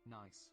Nice.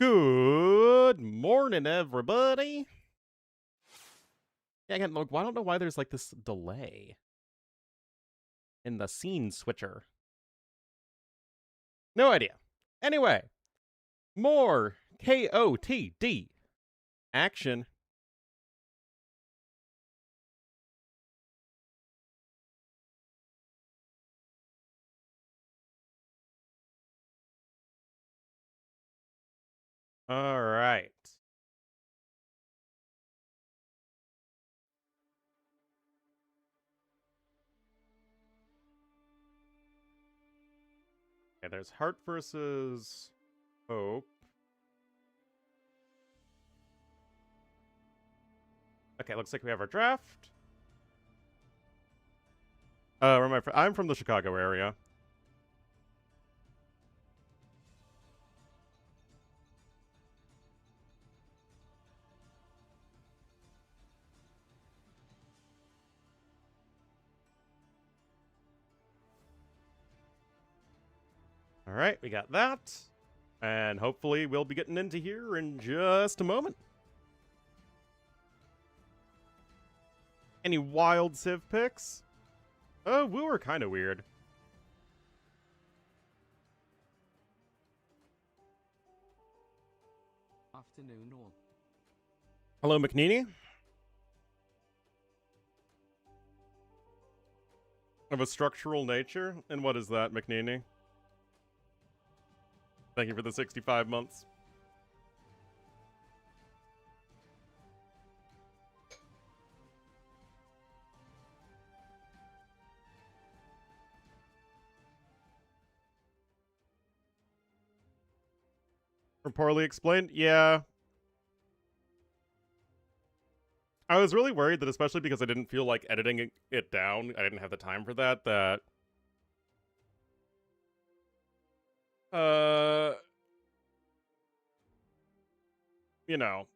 Good morning, everybody. Yeah, again, look, I don't know why there's like this delay in the scene switcher. No idea. Anyway, more KOTD action. All right. Okay, there's Heart versus Hope. Okay, looks like we have our draft. Where am I from? I'm from the Chicago area. All right, we got that. And hopefully we'll be getting into here in just a moment. Any wild Civ picks? Oh, Woo are kind of weird. Afternoon all. Hello, McNeely. Of a structural nature? And what is that, McNeely? Thank you for the 65 months. Or poorly explained? Yeah. I was really worried that, especially because I didn't feel like editing it down, I didn't have the time for that, you know,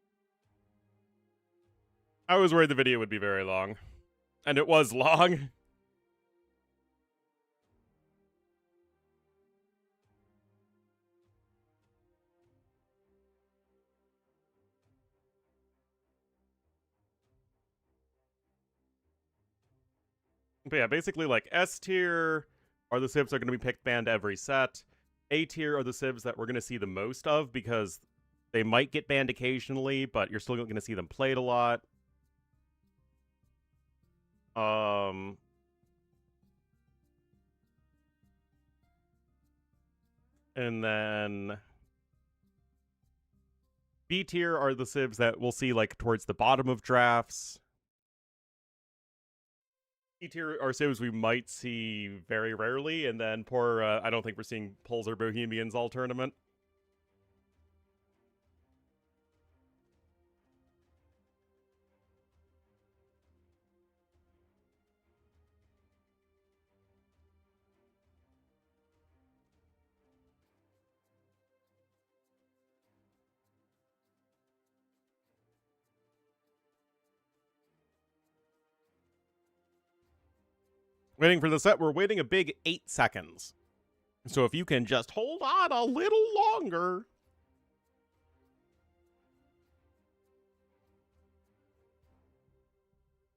I was worried the video would be very long. And it was long. But yeah, basically, like, S tier are the civs that are going to be picked banned every set. A tier are the civs that we're going to see the most of because they might get banned occasionally, but you're still going to see them played a lot. And then B tier are the civs that we'll see like towards the bottom of drafts. E tier are civs we might see very rarely, and then poor, I don't think we're seeing Poles or Bohemians all tournament. Waiting for the set, we're waiting a big 8 seconds. So if you can just hold on a little longer.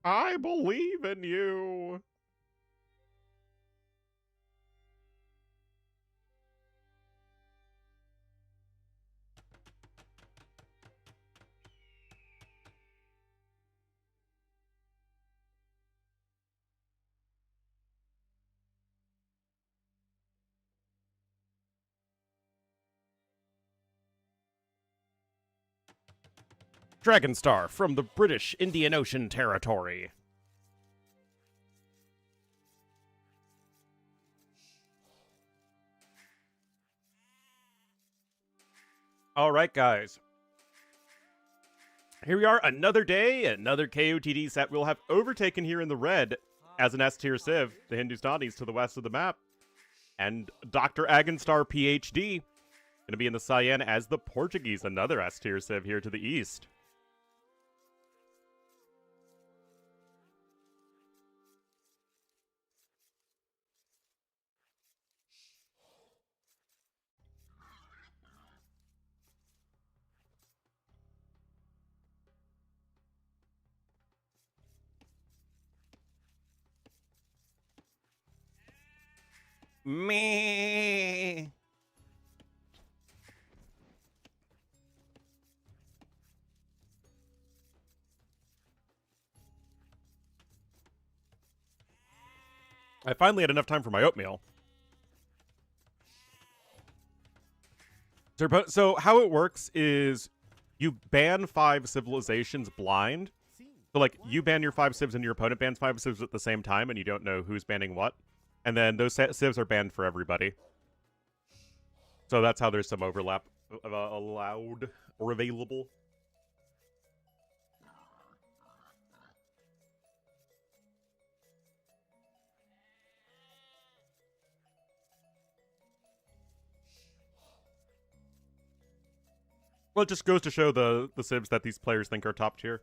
I believe in you. Dragonstar from the British Indian Ocean Territory. All right, guys. Here we are, another day, another KOTD set. We'll have overtaken here in the red as an S-tier civ, the Hindustanis to the west of the map. And Dr. Agonstar, PhD, going to be in the cyan as the Portuguese, another S-tier civ here to the east. Me. I finally had enough time for my oatmeal. So how it works is you ban 5 civilizations blind. So, like, you ban your 5 civs and your opponent bans 5 civs at the same time, and you don't know who's banning what. And then those civs are banned for everybody. So that's how there's some overlap allowed or available. Well, it just goes to show the civs that these players think are top tier.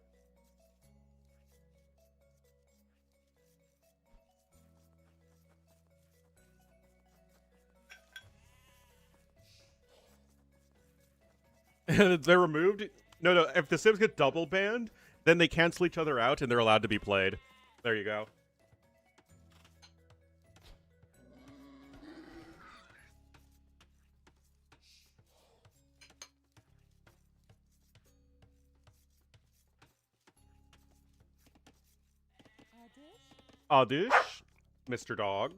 And they're removed? No, if the civs get double banned, then they cancel each other out and they're allowed to be played. There you go. Adish, Mr. Dog.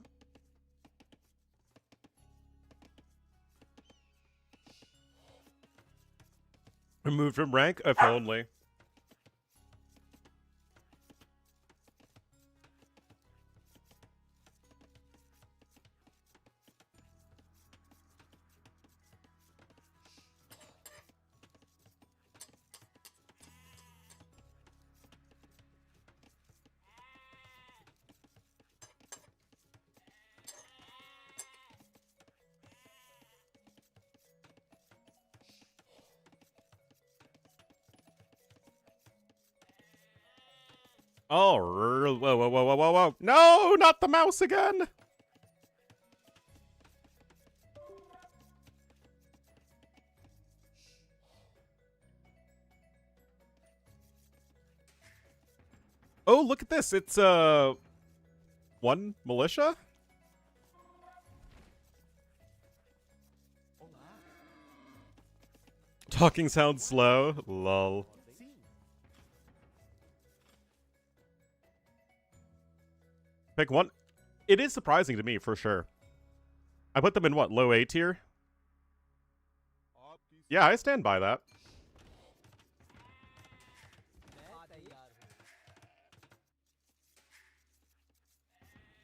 Removed from rank? If only. Oh, whoa. No, not the mouse again! Oh, look at this. It's, one militia? Talking sounds slow. Lol. Pick one. It is surprising to me, for sure. I put them in what, low A tier? Yeah, I stand by that.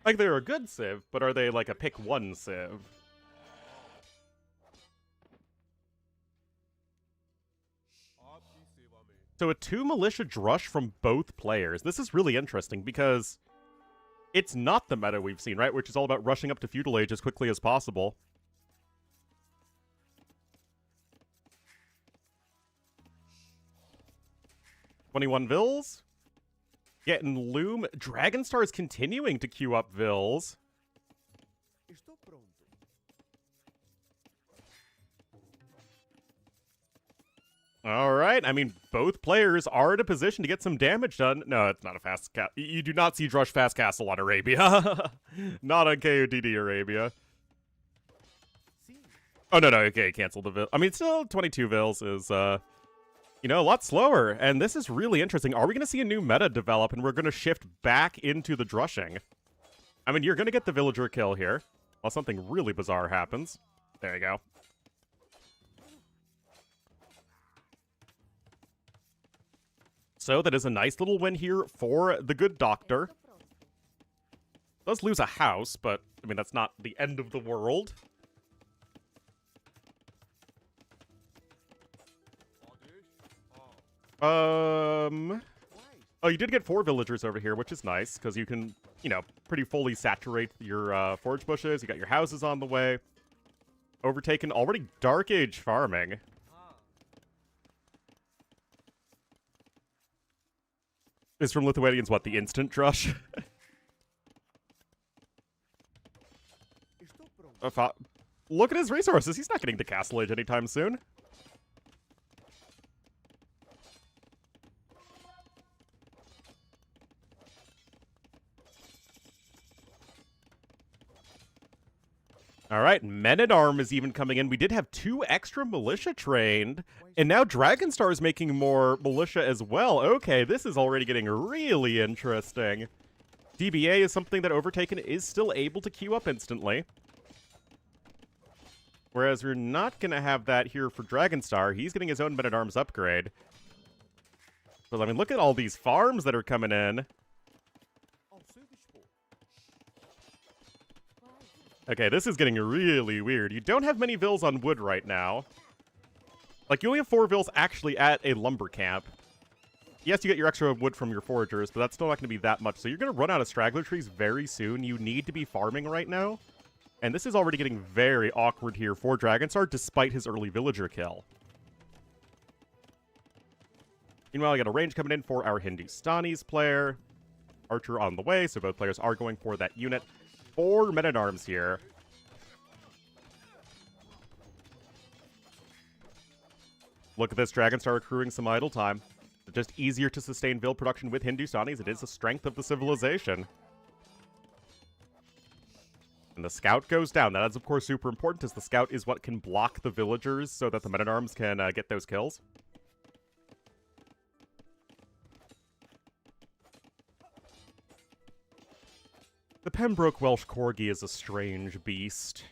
Like, they're a good civ, but are they like a pick one civ? So a 2 militia drush from both players. This is really interesting because it's not the meta we've seen, right? Which is all about rushing up to feudal age as quickly as possible. $21 Vils. Getting Loom. Dragonstar is continuing to queue up Vils. Alright, I mean, both players are in a position to get some damage done. No, it's not a fast castle. You do not see Drush fast castle on Arabia. Not on KOTD Arabia. Oh, no, okay, cancel the Vil. I mean, still, 22 Vils is, you know, a lot slower. And this is really interesting. Are we going to see a new meta develop and we're going to shift back into the drushing? I mean, you're going to get the villager kill here, while something really bizarre happens. There you go. So that is a nice little win here for the good doctor. Does lose a house, but, I mean, that's not the end of the world. Oh, you did get 4 villagers over here, which is nice, because you can, you know, pretty fully saturate your forage bushes. You got your houses on the way. Overtaken already Dark Age farming. Is from Lithuanians what, the instant drush? Look at his resources. He's not getting to Castle Age anytime soon. All right, Men-at-Arm is even coming in. We did have 2 extra militia trained, and now Dragonstar is making more militia as well. Okay, this is already getting really interesting. DBA is something that Overtaken is still able to queue up instantly. Whereas we're not going to have that here for Dragonstar. He's getting his own Men-at-Arms upgrade. But, I mean, look at all these farms that are coming in. Okay, this is getting really weird. You don't have many vills on wood right now. Like, you only have 4 vills actually at a lumber camp. Yes, you get your extra wood from your foragers, but that's still not going to be that much. So you're going to run out of straggler trees very soon. You need to be farming right now. And this is already getting very awkward here for Dragonstar, despite his early villager kill. Meanwhile, I got a range coming in for our Hindustani's player. Archer on the way, so both players are going for that unit. 4 Men-at-Arms here. Look at this, Dragonstar accruing some idle time. It's just easier to sustain Vil production with Hindustanis. It is the strength of the civilization. And the scout goes down. That is, of course, super important, as the scout is what can block the villagers so that the Men-at-Arms can get those kills. The Pembroke Welsh Corgi is a strange beast.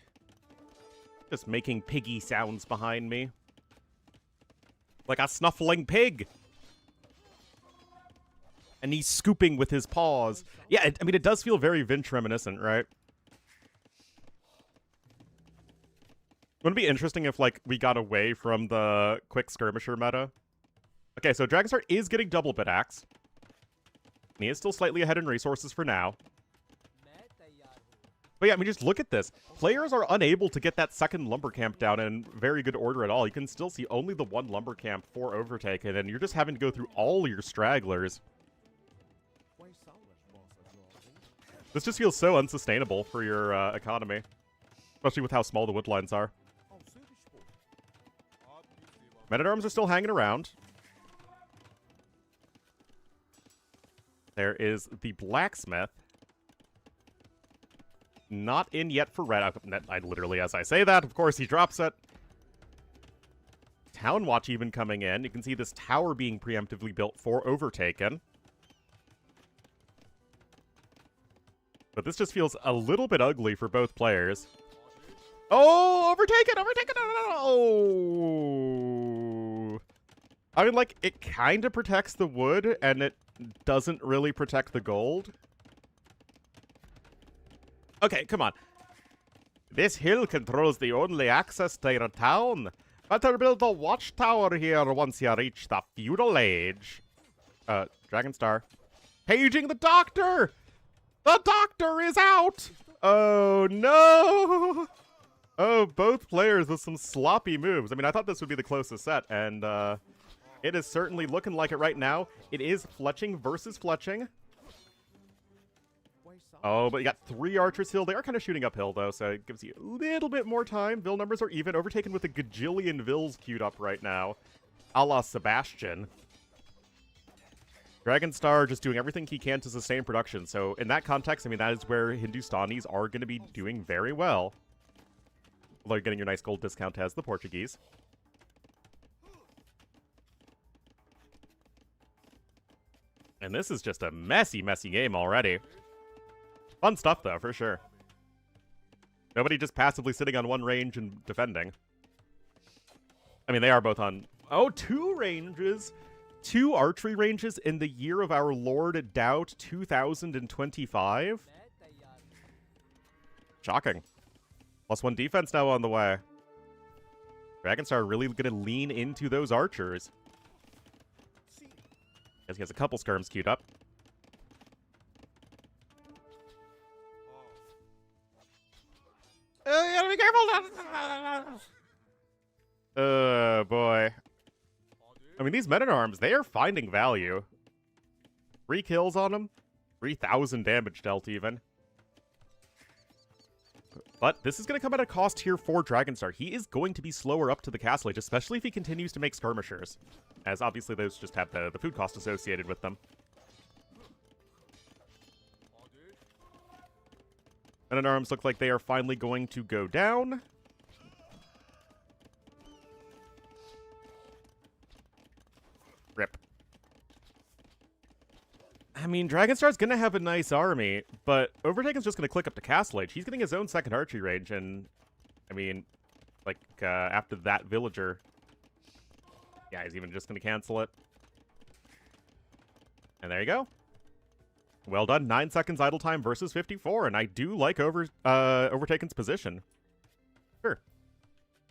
Just making piggy sounds behind me. Like a snuffling pig! And he's scooping with his paws. Yeah, I mean, it does feel very Vinch reminiscent, right? Wouldn't it be interesting if, like, we got away from the quick skirmisher meta? Okay, so Dragonstar is getting double bit axe. And he is still slightly ahead in resources for now. But yeah, I mean, just look at this. Players are unable to get that second lumber camp down in very good order at all. You can still see only the 1 lumber camp for Overtaken, and you're just having to go through all your stragglers. This just feels so unsustainable for your economy. Especially with how small the woodlines are. Men-at-Arms are still hanging around. There is the blacksmith. Not in yet for red. I literally, as I say that, of course, he drops it. Town Watch even coming in. You can see this tower being preemptively built for Overtaken. But this just feels a little bit ugly for both players. Oh, Overtaken! Overtaken! Oh! I mean, like, it kind of protects the wood, and it doesn't really protect the gold. Okay, come on. This hill controls the only access to your town. Better build a watchtower here once you reach the feudal age. Dragonstar. Paging the doctor! The doctor is out! Oh, no! Oh, both players with some sloppy moves. I mean, I thought this would be the closest set, and it is certainly looking like it right now. It is Fletching versus Fletching. Oh, but you got 3 archers hill. They are kind of shooting uphill, though, so it gives you a little bit more time. Vil numbers are even. Overtaken with a gajillion Vils queued up right now. A la Sebastian. Dragonstar just doing everything he can to sustain production. So in that context, I mean, that is where Hindustanis are going to be doing very well. Although you're getting your nice gold discount as the Portuguese. And this is just a messy, messy game already. Fun stuff, though, for sure. Nobody just passively sitting on one range and defending. I mean, they are both on... Oh, 2 ranges! 2 archery ranges in the year of our Lord Doubt 2025? Shocking. +1 defense now on the way. Dragonstar really going to lean into those archers. Guess he has a couple skirms queued up. You gotta be careful! Oh, boy. I mean, these Men-at-Arms, they are finding value. 3 kills on them. 3,000 damage dealt, even. But this is going to come at a cost here for Dragonstar. He is going to be slower up to the castle age, especially if he continues to make skirmishers. As obviously those just have the food cost associated with them. Men-at-Arms look like they are finally going to go down. Rip. I mean, Dragonstar's gonna have a nice army, but Overtaken's just gonna click up to Castle Age. He's getting his own second archery range, and I mean, like, after that villager, yeah, he's even just gonna cancel it. And there you go. Well done. 9 seconds idle time versus 54, and I do like Overtaken's position. Sure.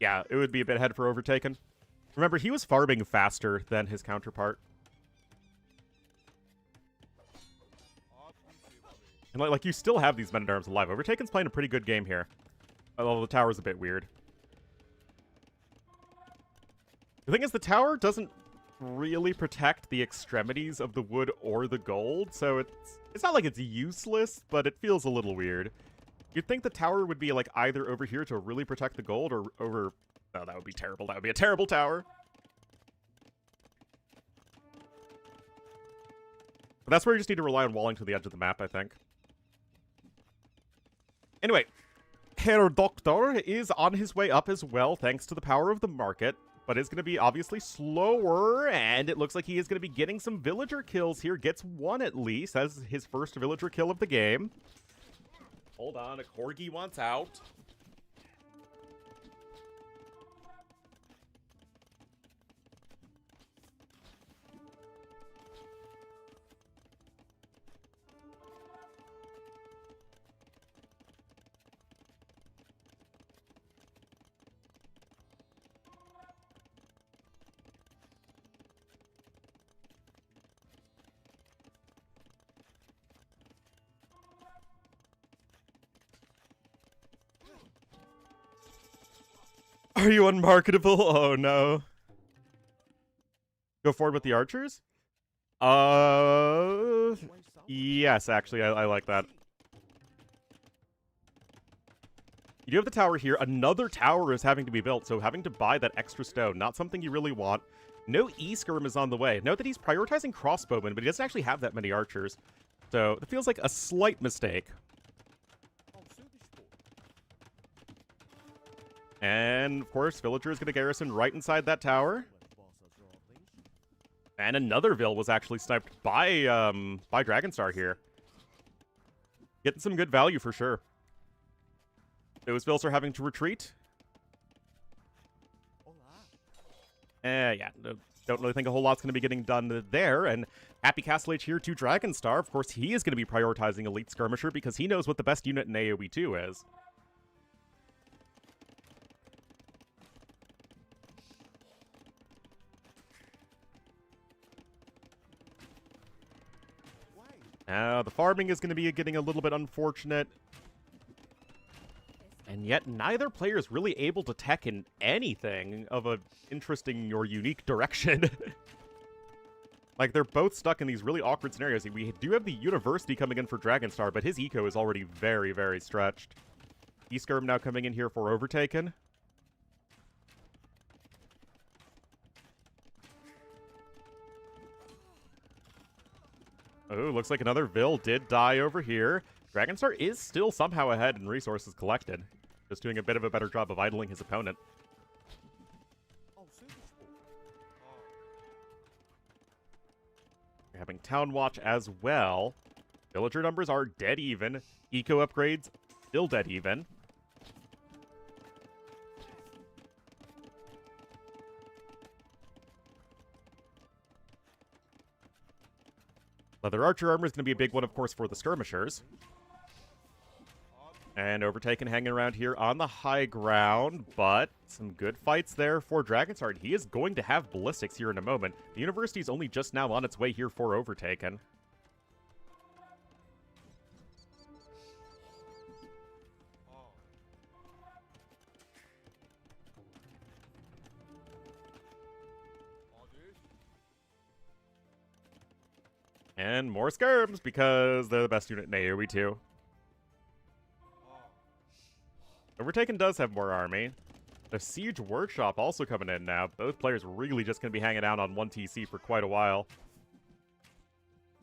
Yeah, it would be a bit ahead for Overtaken. Remember, he was farming faster than his counterpart. And like you still have these Men-at-Arms alive. Overtaken's playing a pretty good game here. Although the tower's a bit weird. The thing is, the tower doesn't really protect the extremities of the wood or the gold, so it's not like it's useless, but it feels a little weird. You'd think the tower would be like either over here to really protect the gold or over... Oh, that would be terrible. That would be a terrible tower. But that's where you just need to rely on walling to the edge of the map, I think. Anyway, Herr Doctor is on his way up as well, thanks to the power of the market, but is going to be obviously slower, and it looks like he is going to be getting some villager kills here. Gets one at least, as his first villager kill of the game. Hold on, a Corgi wants out. Are you unmarketable? Oh, no. Go forward with the archers? Yes, actually, I like that. You do have the tower here. Another tower is having to be built, so having to buy that extra stone, not something you really want. No E-skirm is on the way. Note that he's prioritizing crossbowmen, but he doesn't actually have that many archers. So it feels like a slight mistake. And, of course, Villager is going to garrison right inside that tower. And another Vill was actually sniped by Dragonstar here. Getting some good value for sure. Those Vills are having to retreat. Yeah, don't really think a whole lot's going to be getting done there. And happy Castle Age here to Dragonstar. Of course, he is going to be prioritizing Elite Skirmisher because he knows what the best unit in AoE 2 is. The farming is going to be getting a little bit unfortunate. And yet, neither player is really able to tech in anything of an interesting or unique direction. Like, they're both stuck in these really awkward scenarios. We do have the University coming in for Dragonstar, but his eco is already very, very stretched. E-Skirm now coming in here for Overtaken. Oh, looks like another Vill did die over here. Dragonstar is still somehow ahead in resources collected. Just doing a bit of a better job of idling his opponent. We're having Town Watch as well. Villager numbers are dead even. Eco upgrades, still dead even. Leather Archer armor is going to be a big one, of course, for the Skirmishers. And Overtaken hanging around here on the high ground, but some good fights there for Dragonstar. He is going to have ballistics here in a moment. The University is only just now on its way here for Overtaken. And more skirms, because they're the best unit in AoE 2. Overtaken does have more army. The Siege Workshop also coming in now. Both players really just going to be hanging out on one TC for quite a while.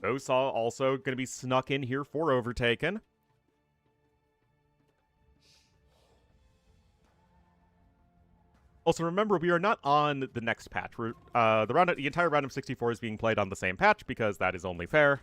Bosaw also going to be snuck in here for Overtaken. Also, remember, we are not on the next patch. We're, the entire round of 64 is being played on the same patch because that is only fair.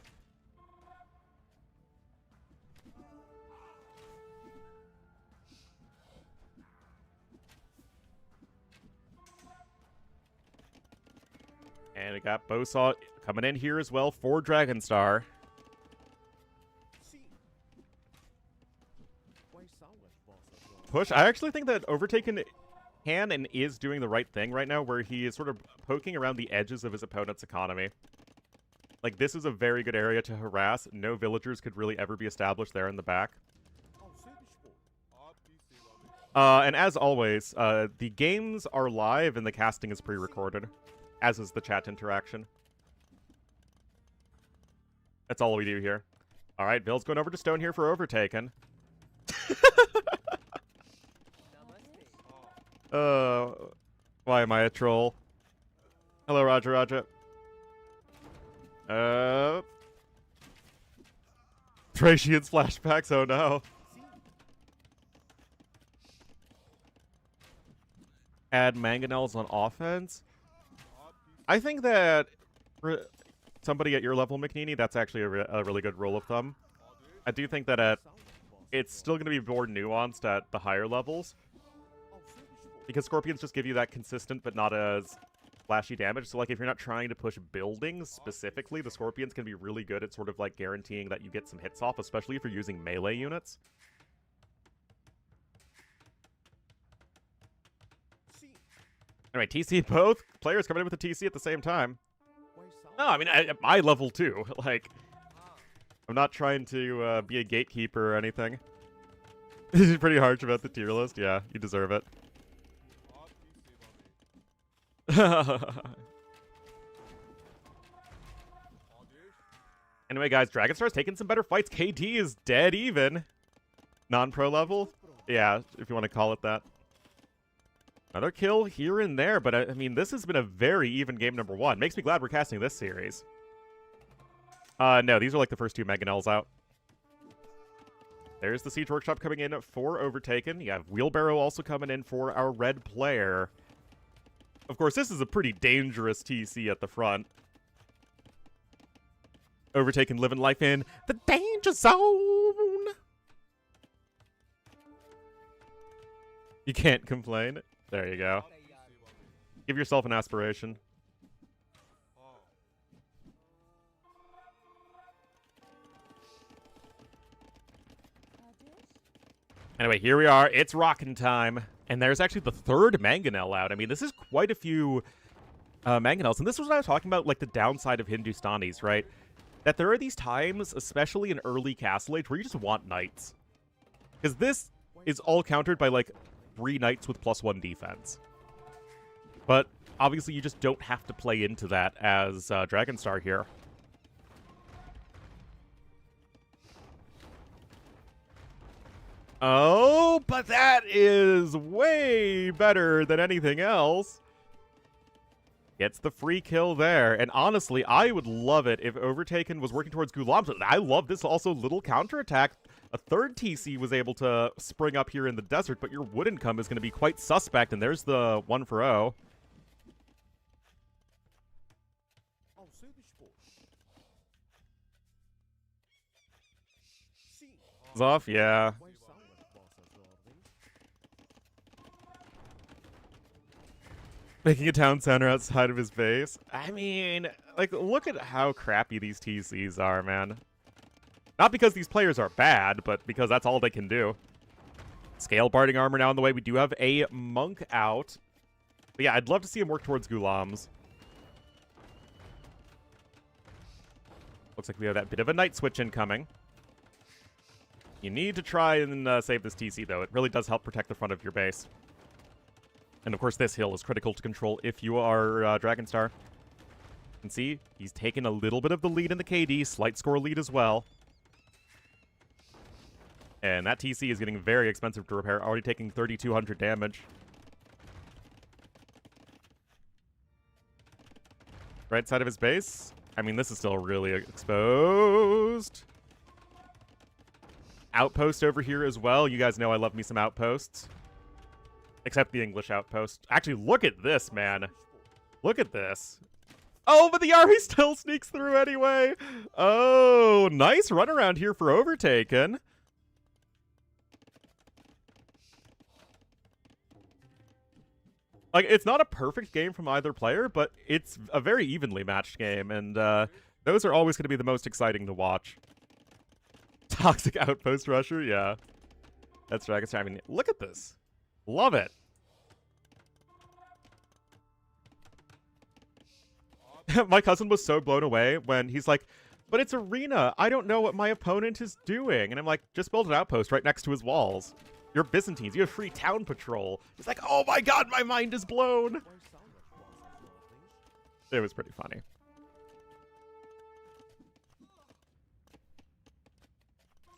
And we got Bosaw coming in here as well for Dragonstar. Push. I actually think that Overtaken can and is doing the right thing right now, where he is sort of poking around the edges of his opponent's economy. Like, this is a very good area to harass. No villagers could really ever be established there in the back. And as always, the games are live and the casting is pre-recorded, as is the chat interaction. That's all we do here. All right, Bill's going over to Stone here for Overtaken. Why am I a troll? Hello, Roger. Thracian's flashbacks, oh no. Add mangonels on offense? I think that for somebody at your level, McNeely, that's actually a really good rule of thumb. I do think that it's still going to be more nuanced at the higher levels, because Scorpions just give you that consistent but not as flashy damage. So, like, if you're not trying to push buildings specifically, the Scorpions can be really good at sort of, like, guaranteeing that you get some hits off, especially if you're using melee units. Anyway, TC both players coming in with a TC at the same time. No, I mean, at my level, too. Like, I'm not trying to be a gatekeeper or anything. This is pretty harsh about the tier list. Yeah, you deserve it. Anyway, guys, Dragonstar's taking some better fights. KD is dead even. Non-pro level? Yeah, if you want to call it that. Another kill here and there, but I mean, this has been a very even game number one. Makes me glad we're casting this series. No, these are like the first two Mangonels out. There's the Siege Workshop coming in for Overtaken. You have Wheelbarrow also coming in for our red player. Of course, this is a pretty dangerous TC at the front. Overtaken living life in the danger zone. You can't complain. There you go. Give yourself an aspiration. Anyway, here we are. It's rockin' time. And there's actually the third Mangonel out. I mean, this is quite a few Mangonels. And this was what I was talking about, like, the downside of Hindustanis, right? That there are these times, especially in early Castle Age, where you just want knights. Because this is all countered by, like, 3 knights with +1 defense. But, obviously, you just don't have to play into that as Dragonstar here. Oh, but that is way better than anything else. Gets the free kill there. And honestly, I would love it if Overtaken was working towards Gulams. I love this also little counterattack. A third TC was able to spring up here in the desert, but your wood income is going to be quite suspect. And there's the 1 for 0. Off, yeah. Making a town center outside of his base. I mean, like, look at how crappy these TCs are, man. Not because these players are bad, but because that's all they can do. Scale barding armor now on the way. We do have a monk out. But yeah, I'd love to see him work towards Gulams. Looks like we have that bit of a night switch incoming. You need to try and save this TC, though. It really does help protect the front of your base. And of course, this hill is critical to control if you are Dragonstar. You can see he's taken a little bit of the lead in the KD, slight score lead as well. And that TC is getting very expensive to repair, already taking 3,200 damage. Right side of his base. I mean, this is still really exposed. Outpost over here as well. You guys know I love me some outposts. Except the English outpost. Actually, look at this, man. Look at this. Oh, but the army still sneaks through anyway. Oh, nice runaround here for Overtaken. Like, it's not a perfect game from either player, but it's a very evenly matched game, and those are always going to be the most exciting to watch. Toxic Outpost Rusher, yeah. That's Dragon's. I mean, look at this. Love it. My cousin was so blown away when he's like, but it's arena. I don't know what my opponent is doing. And I'm like, just build an outpost right next to his walls. You're Byzantines. You have free town patrol. He's like, oh my god, my mind is blown. It was pretty funny.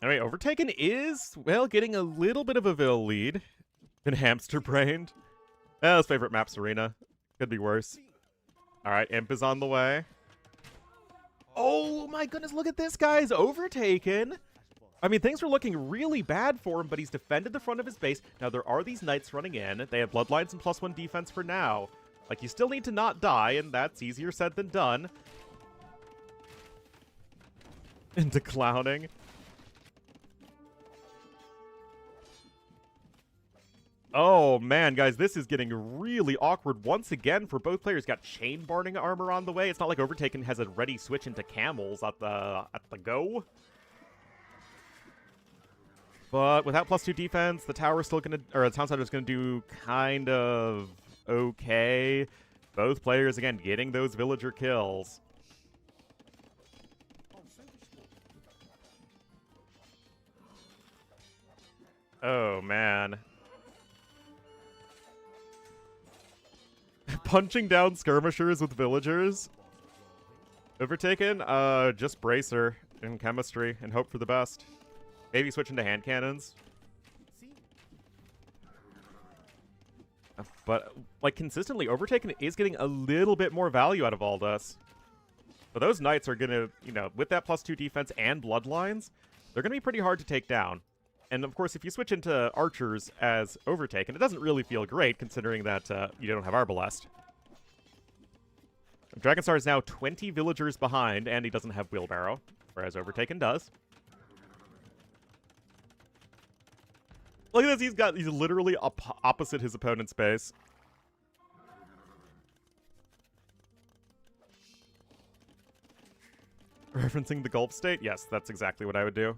Anyway, Overtaken is, well, getting a little bit of a Vil lead. Been hamster-brained. His favorite map's arena. Could be worse. Alright, Imp is on the way. Oh my goodness, look at this, guys. Overtaken. I mean, things were looking really bad for him, but he's defended the front of his base. Now, there are these knights running in. They have bloodlines and +1 defense for now. Like, you still need to not die, and that's easier said than done. Into clowning. Oh, man, guys, this is getting really awkward once again for both players. Got chain barring armor on the way. It's not like Overtaken has a ready switch into camels at the go. But without +2 defense, the tower's still gonna, or the town center is gonna do kind of okay. Both players, again, getting those villager kills. Oh, man. Punching down skirmishers with villagers. Overtaken, just bracer in chemistry and hope for the best. Maybe switch into hand cannons. But, like, consistently, Overtaken is getting a little bit more value out of all this. But those knights are gonna, you know, with that +2 defense and bloodlines, they're gonna be pretty hard to take down. And, of course, if you switch into archers as Overtaken, it doesn't really feel great, considering that you don't have Arbalest. Dragonstar is now 20 villagers behind, and he doesn't have Wheelbarrow, whereas Overtaken does. Look at this, he's literally opposite his opponent's base. Referencing the Gulf State? Yes, that's exactly what I would do.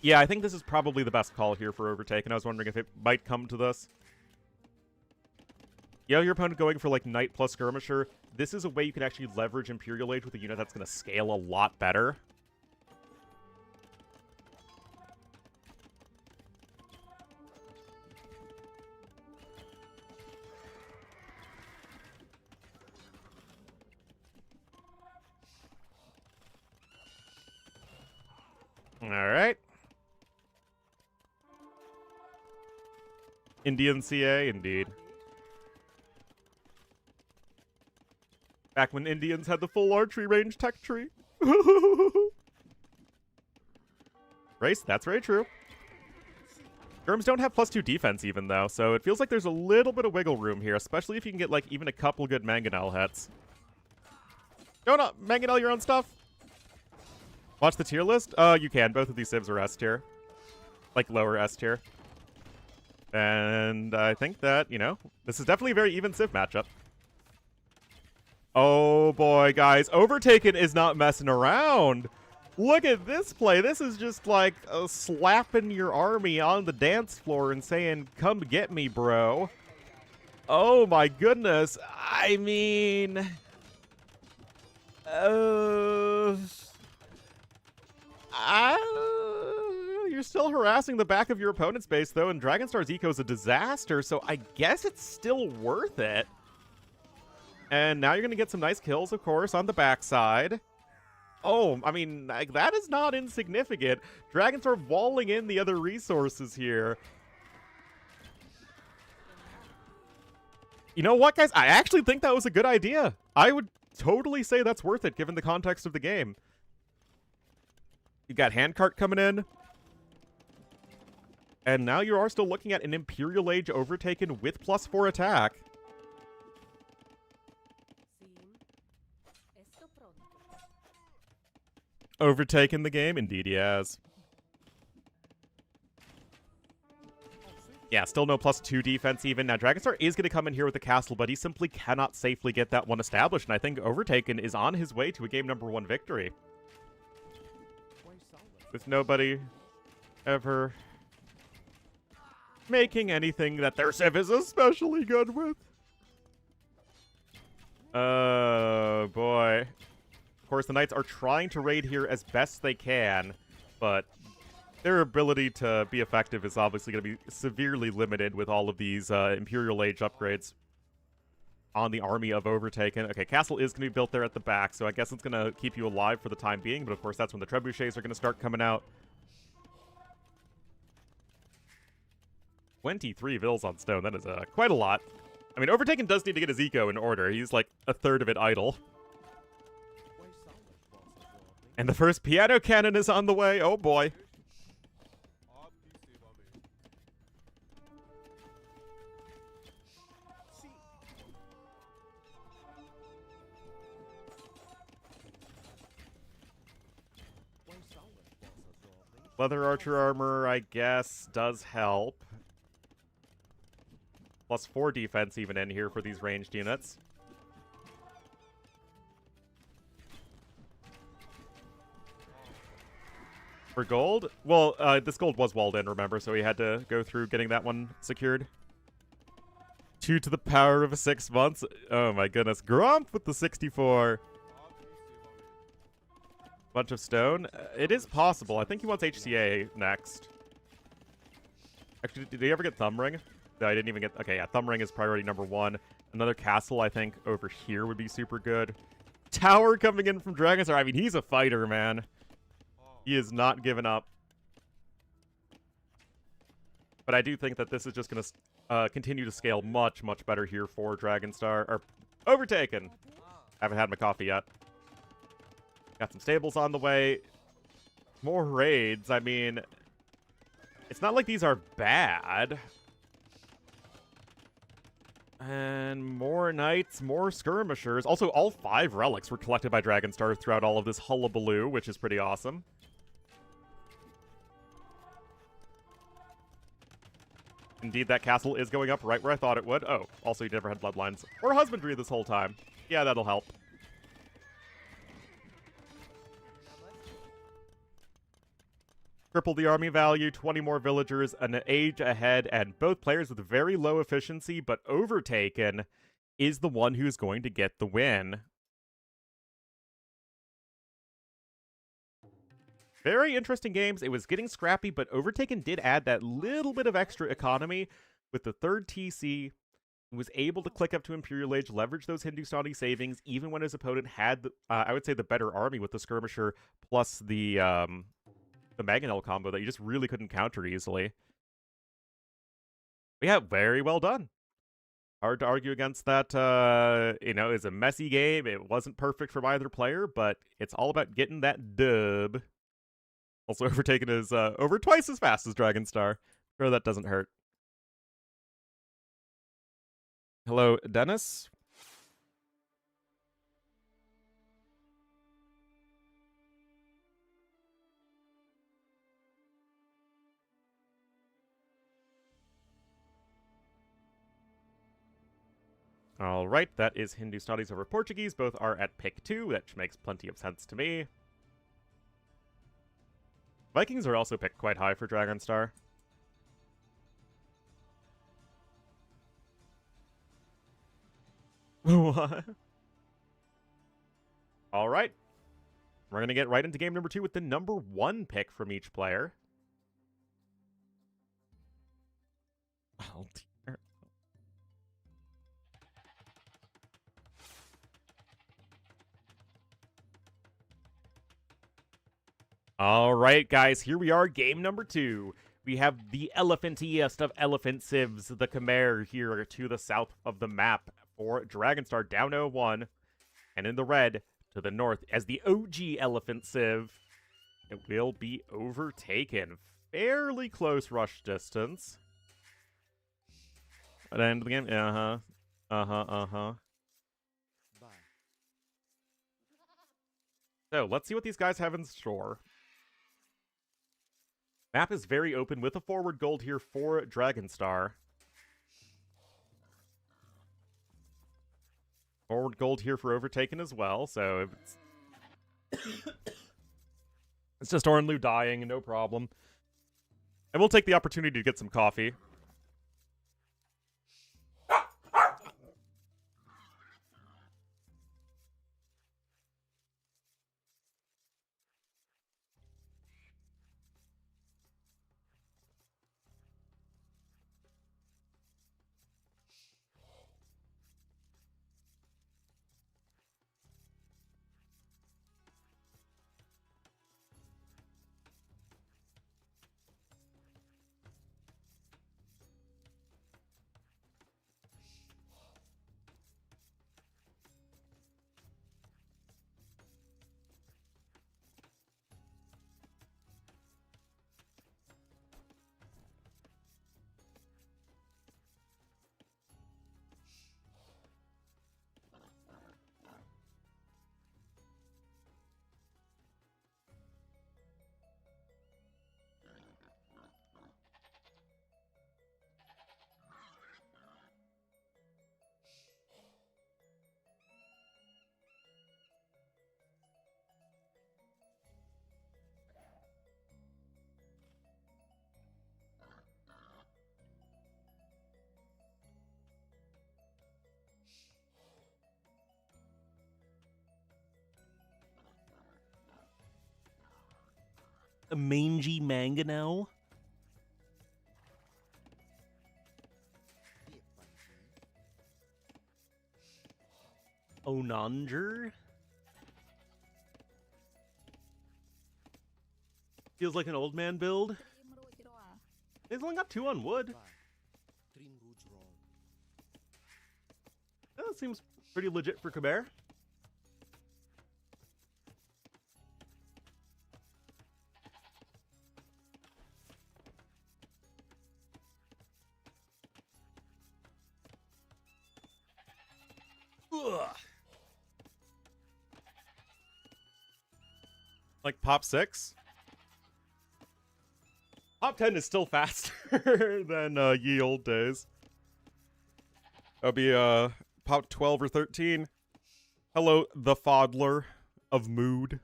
Yeah, I think this is probably the best call here for Overtaken. I was wondering if it might come to this. Yeah, your opponent going for, like, Knight plus Skirmisher. This is a way you can actually leverage Imperial Age with a unit that's going to scale a lot better. Alright. Indian CA, indeed. Back when Indians had the full archery range tech tree. Race, that's very true. Germs don't have +2 defense even, though, so it feels like there's a little bit of wiggle room here, especially if you can get, like, even a couple good Mangonel hits. No, Mangonel your own stuff. Watch the tier list? You can. Both of these civs are S tier. Like, lower S tier. And I think that, you know, this is definitely a very even civ matchup. Oh boy, guys. Overtaken is not messing around. Look at this play. This is just like slapping your army on the dance floor and saying, come get me, bro. Oh my goodness. I mean... you're still harassing the back of your opponent's base, though, and Dragonstar's eco is a disaster, so I guess it's still worth it. And now you're going to get some nice kills, of course, on the backside. Oh, I mean, like, that is not insignificant. Dragonstar walling in the other resources here. You know what, guys? I actually think that was a good idea. I would totally say that's worth it, given the context of the game. You got Handcart coming in. And now you are still looking at an Imperial Age overtaken with +4 attack. Overtaken the game? Indeed he has. Yeah, still no +2 defense even. Now, Dragonstar is going to come in here with the castle, but he simply cannot safely get that one established, and I think Overtaken is on his way to a game number 1 victory. With nobody ever making anything that their Civ is especially good with. Oh, boy. Of course, the Knights are trying to raid here as best they can, but their ability to be effective is obviously going to be severely limited with all of these Imperial Age upgrades on the army of Overtaken. Okay, castle is going to be built there at the back, so I guess it's going to keep you alive for the time being, but of course that's when the trebuchets are going to start coming out. 23 vills on stone, that is quite a lot. I mean, Overtaken does need to get his eco in order. He's like a third of it idle. And the first piano cannon is on the way. Oh boy. Leather archer armor, I guess, does help. +4 defense even in here for these ranged units. For gold? Well, this gold was walled in, remember, so he had to go through getting that one secured. 2 to the power of 6 months. Oh my goodness. Grump with the 64. Bunch of stone. It is possible. I think he wants HCA next. Actually, did he ever get Thumb Ring? No, I didn't even get... Okay, yeah, Thumb Ring is priority number 1. Another castle, I think, over here would be super good. Tower coming in from Dragonstar. I mean, he's a fighter, man. He is not giving up. But I do think that this is just going to continue to scale much, much better here for Dragonstar. Or Overtaken. Haven't had my coffee yet. Got some stables on the way. More raids. I mean, it's not like these are bad. And more knights, more skirmishers. Also, all 5 relics were collected by Dragonstar throughout all of this hullabaloo, which is pretty awesome. Indeed, that castle is going up right where I thought it would. Oh, also you never had bloodlines. Or husbandry this whole time. Yeah, that'll help. Triple the army value, 20 more villagers, an age ahead, and both players with very low efficiency, but Overtaken is the one who's going to get the win. Very interesting games. It was getting scrappy, but Overtaken did add that little bit of extra economy with the 3rd TC. Was able to click up to Imperial Age, leverage those Hindustani savings, even when his opponent had, I would say, the better army with the Skirmisher plus the Mangonel combo that you just really couldn't counter easily. But yeah, very well done. Hard to argue against that. You know, it's a messy game. It wasn't perfect from either player, but it's all about getting that dub. Also, Overtaken is over twice as fast as Dragonstar. Sure, that doesn't hurt. Hello, Dennis. All right, that is Hindustanis over Portuguese. Both are at pick 2, which makes plenty of sense to me. Vikings are also picked quite high for Dragonstar. What? All right. We're going to get right into game number 2 with the number 1 pick from each player. Oh, dear. All right, guys, here we are, game number 2. We have the elephantiest of elephant civs, the Khmer, here to the south of the map for Dragonstar down 0-1. And in the red, to the north, as the OG elephant civ, it will be Overtaken. fairly close rush distance. At the end of the game, So let's see what these guys have in store. Map is very open with a forward gold here for Dragonstar. Forward gold here for Overtaken as well, so it's just Ornlu dying, no problem. And we'll take the opportunity to get some coffee. A mangy Mangano. Onanger. Feels like an old man build. He's only got 2 on wood. That seems pretty legit for Kabare. Ugh. Like Pop 6? Pop 10 is still faster than ye old days. That'll be Pop 12 or 13. Hello, the Fodler of Mood.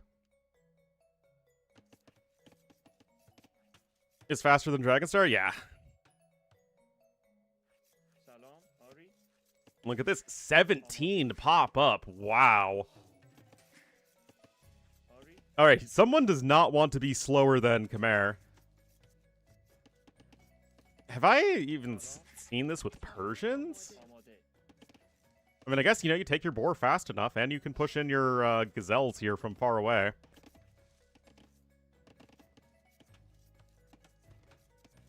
Is faster than Dragonstar? Yeah. Look at this, 17 to pop up. Wow. Alright, someone does not want to be slower than Khmer. Have I even seen this with Persians? I mean, I guess, you take your boar fast enough, and you can push in your gazelles here from far away.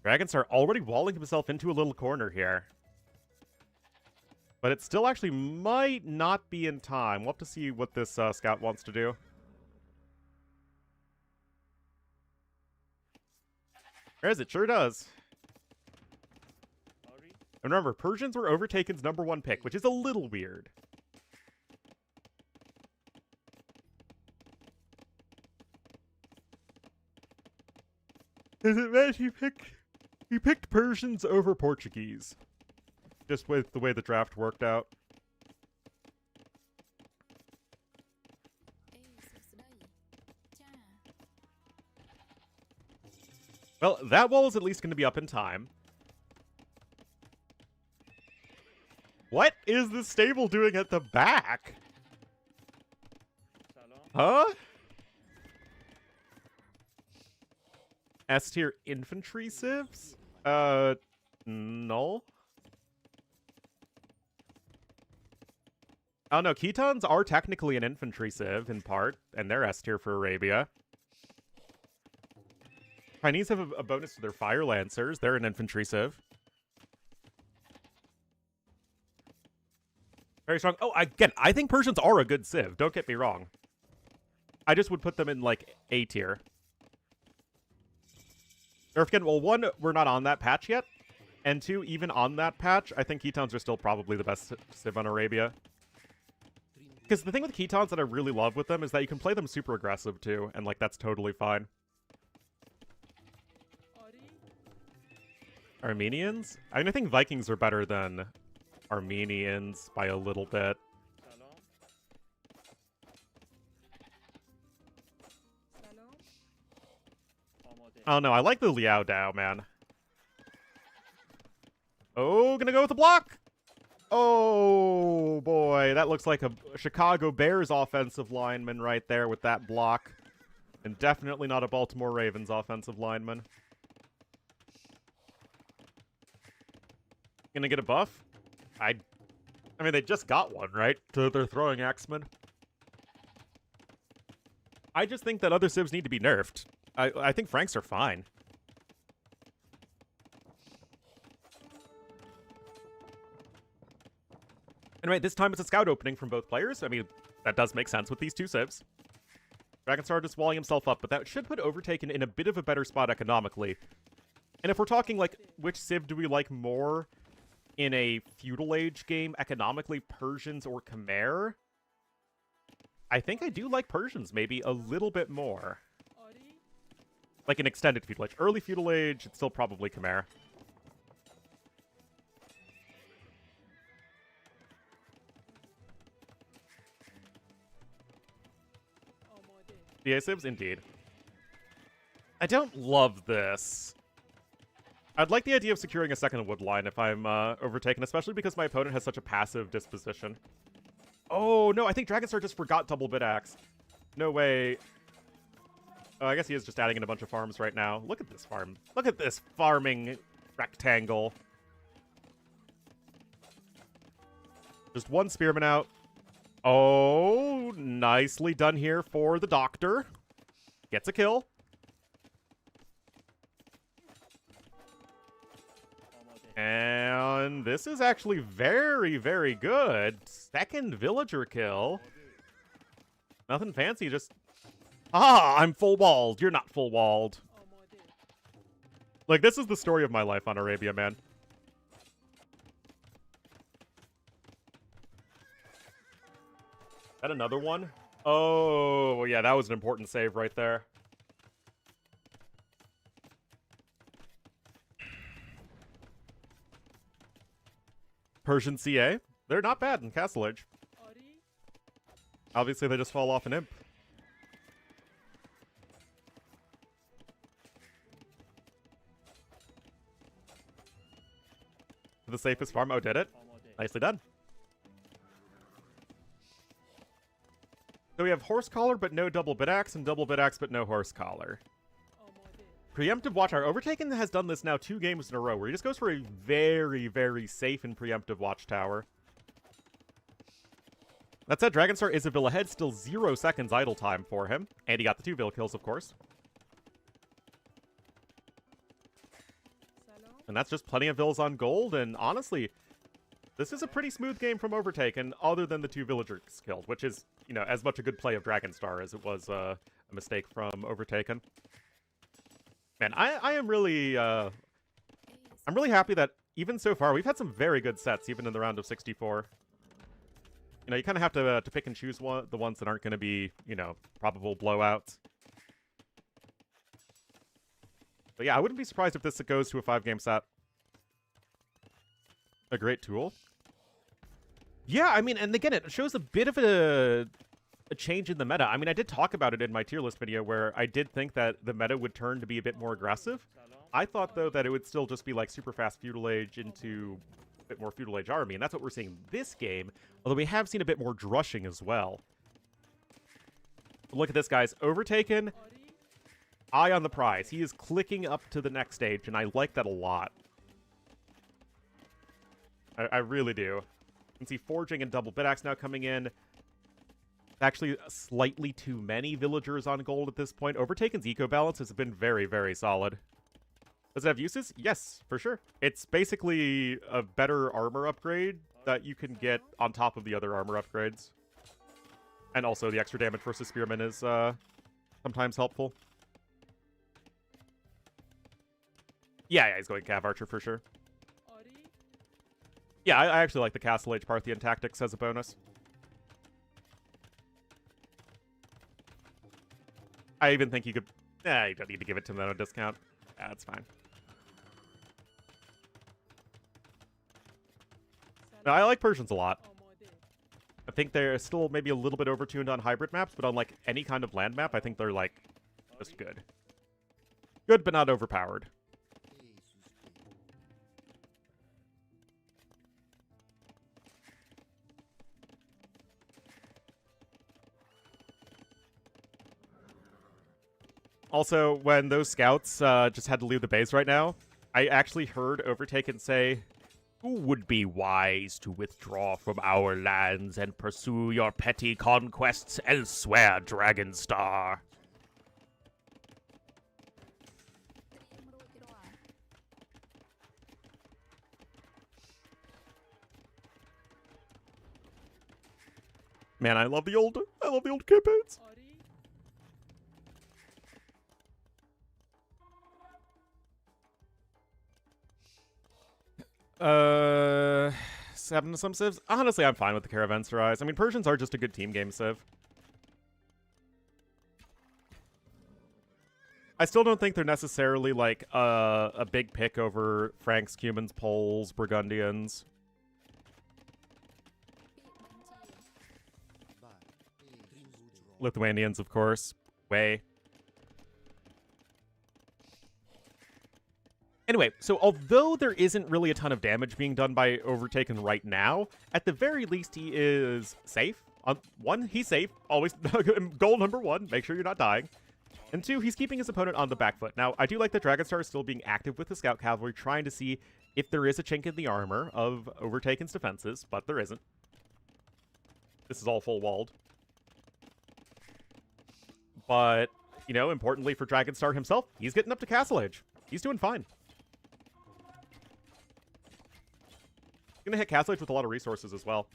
Dragonstar already walling himself into a little corner here. But it still actually might not be in time. We'll have to see what this scout wants to do. There is, it sure does. And remember, Persians were Overtaken's #1 pick, which is a little weird. Is it that he picked Persians over Portuguese? Just with the way the draft worked out. Well, that wall is at least going to be up in time. What is the stable doing at the back? Huh? S-tier infantry civs? No. Oh no, Khitans are technically an infantry civ in part, and they're S-tier for Arabia. Chinese have a bonus to their fire lancers. They're an infantry civ. Very strong. Oh, again, I think Persians are a good civ. Don't get me wrong. I just would put them in, like, A tier. Or again, well, one, we're not on that patch yet. And two, even on that patch, I think Ketones are still probably the best Civ on Arabia. Because the thing with Ketones that I really love with them is that you can play them super aggressive too, and like that's totally fine. Armenians? I mean, I think Vikings are better than Armenians by a little bit. Oh no, I like the Liao Dao, man. Oh, gonna go with the block! Oh boy, that looks like a Chicago Bears offensive lineman right there with that block. And definitely not a Baltimore Ravens offensive lineman. Gonna get a buff? I mean, they just got one, right? To their throwing axeman. I just think that other civs need to be nerfed. I think Franks are fine. Anyway, this time it's a scout opening from both players. I mean, that does make sense with these two civs. Dragonstar just walling himself up, but that should put Overtaken in a bit of a better spot economically. And if we're talking, like, which civ do we like more in a feudal age game economically, Persians or Khmer? I think I do like Persians maybe a little bit more. Like an extended feudal age. Early feudal age, it's still probably Khmer. DA civs? Indeed. I don't love this. I'd like the idea of securing a second wood line if I'm overtaken, especially because my opponent has such a passive disposition. Oh, no, I think Dragonstar just forgot double bit axe. No way. Oh, I guess he is just adding in a bunch of farms right now. Look at this farm. Look at this farming rectangle. Just one spearman out. Oh, nicely done here for the doctor. Gets a kill. And this is actually very, very good. Second villager kill. Nothing fancy, just... Ah, I'm full walled. You're not full walled. Like, this is the story of my life on Arabia, man. That another one? Oh, yeah, that was an important save right there. Persian CA? They're not bad in Castle Age. Obviously, they just fall off an imp. The safest farm. Oh, did it? Nicely done. So we have horse collar, but no double bit axe, and double bit axe, but no horse collar. Preemptive Watchtower. Overtaken has done this now 2 games in a row, where he just goes for a very, very safe and preemptive Watchtower. That said, Dragonstar is a Villa ahead, still 0 seconds idle time for him. And he got the 2 Villa kills, of course. And that's just plenty of Villas on gold, and honestly, this is a pretty smooth game from Overtaken, other than the 2 villagers killed, which is, you know, as much a good play of Dragonstar as it was a mistake from Overtaken. Man, I am really, I'm really happy that even so far, we've had some very good sets, even in the round of 64. You know, you kind of have to pick and choose the ones that aren't going to be, you know, probable blowouts. But yeah, I wouldn't be surprised if this goes to a 5-game set. A great tool. Yeah, I mean, and again, it shows a bit of a change in the meta. I mean, I did talk about it in my tier list video where I did think that the meta would turn to be a bit more aggressive. I thought, though, that it would still just be like super fast feudal age into a bit more feudal age army, and that's what we're seeing this game, although we have seen a bit more drushing as well. But look at this, guys. Overtaken, eye on the prize. He is clicking up to the next stage, and I like that a lot. I really do. You can see Forging and Double Bit Axe now coming in. Actually, slightly too many villagers on gold at this point. Overtaken's eco balance has been very, very solid. Does it have uses? Yes, for sure. It's basically a better armor upgrade that you can get on top of the other armor upgrades. And also the extra damage versus Spearman is sometimes helpful. Yeah, he's going Cav Archer for sure. Yeah, I actually like the Castle Age Parthian tactics as a bonus. I even think you could... you don't need to give it to them at a discount. Yeah, that's fine. No, I like Persians a lot. I think they're still maybe a little bit overtuned on hybrid maps, but on, like, any kind of land map, I think they're, like, just good. Good, but not overpowered. Also, when those scouts just had to leave the base right now, I actually heard Overtaken say, "Who would be wise to withdraw from our lands and pursue your petty conquests elsewhere, Dragonstar?" Man, I love the old campaigns. Seven to some civs? Honestly, I'm fine with the Caravanserais. I mean, Persians are just a good team game civ. I still don't think they're necessarily, like, a big pick over Franks, Cumans, Poles, Burgundians. Lithuanians, of course. Way. Anyway, so although there isn't really a ton of damage being done by Overtaken right now, at the very least he is safe. One, he's safe. Always goal number one, make sure you're not dying. And two, he's keeping his opponent on the back foot. Now, I do like that Dragonstar is still being active with the Scout Cavalry, trying to see if there is a chink in the armor of Overtaken's defenses, but there isn't. This is all full walled. But, you know, importantly for Dragonstar himself, he's getting up to Castle Age. He's doing fine. Gonna hit Castle Age with a lot of resources as well.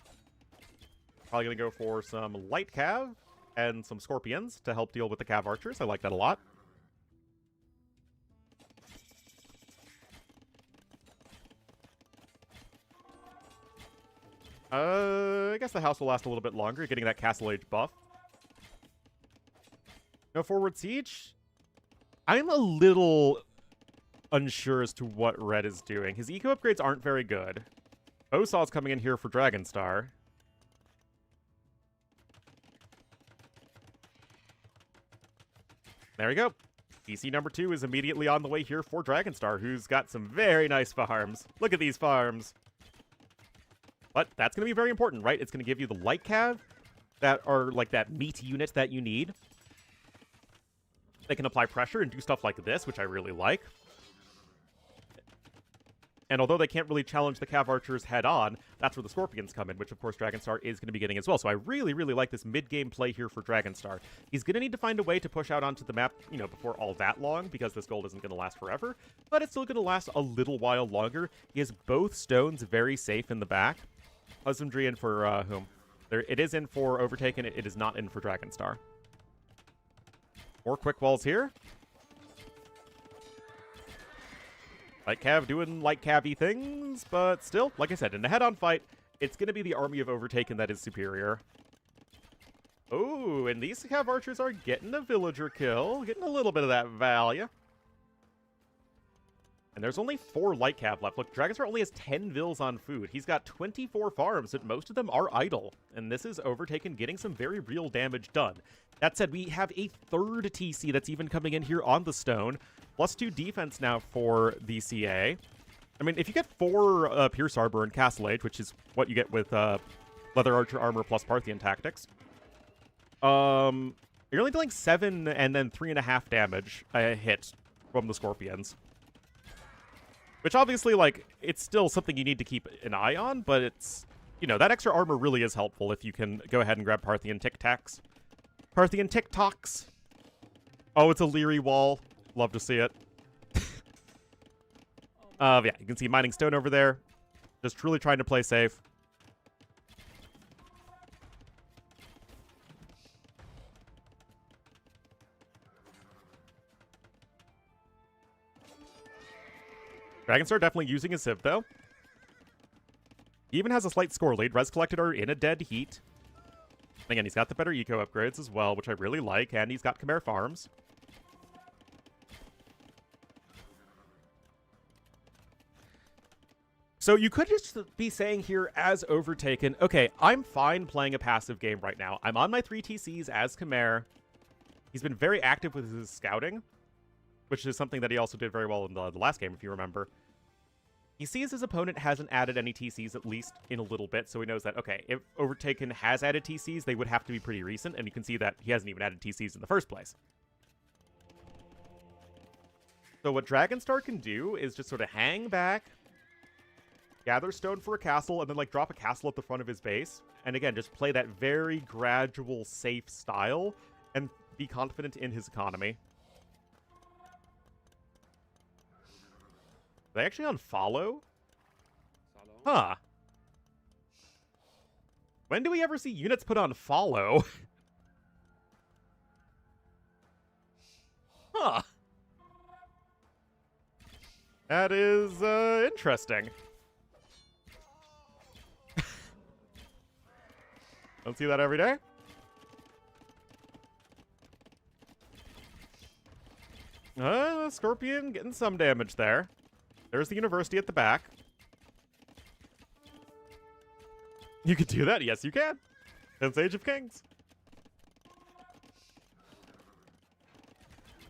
Probably gonna go for some light cav and some scorpions to help deal with the cav archers. I like that a lot. I guess the house will last a little bit longer, getting that Castle Age buff. No forward siege? I'm a little unsure as to what Red is doing. His eco upgrades aren't very good. Bowsaw's coming in here for Dragonstar. There we go. PC number 2 is immediately on the way here for Dragonstar, who's got some very nice farms. Look at these farms. But that's going to be very important, right? It's going to give you the light cav that are like that meat unit that you need. They can apply pressure and do stuff like this, which I really like. And although they can't really challenge the Cav Archers head-on, that's where the Scorpions come in, which of course Dragonstar is going to be getting as well. So I really, really like this mid-game play here for Dragonstar. He's going to need to find a way to push out onto the map, you know, before all that long, because this gold isn't going to last forever, but it's still going to last a little while longer. He has both stones very safe in the back. Husbandry in for whom? It is in for Overtaken, it is not in for Dragonstar. More quick walls here. Light Cav doing light Cav-y things, but still, like I said, in a head-on fight, it's going to be the army of Overtaken that is superior. Oh, and these Cav archers are getting a villager kill, getting a little bit of that value. And there's only 4 light Cav left. Look, Dragonstar only has 10 vills on food. He's got 24 farms, and most of them are idle. And this is Overtaken getting some very real damage done. That said, we have a third TC that's even coming in here on the stone. +2 defense now for the CA. I mean, if you get 4 Pierce Arbor and Castle Age, which is what you get with Leather Archer Armor plus Parthian Tactics, you're only dealing 7 and then 3.5 damage a hit from the Scorpions. Which obviously, like, it's still something you need to keep an eye on, but it's, you know, that extra armor really is helpful if you can go ahead and grab Parthian Tic-Tacs. Parthian Tic-Tocs! Oh, it's a Leary wall. Love to see it. Yeah, you can see Mining Stone over there. Just truly trying to play safe. Dragonstar definitely using his Civ, though. He even has a slight score lead. Res collected are in a dead heat. Again, he's got the better eco upgrades as well, which I really like, and he's got Khmer farms. So you could just be saying here as Overtaken, okay, I'm fine playing a passive game right now. I'm on my 3 TCs as Khmer. He's been very active with his scouting, which is something that he also did very well in the last game, if you remember. He sees his opponent hasn't added any TCs, at least in a little bit, so he knows that, okay, if Overtaken has added TCs, they would have to be pretty recent, and you can see that he hasn't even added TCs in the first place. So what Dragonstar can do is just sort of hang back, gather stone for a castle, and then, like, drop a castle at the front of his base. And again, just play that very gradual, safe style, and be confident in his economy. Are they actually on follow? Huh. When do we ever see units put on follow? Huh. That is, interesting. Don't see that every day. Scorpion getting some damage there. There's the university at the back. You could do that? Yes, you can. It's Age of Kings.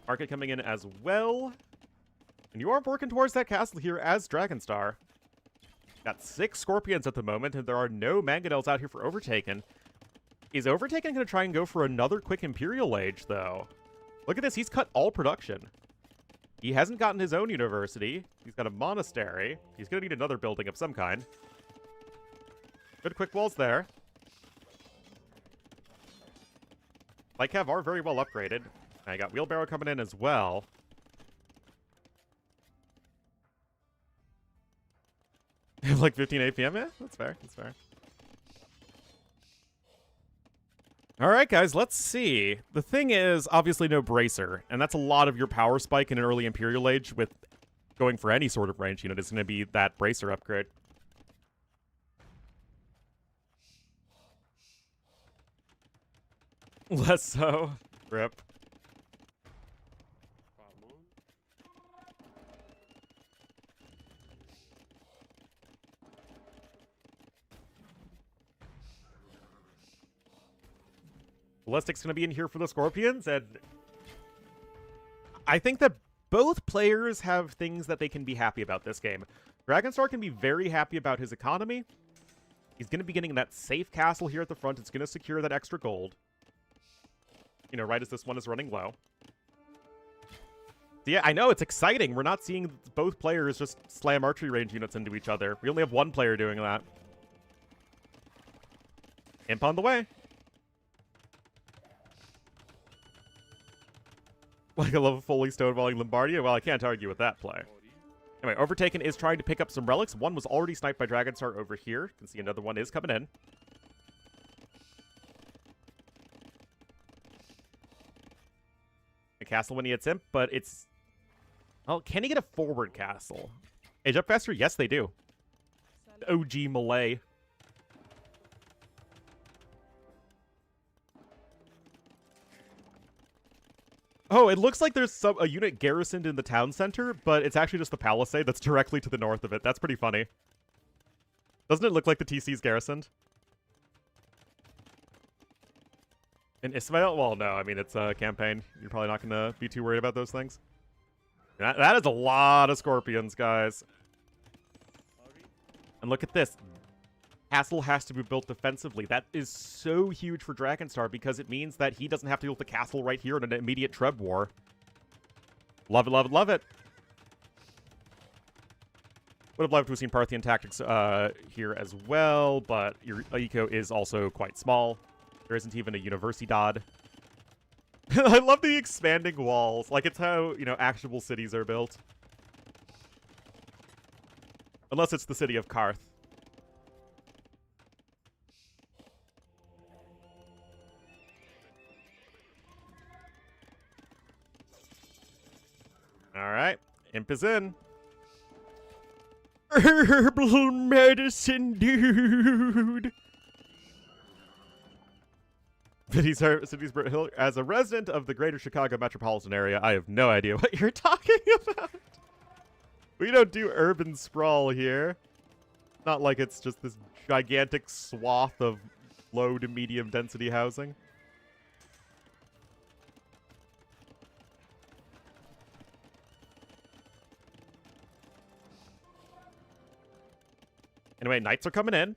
Market coming in as well. And you are working towards that castle here as Dragonstar. Got 6 Scorpions at the moment, and there are no Mangonels out here for Overtaken. Is Overtaken going to try and go for another quick Imperial Age, though? Look at this. He's cut all production. He hasn't gotten his own university. He's got a monastery. He's going to need another building of some kind. Good quick walls there. Light Cav are very well upgraded. I got Wheelbarrow coming in as well. Like 15 APM? Yeah, that's fair. That's fair. All right, guys, let's see. The thing is, obviously no Bracer, and that's a lot of your power spike in an early Imperial Age with going for any sort of range unit is going to be that Bracer upgrade. Less so. Rip. Ballistic's going to be in here for the Scorpions, and I think that both players have things that they can be happy about this game. Dragonstar can be very happy about his economy. He's going to be getting that safe castle here at the front. It's going to secure that extra gold. You know, right as this one is running low. So yeah, I know, it's exciting. We're not seeing both players just slam archery range units into each other. We only have one player doing that. Imp on the way. Like I love a fully stonewalling Lombardia. Well, I can't argue with that play. Anyway, Overtaken is trying to pick up some relics. One was already sniped by Dragonstar over here. You can see another one is coming in. A castle when he hits Imp, but it's... Well, can he get a forward castle? Age up faster? Yes, they do. OG Malay. Oh, it looks like there's a unit garrisoned in the town center, but it's actually just the palisade that's directly to the north of it. That's pretty funny. Doesn't it look like the TC's garrisoned? In Ismail? Well, no. I mean, it's a campaign. You're probably not going to be too worried about those things. That is a lot of Scorpions, guys. And look at this. Castle has to be built defensively. That is so huge for Dragonstar because it means that he doesn't have to deal with the castle right here in an immediate Treb war. Love it, love it, love it. Would have loved to have seen Parthian tactics here as well, but your eco is also quite small. There isn't even a Universidad. I love the expanding walls. Like, it's how, you know, actual cities are built. Unless it's the city of Karth. All right. Imp is in. Herbal medicine, dude. As a resident of the greater Chicago metropolitan area, I have no idea what you're talking about. We don't do urban sprawl here. Not like it's just this gigantic swath of low to medium density housing. Anyway, Knights are coming in.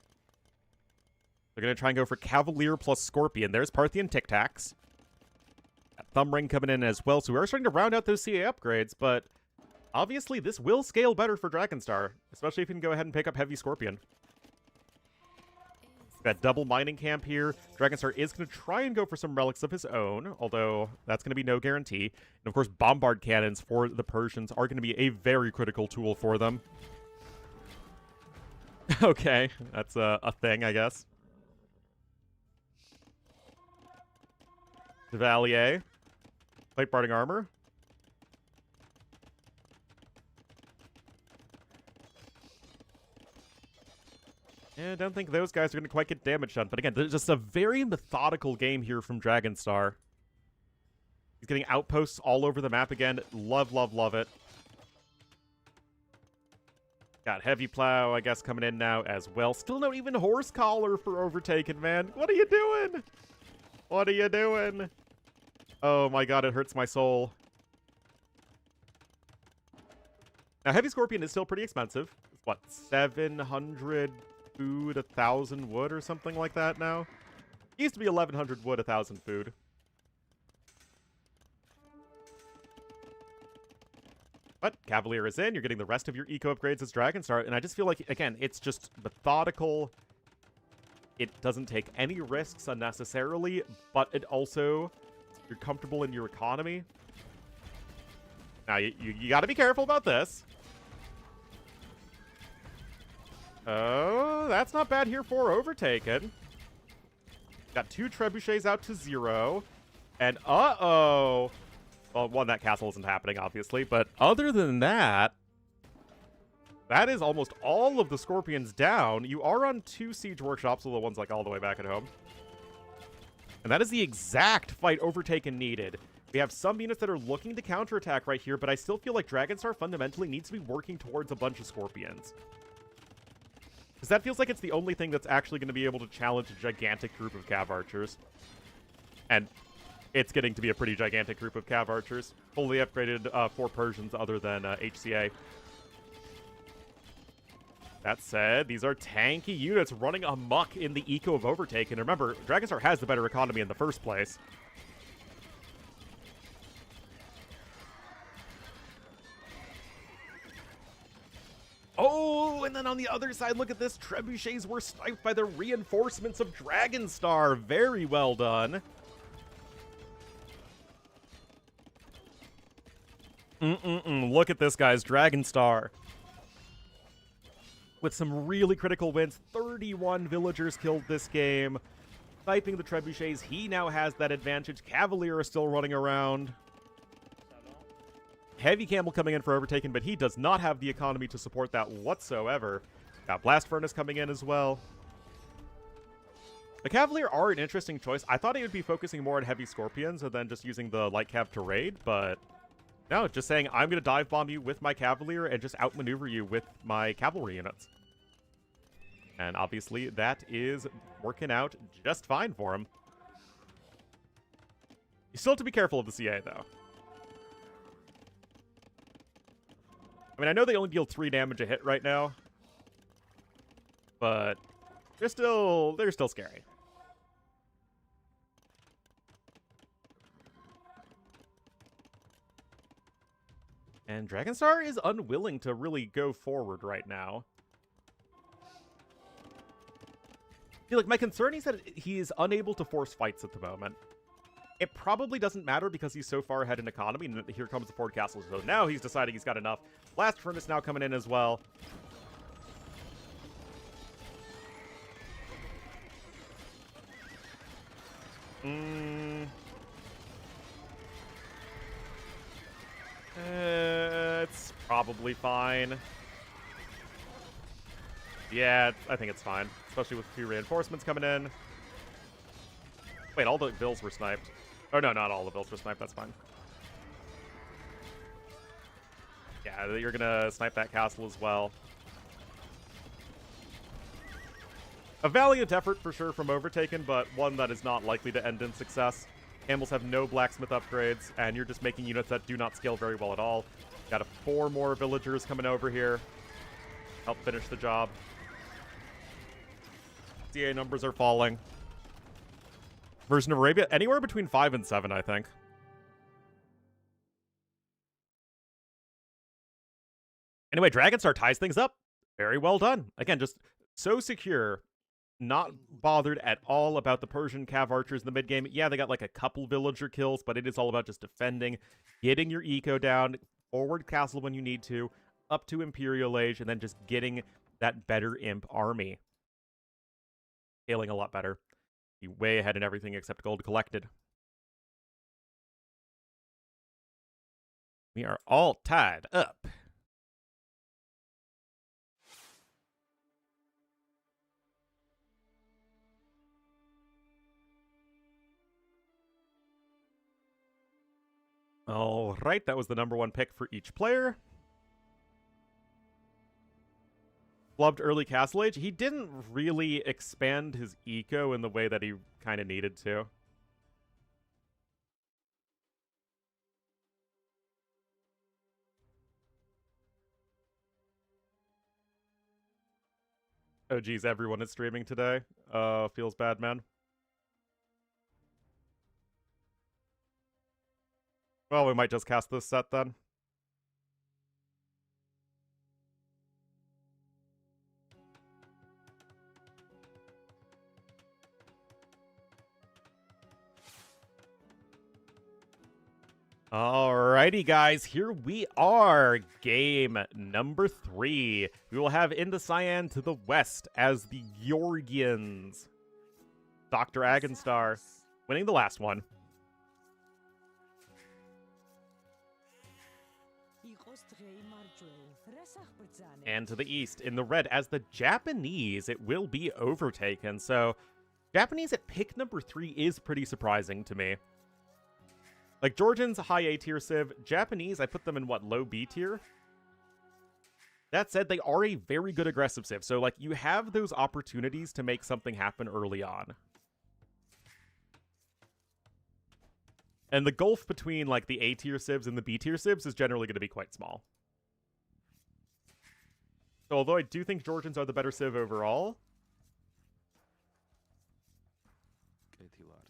They're going to try and go for Cavalier plus Scorpion. There's Parthian Tic Tacs. Got Thumb Ring coming in as well. So we are starting to round out those CA upgrades, but obviously this will scale better for Dragonstar, especially if you can go ahead and pick up Heavy Scorpion. Got double mining camp here. Dragonstar is going to try and go for some relics of his own, although that's going to be no guarantee. And of course, bombard cannons for the Persians are going to be a very critical tool for them. Okay, that's a thing, I guess. Chevalier. Plate barding armor. Yeah, I don't think those guys are going to quite get damage done. But again, there's just a very methodical game here from Dragonstar. He's getting outposts all over the map again. Love, love, love it. Got Heavy Plow, I guess, coming in now as well. Still not even Horse Collar for Overtaken, man. What are you doing? What are you doing? Oh my god, it hurts my soul. Now, Heavy Scorpion is still pretty expensive. It's what, 700 food, 1,000 wood, or something like that now? It used to be 1,100 wood, 1,000 food. But Cavalier is in. You're getting the rest of your eco upgrades as Dragonstar. And I just feel like, again, it's just methodical. It doesn't take any risks unnecessarily, but it also, you're comfortable in your economy. Now, you got to be careful about this. Oh, that's not bad here for Overtaken. Got 2 trebuchets out to 0. And uh-oh. Well, one, that castle isn't happening, obviously. But other than that, that is almost all of the Scorpions down. You are on 2 siege workshops, although one's like all the way back at home. And that is the exact fight Overtaken needed. We have some units that are looking to counterattack right here, but I still feel like Dragonstar fundamentally needs to be working towards a bunch of Scorpions. Because that feels like it's the only thing that's actually going to be able to challenge a gigantic group of Cav Archers. And it's getting to be a pretty gigantic group of Cav Archers. Fully upgraded for Persians other than HCA. That said, these are tanky units running amok in the eco of Overtaken. Remember, Dragonstar has the better economy in the first place. Oh, and then on the other side, look at this. Trebuchets were sniped by the reinforcements of Dragonstar. Very well done. Look at this, guys. Dragonstar. With some really critical wins. 31 villagers killed this game. Sniping the trebuchets, he now has that advantage. Cavalier is still running around. Heavy Camel coming in for Overtaken, but he does not have the economy to support that whatsoever. Got Blast Furnace coming in as well. The Cavalier are an interesting choice. I thought he would be focusing more on Heavy Scorpions and then just using the Light Cav to raid, but no, just saying I'm going to dive bomb you with my Cavalier and just outmaneuver you with my cavalry units. And obviously that is working out just fine for him. You still have to be careful of the CA, though. I mean, I know they only deal 3 damage a hit right now, but they're still scary. And Dragonstar is unwilling to really go forward right now. I feel like my concern is that he is unable to force fights at the moment. It probably doesn't matter because he's so far ahead in economy, and here comes the Ford Castle. So now he's deciding he's got enough. Blast Furnace now coming in as well. It's probably fine. Yeah, I think it's fine. Especially with 2 reinforcements coming in. Wait, all the vills were sniped. Oh, no, not all the vills were sniped. That's fine. Yeah, you're gonna snipe that castle as well. A valiant effort for sure from Overtaken, but one that is not likely to end in success. Camels have no blacksmith upgrades, and you're just making units that do not scale very well at all. Got 4 more villagers coming over here. Help finish the job. CA numbers are falling. Version of Arabia, anywhere between 5 and 7, I think. Anyway, Dragonstar ties things up. Very well done. Again, just so secure. Not bothered at all about the Persian Cav archers in the mid-game. Yeah, they got like a couple villager kills, but it is all about just defending, getting your eco down, forward castle when you need to, up to Imperial Age, and then just getting that better imp army. Scaling a lot better. Be way ahead in everything except gold collected. We are all tied up. All right, that was the number 1 pick for each player. Flubbed early Castle Age. He didn't really expand his eco in the way that he kind of needed to. Oh geez, everyone is streaming today. Feels bad, man. Well, we might just cast this set then. Alrighty, guys, here we are. Game number 3. We will have in the Cyan to the west as the Georgians. Dr. Agenstar winning the last one. And to the east, in the red, as the Japanese, it will be Overtaken. So, Japanese at pick number 3 is pretty surprising to me. Like, Georgians, high A tier civ. Japanese, I put them in, what, low B tier? That said, they are a very good aggressive civ. So, like, you have those opportunities to make something happen early on. And the gulf between, like, the A tier civs and the B tier civs is generally going to be quite small. So, although I do think Georgians are the better civ overall,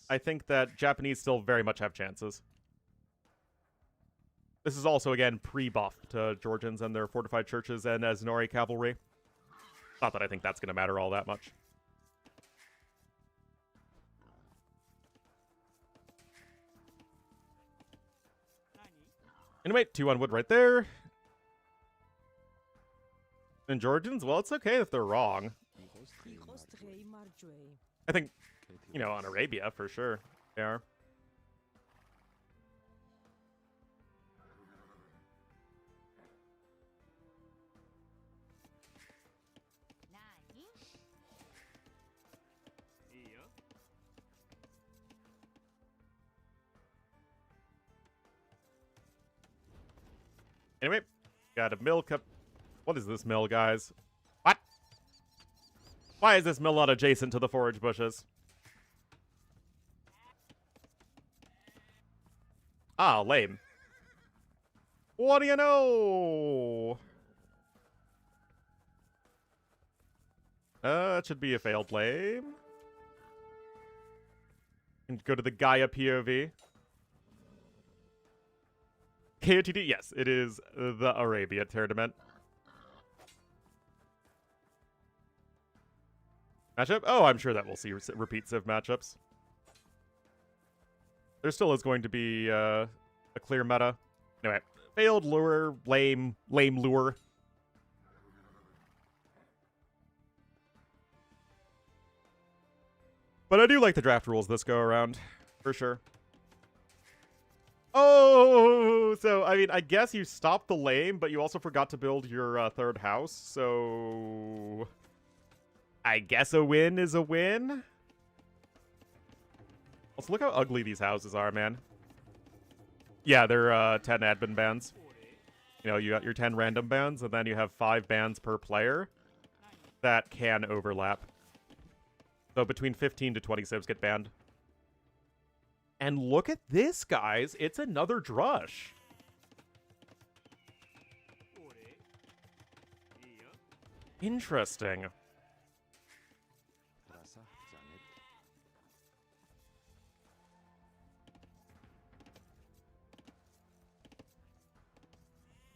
I think that Japanese still very much have chances. This is also, again, pre-buff to Georgians and their fortified churches and Aznori cavalry. Not that I think that's going to matter all that much. Anyway, 2 on wood right there. And Georgians, well, it's okay if they're wrong. I think, you know, on Arabia, for sure, they are. Anyway, got a mill cup. What is this mill, guys? What? Why is this mill not adjacent to the forage bushes? Ah, lame. What do you know? It should be a failed lame. And go to the Gaia POV. KOTD, yes, it is the Arabia tournament. Matchup? Oh, I'm sure that we'll see repeat civ matchups. There still is going to be a clear meta. Anyway, failed lure, lame lure. But I do like the draft rules this go around, for sure. Oh, so, I mean, I guess you stopped the lame, but you also forgot to build your 3rd house, so... I guess a win is a win. Let's look how ugly these houses are, man. Yeah, they're 10 admin bands. You know, you got your 10 random bands, and then you have 5 bands per player that can overlap. So between 15 to 20 civs get banned. And look at this, guys. It's another drush. Interesting.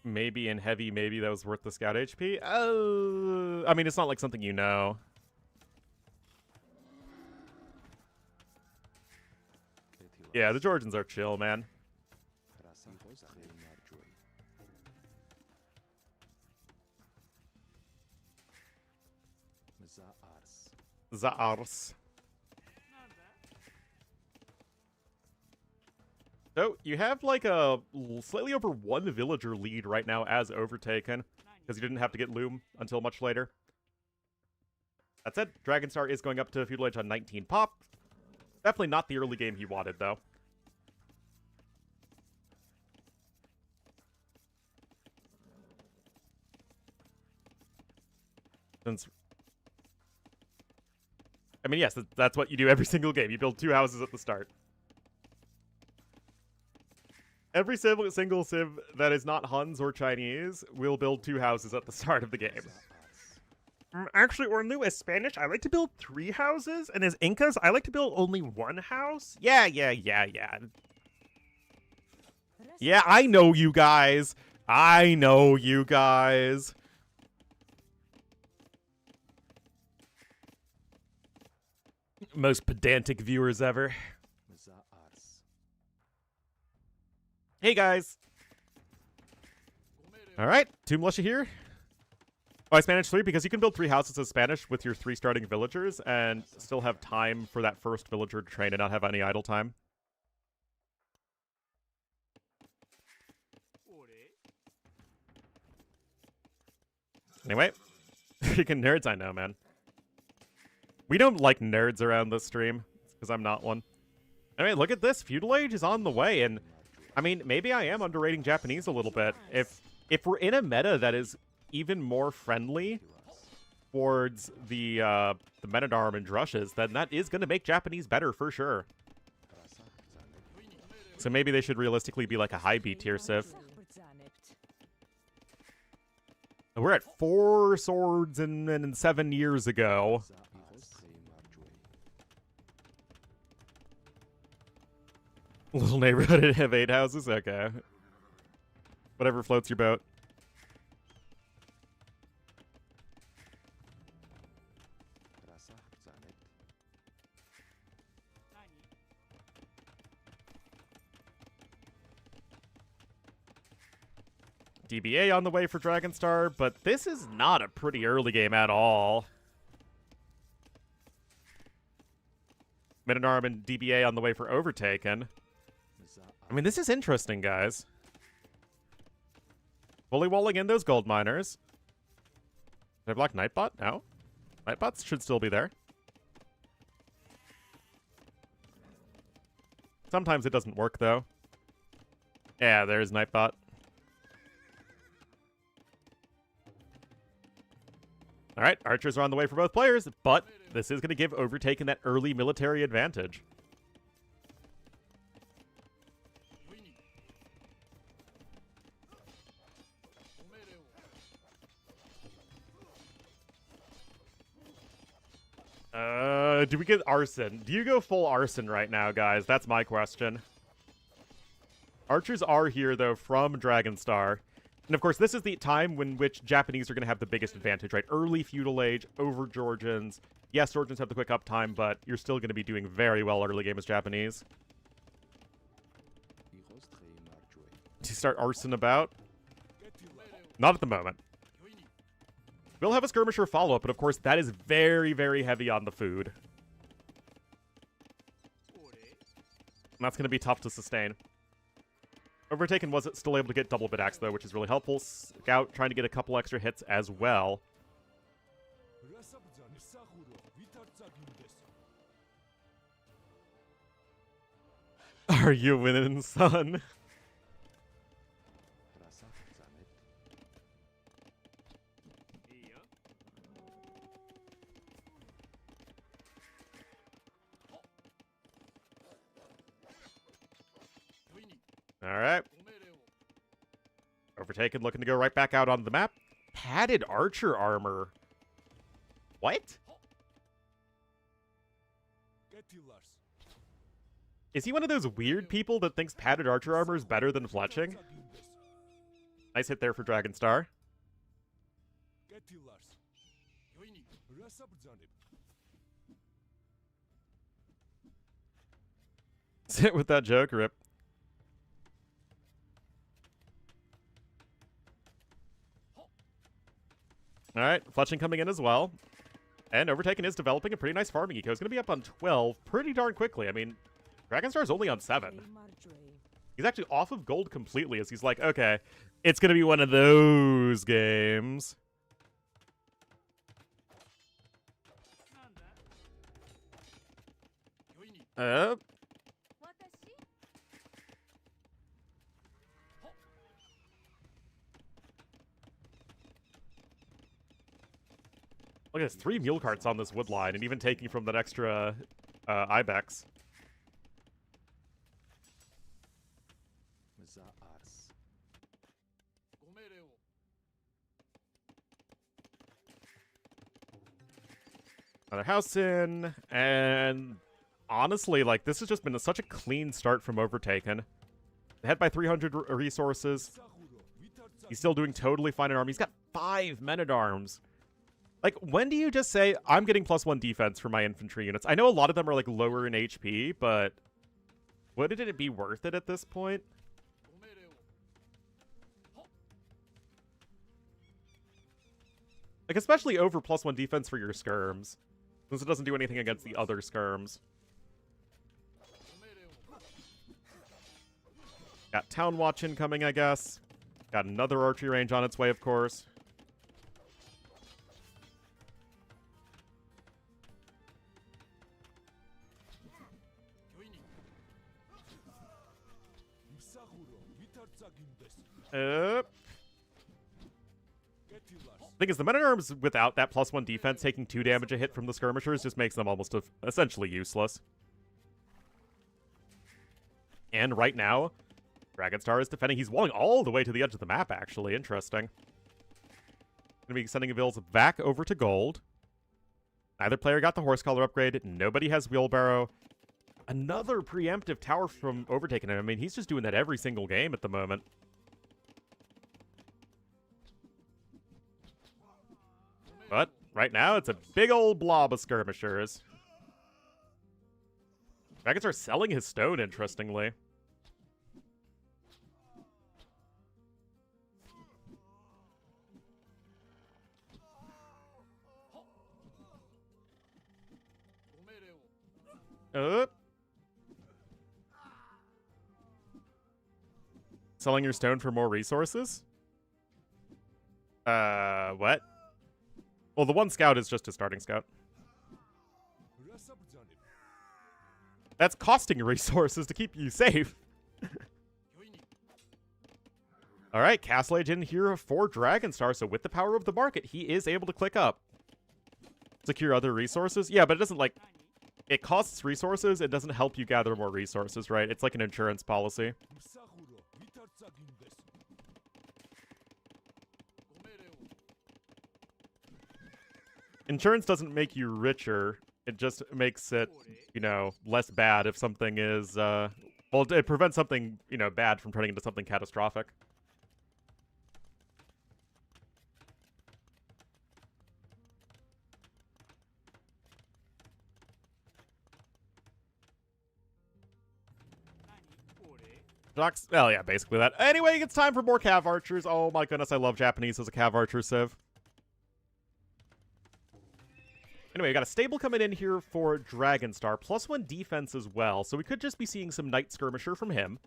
Maybe in heavy, maybe that was worth the scout HP. Oh, I mean, it's not like something you know. Yeah, the Georgians are chill, man. Zaars. So, you have like a slightly over 1 villager lead right now as Overtaken, because you didn't have to get Loom until much later. That said, Dragonstar is going up to Feudal Age on 19 pop. Definitely not the early game he wanted, though. Since... I mean, yes, that's what you do every single game. You build 2 houses at the start. Every single civ that is not Huns or Chinese will build 2 houses at the start of the game. Actually, Ornlu, as Spanish, I like to build 3 houses, and as Incas, I like to build only 1 house. Yeah. Yeah, I know you guys. Most pedantic viewers ever. Hey, guys. All right, Two Militia here. Oh, I Spanish 3 because you can build 3 houses as Spanish with your 3 starting villagers and still have time for that first villager to train and not have any idle time. Anyway, freaking nerds I know, man. We don't like nerds around this stream, because I'm not one. Anyway, look at this. Feudal Age is on the way, and I mean, maybe I am underrating Japanese a little bit. If we're in a meta that is even more friendly towards the Men-at-Arm and Drushes, then that is going to make Japanese better for sure. So maybe they should realistically be like a high B tier civ. We're at 4 swords and 7 years ago. Little neighborhood and have 8 houses? Okay. Whatever floats your boat. DBA on the way for Dragonstar, but this is not a pretty early game at all. Men-at-Arm and DBA on the way for Overtaken. I mean, this is interesting, guys. Fully walling in those gold miners. Did I block Nightbot? No. Nightbots should still be there. Sometimes it doesn't work, though. Yeah, there's Nightbot. Alright, archers are on the way for both players, but this is going to give Overtaken that early military advantage. Do we get arson? Do you go full arson right now, guys? That's my question. Archers are here, though, from Dragonstar. And, of course, this is the time in which Japanese are going to have the biggest advantage, right? Early Feudal Age, over Georgians. Yes, Georgians have the quick uptime, but you're still going to be doing very well early game as Japanese. Do you start arson about? Not at the moment. We'll have a skirmisher follow-up, but, of course, that is very, very heavy on the food. And that's going to be tough to sustain. Overtaken was still able to get double bit axe, though, which is really helpful. Scout trying to get a couple extra hits as well. Are you winning, son? Alright. Overtaken, looking to go right back out on the map. Padded archer armor. What? Is he one of those weird people that thinks padded archer armor is better than fletching? Nice hit there for Dragonstar. Sit with that joke, Rip. Alright, fletching coming in as well. And Overtaken is developing a pretty nice farming eco. He's going to be up on 12 pretty darn quickly. I mean, Dragonstar is only on 7. He's actually off of gold completely as he's like, okay, it's going to be one of those games. Look at this, 3 mule carts on this wood line, and even taking from that extra ibex. Another house in, and honestly, like, this has just been such a clean start from Overtaken. Ahead by 300 resources. He's still doing totally fine in army. He's got 5 men-at-arms. Like, when do you just say, I'm getting +1 defense for my infantry units? I know a lot of them are, like, lower in HP, but wouldn't it be worth it at this point? Like, especially over +1 defense for your skirms, since it doesn't do anything against the other skirms. Got Town Watch incoming, I guess. Got another archery range on its way, of course. Thing is, the men-at-arms without that +1 defense taking 2 damage a hit from the skirmishers just makes them almost essentially useless. And right now, Dragonstar is defending. He's walling all the way to the edge of the map, actually. Interesting. Gonna be sending bills back over to gold. Neither player got the horse collar upgrade. Nobody has wheelbarrow. Another preemptive tower from Overtaken. I mean, he's just doing that every single game at the moment. But right now, it's a big old blob of skirmishers. Dragonstar selling his stone, interestingly. Selling your stone for more resources? What? Well, the 1 scout is just a starting scout. That's costing resources to keep you safe. Alright, Castle Age in here for Dragonstar, so with the power of the market, he is able to click up. Secure other resources? Yeah, but it doesn't, like... It costs resources, it doesn't help you gather more resources, right? It's like an insurance policy. Insurance doesn't make you richer, it just makes it, you know, less bad if something is, well, it prevents something, you know, bad from turning into something catastrophic. Well, yeah, basically that. Anyway, it's time for more Cav Archers. Oh my goodness, I love Japanese as a Cav Archer civ. Anyway, we got a stable coming in here for Dragonstar. +1 defense as well, so we could just be seeing some Night Skirmisher from him.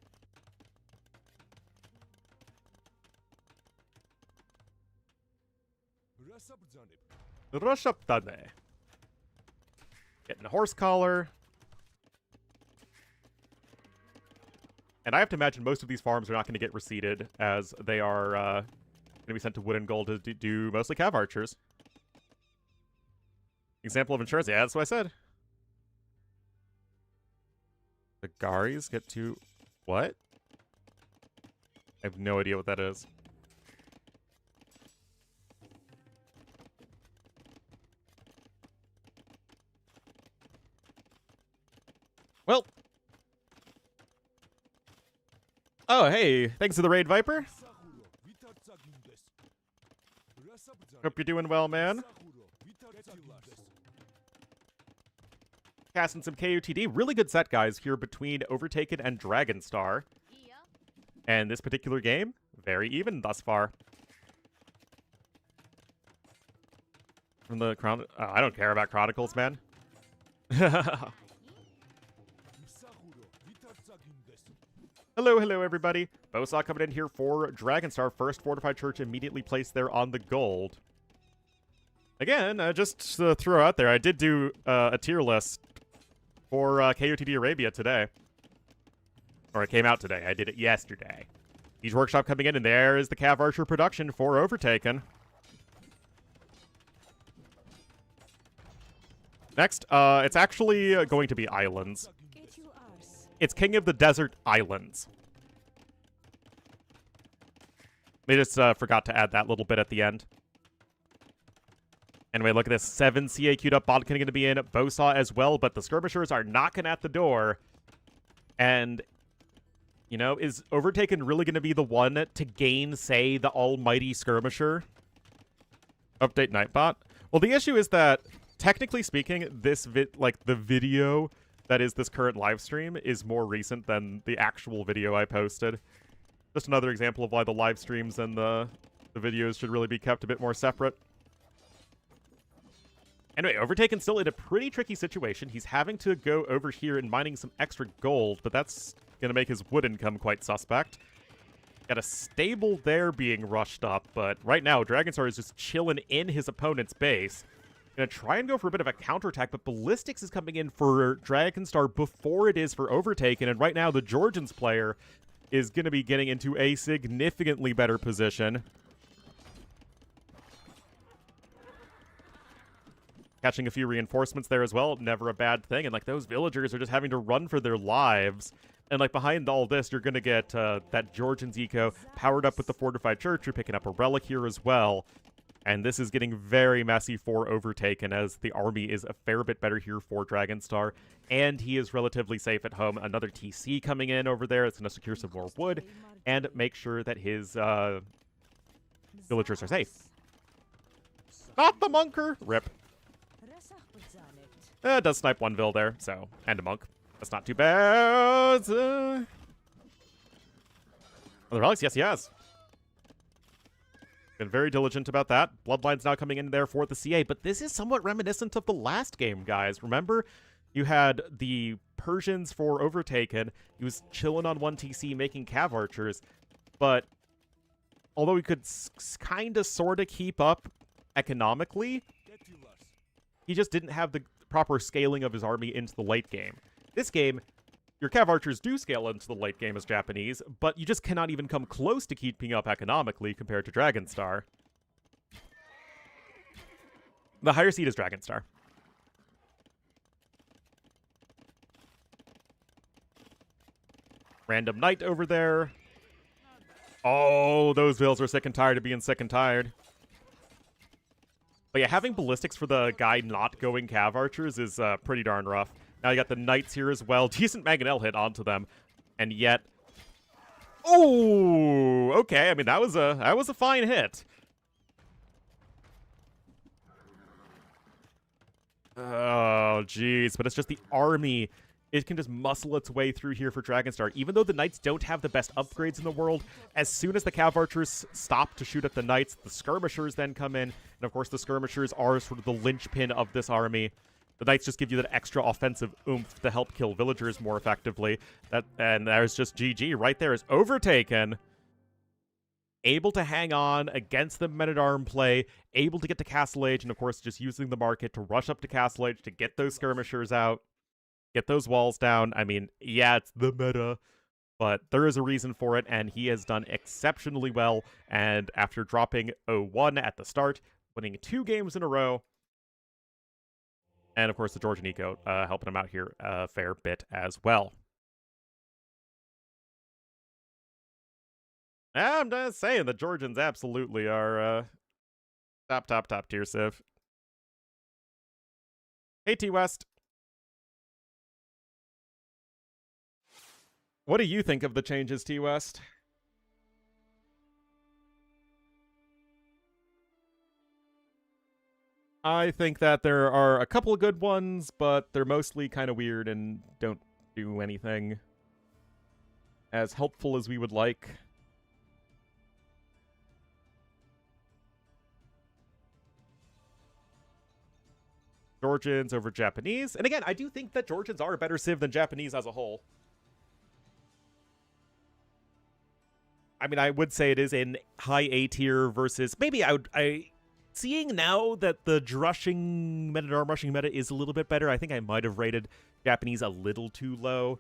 Ro64. Getting a horse collar. And I have to imagine most of these farms are not going to get reseeded, as they are going to be sent to Wood and Gold to do mostly Cav Archers. Example of insurance. Yeah, that's what I said. The Garis get to... What? I have no idea what that is. Well. Oh, hey. Thanks to the raid, Viper. Hope you're doing well, man. Casting some KOTD. Really good set, guys, here between Overtaken and Dragonstar. And this particular game, very even thus far. From the Chron... I don't care about Chronicles, man. Hello, everybody. Bosaw coming in here for Dragonstar. First Fortified Church immediately placed there on the gold. Again, just to throw out there, I did do a tier list for KOTD Arabia today. Or it came out today. I did it yesterday. Siege Workshop coming in, and there is the Cav Archer production for Overtaken. Next, it's actually going to be Islands. It's King of the Desert Islands. They just forgot to add that little bit at the end. Anyway, look at this. 7 CA queued up. Bodkin going to be in. Bosaw as well, but the Skirmishers are knocking at the door. And, you know, is Overtaken really going to be the one to gainsay the almighty Skirmisher? Update Nightbot. Well, the issue is that, technically speaking, this the video that is this current live stream is more recent than the actual video I posted. Just another example of why the live streams and the videos should really be kept a bit more separate. Anyway, Overtaken's still in a pretty tricky situation. He's having to go over here and mining some extra gold, but that's going to make his wood income quite suspect. Got a stable there being rushed up, but right now, Dragonstar is just chilling in his opponent's base. Gonna try and go for a bit of a counterattack, but Ballistics is coming in for Dragonstar before it is for Overtaken, and right now the Georgians player is going to be getting into a significantly better position. Catching a few reinforcements there as well, never a bad thing. And, like, those villagers are just having to run for their lives. And, like, behind all this, you're going to get that Georgians eco powered up with the Fortified Church. You're picking up a relic here as well. And this is getting very messy for Overtaken, as the army is a fair bit better here for Dragonstar. And he is relatively safe at home. Another TC coming in over there. It's going to secure some more wood and make sure that his villagers are safe. Not the Monker! Rip. It does snipe one Vil there, so, and a monk. That's not too bad. Oh, the relics? Yes, he has. Been very diligent about that. Bloodline's now coming in there for the CA, but this is somewhat reminiscent of the last game, guys. Remember, you had the Persians for Overtaken. He was chilling on 1 TC, making Cav Archers, but although he could kind of sort of keep up economically, he just didn't have the proper scaling of his army into the late game. This game, your Cav Archers do scale into the late game as Japanese, but you just cannot even come close to keeping up economically compared to Dragonstar. The higher seed is Dragonstar. Random Knight over there. Oh, those Vils are sick and tired of being sick and tired. But yeah, having Ballistics for the guy not going Cav Archers is pretty darn rough. Now you got the Knights here as well. Decent Mangonel hit onto them. And yet... Oh! Okay, I mean, that was a fine hit. Oh, jeez. But it's just the army. It can just muscle its way through here for Dragonstar. Even though the Knights don't have the best upgrades in the world, as soon as the Cav Archers stop to shoot at the Knights, the Skirmishers then come in. And of course, the Skirmishers are sort of the linchpin of this army. The Knights just give you that extra offensive oomph to help kill villagers more effectively. And there's just GG right there is Overtaken. Able to hang on against the Men-at-Arm play, able to get to Castle Age, and of course just using the market to rush up to Castle Age to get those Skirmishers out. Get those walls down. I mean, yeah, it's the meta, but there is a reason for it, and he has done exceptionally well. And after dropping 0-1 at the start, winning 2 games in a row, and of course the Georgian Eco helping him out here a fair bit as well. I'm just saying the Georgians absolutely are top tier civ. Hey, T West. What do you think of the changes, T West? I think that there are a couple of good ones, but they're mostly kind of weird and don't do anything as helpful as we would like. Georgians over Japanese. And again, I do think that Georgians are a better civ than Japanese as a whole. I mean, I would say it is in high A tier versus maybe seeing now that the drushing meta, arm rushing meta is a little bit better, I think I might have rated Japanese a little too low.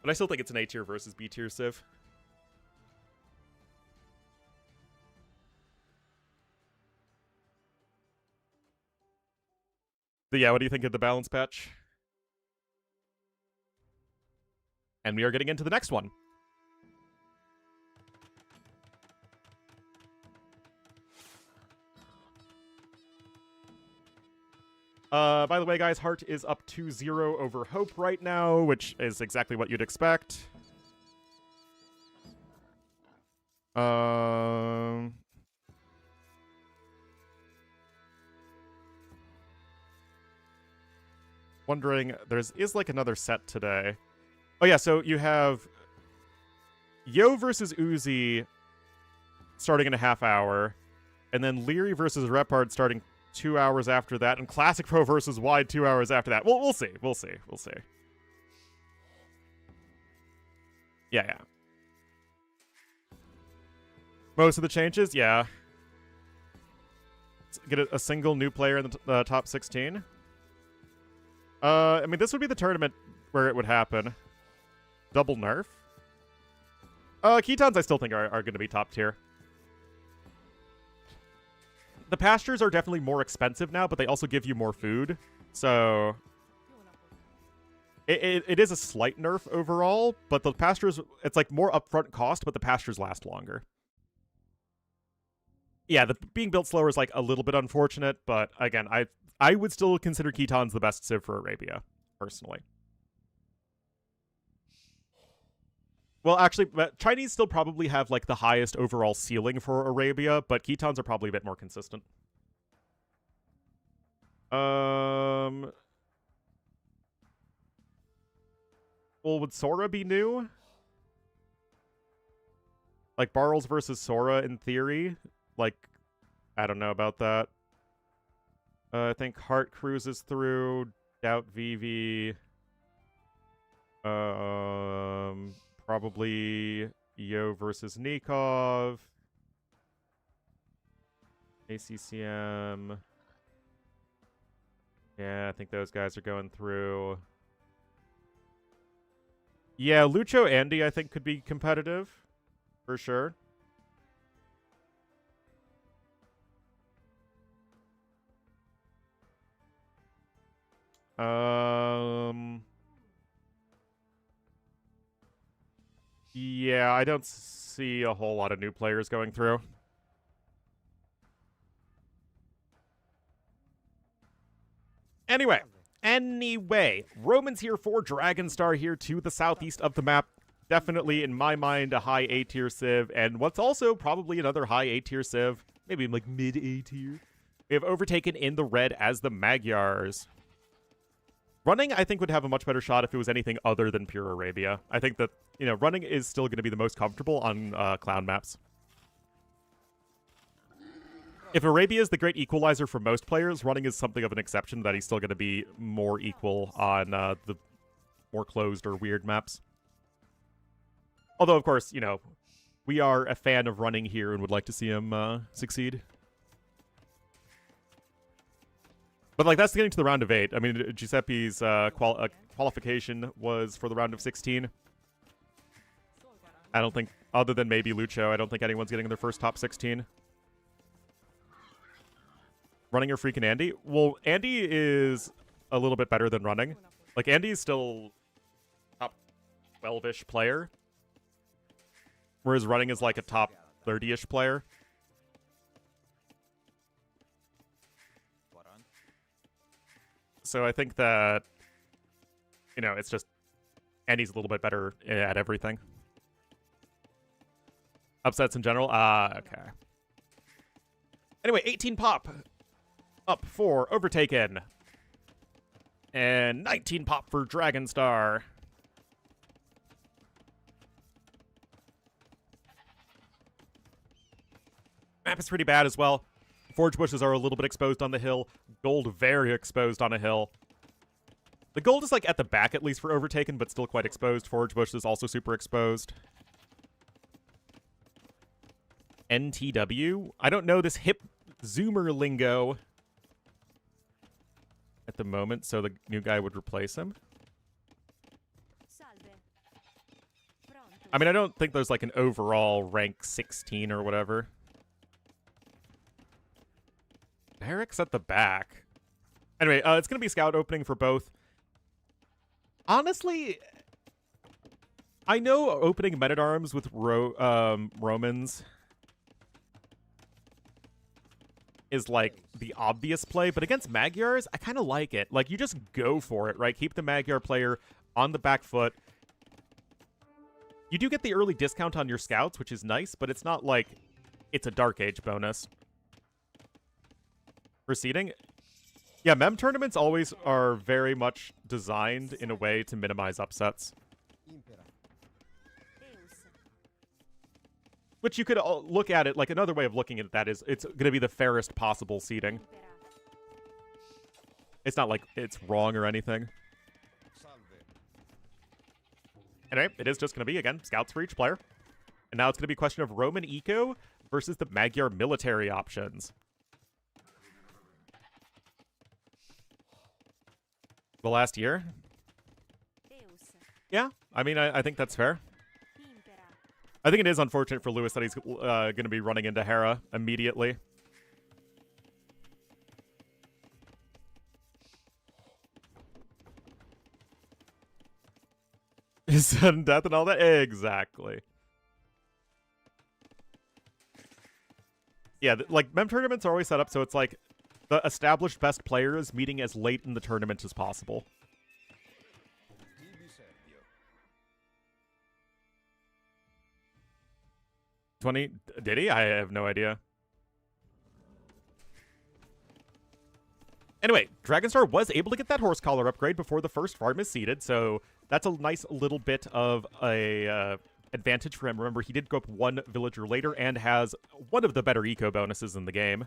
But I still think it's an A tier versus B tier civ. But yeah, what do you think of the balance patch? And we are getting into the next one. By the way, guys, Heart is up 2-0 over Hope right now, which is exactly what you'd expect. Wondering, is like another set today. Oh yeah, so you have Yo versus Uzzi starting in a half hour, and then Leary versus Repard starting 2 hours after that, and Classic Pro versus Wide 2 hours after that. We'll see. We'll see. Yeah. Most of the changes, yeah. Let's get a single new player in the top 16. I mean, this would be the tournament where it would happen. Double nerf. Ketons I still think are going to be top tier. The pastures are definitely more expensive now, but they also give you more food. So it is a slight nerf overall, but the pastures, it's like more upfront cost, but the pastures last longer. Yeah, the being built slower is like a little bit unfortunate, but again, I would still consider Ketons the best civ for Arabia, personally. Well, actually, Chinese still probably have like the highest overall ceiling for Arabia, but Ketons are probably a bit more consistent. Well, would Sora be new? Like Barrels versus Sora in theory? Like, I don't know about that. I think Heart cruises through. Doubt Vivi. Probably Yo versus Nikov. ACCM. Yeah, I think those guys are going through. Yeah, Lucho Andy I think could be competitive. For sure. Yeah, I don't see a whole lot of new players going through. Anyway, Roman's here for Dragonstar here to the southeast of the map. Definitely, in my mind, a high A-tier civ, and what's also probably another high A-tier civ, maybe like mid-A-tier. We have Overtaken in the red as the Magyars. Running, I think, would have a much better shot if it was anything other than pure Arabia. I think that, running is still going to be the most comfortable on clown maps. If Arabia is the great equalizer for most players, running is something of an exception that he's still going to be more equal on the more closed or weird maps. Although, of course, we are a fan of running here and would like to see him succeed. But, like, that's getting to the round of 8. I mean, Giuseppe's qualification was for the round of 16. I don't think, other than maybe Lucho, I don't think anyone's getting their first top 16. Running or freaking Andy? Well, Andy is a little bit better than running. Like, Andy is still top 12-ish player, whereas running is like a top 30-ish player. So I think that, you know, it's just Andy's a little bit better at everything. Upsets in general? Okay. Anyway, 18 pop. Up for Overtaken. And 19 pop for Dragonstar. Map is pretty bad as well. Forge bushes are a little bit exposed on the hill. Gold very exposed on a hill. The gold is like at the back at least for Overtaken, but still quite exposed. Forge bush is also super exposed. NTW? I don't know this hip zoomer lingo at the moment, so the new guy would replace him. I mean, I don't think there's like an overall rank 16 or whatever. Eric's at the back. Anyway, it's going to be scout opening for both. Honestly, I know opening Men-at-Arms with Romans is like the obvious play, but against Magyars, I kind of like it. Like, you just go for it, right? Keep the Magyar player on the back foot. You do get the early discount on your scouts, which is nice, but it's not like it's a Dark Age bonus. Proceeding? Yeah, mem tournaments always are very much designed in a way to minimize upsets. Which you could look at it, like another way of looking at that is it's going to be the fairest possible seeding. It's not like it's wrong or anything. Anyway, it is just going to be, again, scouts for each player. And now it's going to be a question of Roman eco versus the Magyar military options. The last year? Yeah, I mean, I think that's fair. I think it is unfortunate for Lewis that he's going to be running into Hera immediately. His sudden death and all that? Exactly. Yeah, like, mem tournaments are always set up so it's like the established best players meeting as late in the tournament as possible. 20? Did he? I have no idea. Anyway, Dragonstar was able to get that horse collar upgrade before the first farm is seeded, so that's a nice little bit of a advantage for him. Remember, he did go up one villager later and has one of the better eco bonuses in the game.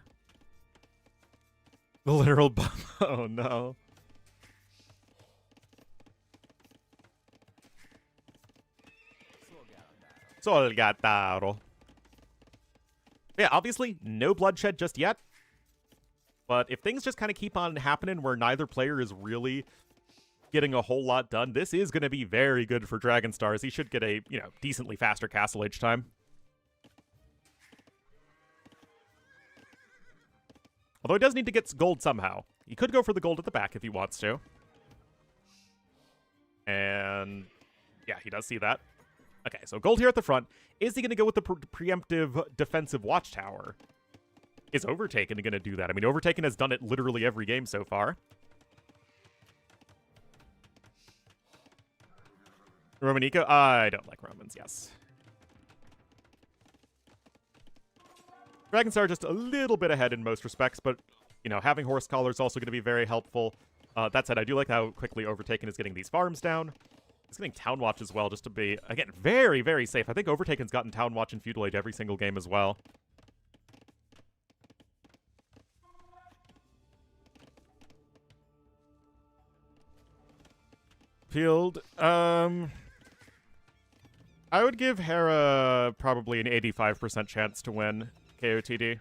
The literal bum. Oh, no. Solgataro. Yeah, obviously, no bloodshed just yet. But if things just kind of keep on happening where neither player is really getting a whole lot done, this is going to be very good for Dragonstar, as he should get a, you know, decently faster castle age time. Although he does need to get gold somehow. He could go for the gold at the back if he wants to. And yeah, he does see that. Okay, so gold here at the front. Is he going to go with the preemptive defensive watchtower? Is Overtaken going to do that? I mean, Overtaken has done it literally every game so far. Roman eco? I don't like Romans, yes. Dragonstar just a little bit ahead in most respects, but, you know, having horse collar is also going to be very helpful. That said, I do like how quickly Overtaken is getting these farms down. He's getting Town Watch as well, just to be, again, very, very safe. I think Overtaken's gotten Town Watch in Feudal Age every single game as well. Field, I would give Hera probably an 85% chance to win KOTD.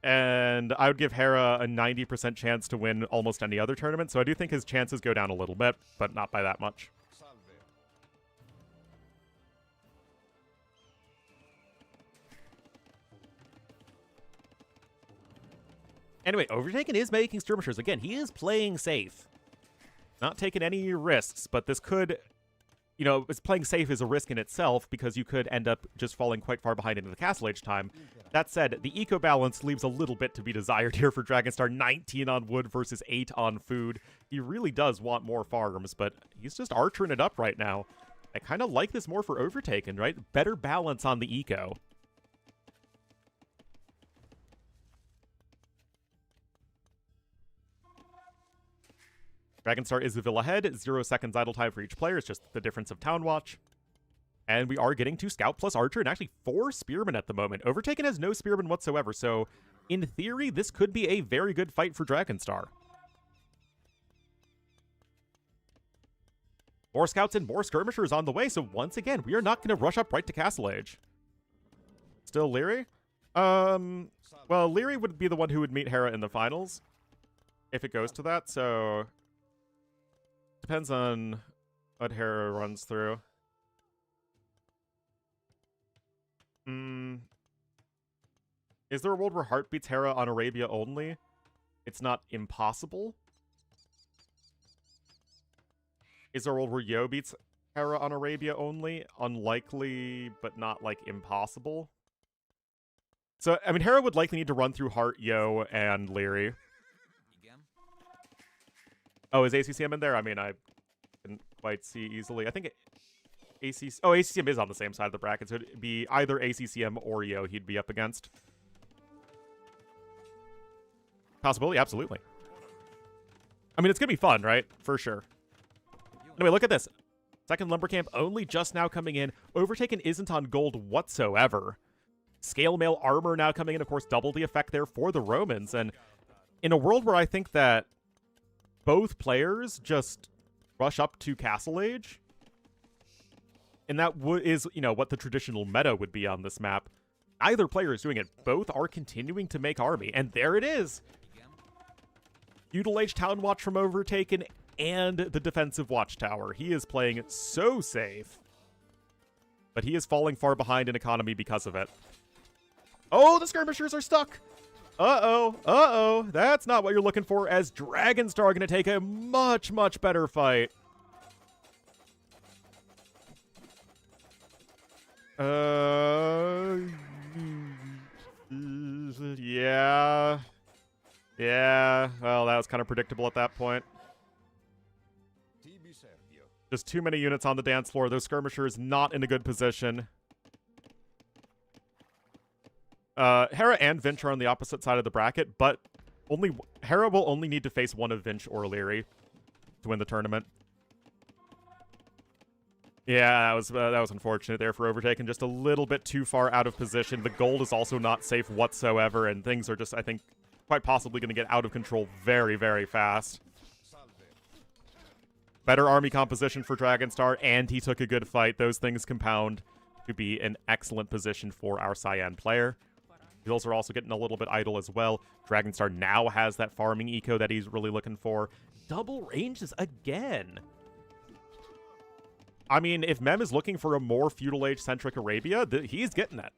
And I would give Hera a 90% chance to win almost any other tournament, so I do think his chances go down a little bit, but not by that much. Anyway, Overtaken is making skirmishers. Again, he is playing safe. Not taking any risks, but this could... You know, it's playing safe is a risk in itself because you could end up just falling quite far behind into the Castle Age time. That said, the eco balance leaves a little bit to be desired here for Dragonstar. 19 on wood versus 8 on food. He really does want more farms, but he's just archering it up right now. I kind of like this more for Overtaken, right? Better balance on the eco. Dragonstar is the villa head, 0 seconds idle time for each player. It's just the difference of Town Watch. And we are getting to Scout plus Archer, and actually 4 Spearmen at the moment. Overtaken has no Spearmen whatsoever, so in theory, this could be a very good fight for Dragonstar. More Scouts and more Skirmishers on the way, so once again, we are not going to rush up right to Castle Age. Still Leary? Well, Leary would be the one who would meet Hera in the finals, if it goes to that, so... Depends on what Hera runs through. Is there a world where Heart beats Hera on Arabia only? It's not impossible. Is there a world where Yo beats Hera on Arabia only? Unlikely, but not, like, impossible. So, I mean, Hera would likely need to run through Heart, Yo, and Leary. Oh, is ACCM in there? I mean, I couldn't quite see easily. I think ACCM is on the same side of the bracket, so it'd be either ACCM or Yo he'd be up against. Possibility? Absolutely. I mean, it's going to be fun, right? For sure. Anyway, look at this. Second Lumber Camp only just now coming in. Overtaken isn't on gold whatsoever. Scale Mail Armor now coming in, of course, double the effect there for the Romans. And in a world where I think that both players just rush up to Castle Age, and that is, you know, what the traditional meta would be on this map. Either player is doing it. Both are continuing to make army, and there it is. Feudal Age Town Watch from Overtaken and the defensive Watchtower. He is playing so safe, but he is falling far behind in economy because of it. Oh, the skirmishers are stuck. Uh-oh, that's not what you're looking for, as Dragonstar are going to take a much, much better fight. Yeah, well, that was kind of predictable at that point. Just too many units on the dance floor. Those skirmishers not in a good position. Hera and Vinch are on the opposite side of the bracket, but Hera will only need to face one of Vinch or Leary to win the tournament. Yeah, that was unfortunate there for Overtaken. Just a little bit too far out of position. The gold is also not safe whatsoever, and things are just, I think, quite possibly going to get out of control very, very fast. Better army composition for Dragonstar, and he took a good fight. Those things compound to be an excellent position for our Cyan player. Heals are also getting a little bit idle as well. Dragonstar now has that farming eco that he's really looking for. Double ranges again. I mean, if Mem is looking for a more feudal age-centric Arabia, he's getting that.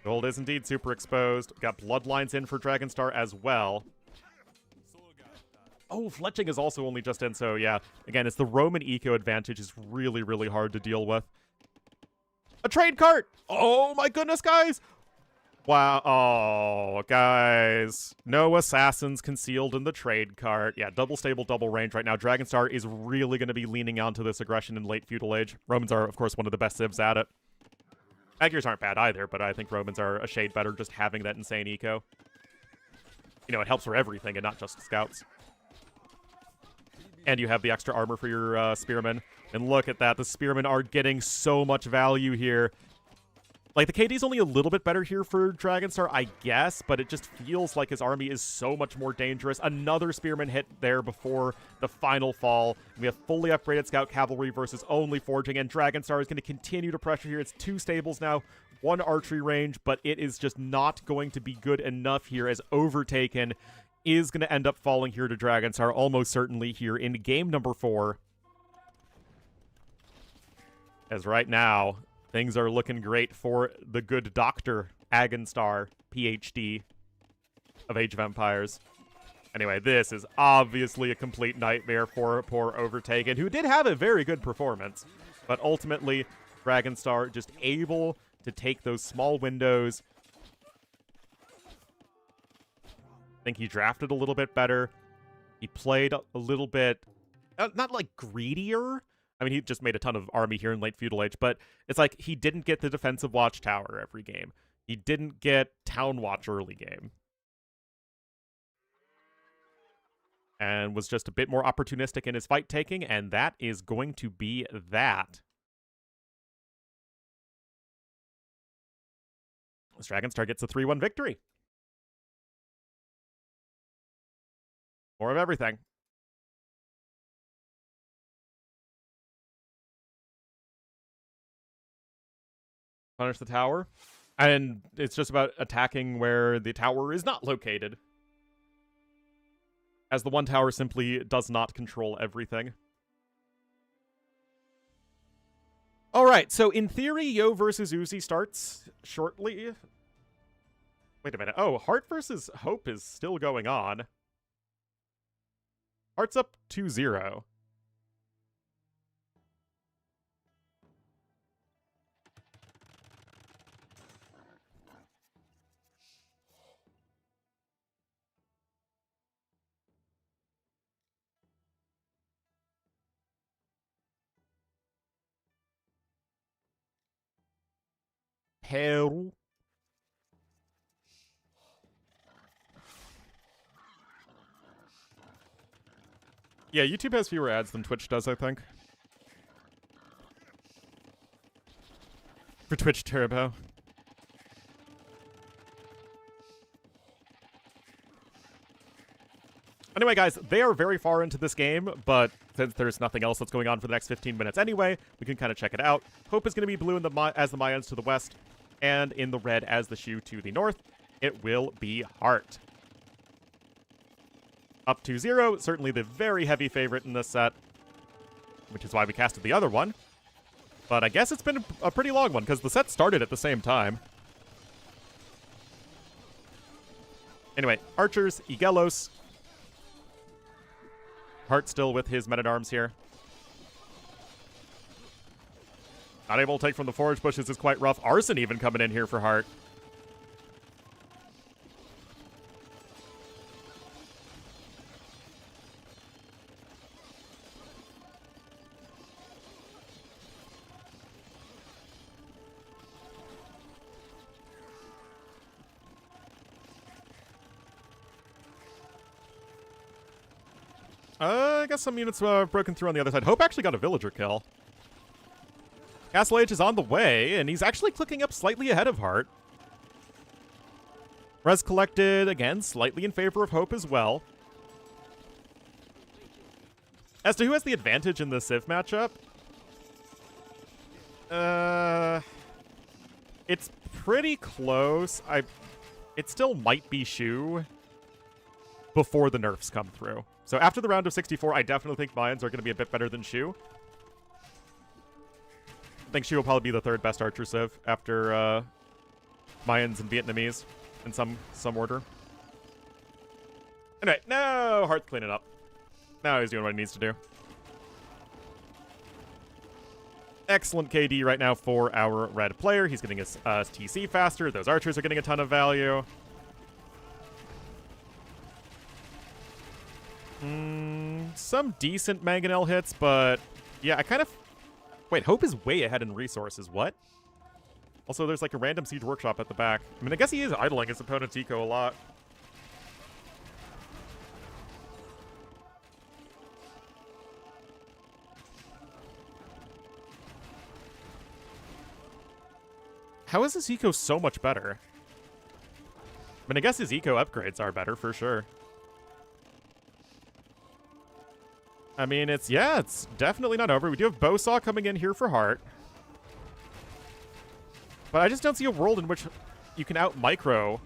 Gold is indeed super exposed. Got bloodlines in for Dragonstar as well. Oh, fletching is also only just in, so yeah. Again, it's the Roman eco advantage is really, really hard to deal with. A trade cart! Oh my goodness, guys! Wow, oh, guys. No assassins concealed in the trade cart. Yeah, double stable, double range right now. Dragonstar is really going to be leaning onto this aggression in late feudal age. Romans are, of course, one of the best civs at it. Magyars aren't bad either, but I think Romans are a shade better just having that insane eco. You know, it helps for everything and not just scouts. And you have the extra armor for your spearmen. And look at that. The spearmen are getting so much value here. Like, the KD is only a little bit better here for Dragonstar, I guess, but it just feels like his army is so much more dangerous. Another spearman hit there before the final fall. We have fully upgraded Scout Cavalry versus only Forging, and Dragonstar is going to continue to pressure here. It's 2 stables now, 1 archery range, but it is just not going to be good enough here, as Overtaken is going to end up falling here to Dragonstar, almost certainly here in game number 4. As right now, things are looking great for the good Dr. Agenstar, PhD of Age of Empires. Anyway, this is obviously a complete nightmare for poor Overtaken, who did have a very good performance, but ultimately, Dragonstar just able to take those small windows. I think he drafted a little bit better. He played a little bit, not like greedier. I mean, he just made a ton of army here in late Feudal Age, but it's like he didn't get the defensive watchtower every game. He didn't get Town Watch early game. And was just a bit more opportunistic in his fight taking, and that is going to be that. This Dragonstar gets a 3-1 victory. More of everything. Punish the tower. And it's just about attacking where the tower is not located, as the one tower simply does not control everything. Alright, so in theory, Yo versus Uzzi starts shortly. Wait a minute. Oh, Heart versus Hope is still going on. Heart's up 2-0. Peru. Yeah, YouTube has fewer ads than Twitch does, I think. For Twitch Turbo. Anyway, guys, they are very far into this game, but since there's nothing else that's going on for the next 15 minutes anyway, we can kind of check it out. Hope is going to be blue in as the Mayans to the west, and in the red as the Shu to the north. It will be Heart. Up 2-0, certainly the very heavy favorite in this set, which is why we casted the other one. But I guess it's been a pretty long one, because the set started at the same time. Anyway, Archers, Igelos. Heart still with his men-at-arms here. Not able to take from the forage bushes is quite rough. Arson even coming in here for Heart. I guess some units broken through on the other side. Hope actually got a villager kill. Castle Age is on the way, and he's actually clicking up slightly ahead of Heart. Res collected, again, slightly in favor of Hope as well. As to who has the advantage in the Civ matchup, it's pretty close. It still might be Shu before the nerfs come through. So after the round of 64, I definitely think Mayans are going to be a bit better than Shu. I think Shu will probably be the third best archer civ after Mayans and Vietnamese in some order. Anyway, no, Heart's cleaning up. Now he's doing what he needs to do. Excellent KD right now for our red player. He's getting his TC faster. Those archers are getting a ton of value. Some decent mangonel hits, but yeah, I kind of... Wait, Hope is way ahead in resources. What? Also, there's like a random siege workshop at the back. I mean, I guess he is idling his opponent's eco a lot. How is his eco so much better? I mean, I guess his eco upgrades are better for sure. I mean, it's definitely not over. We do have Bowsaw coming in here for Heart. But I just don't see a world in which you can out-micro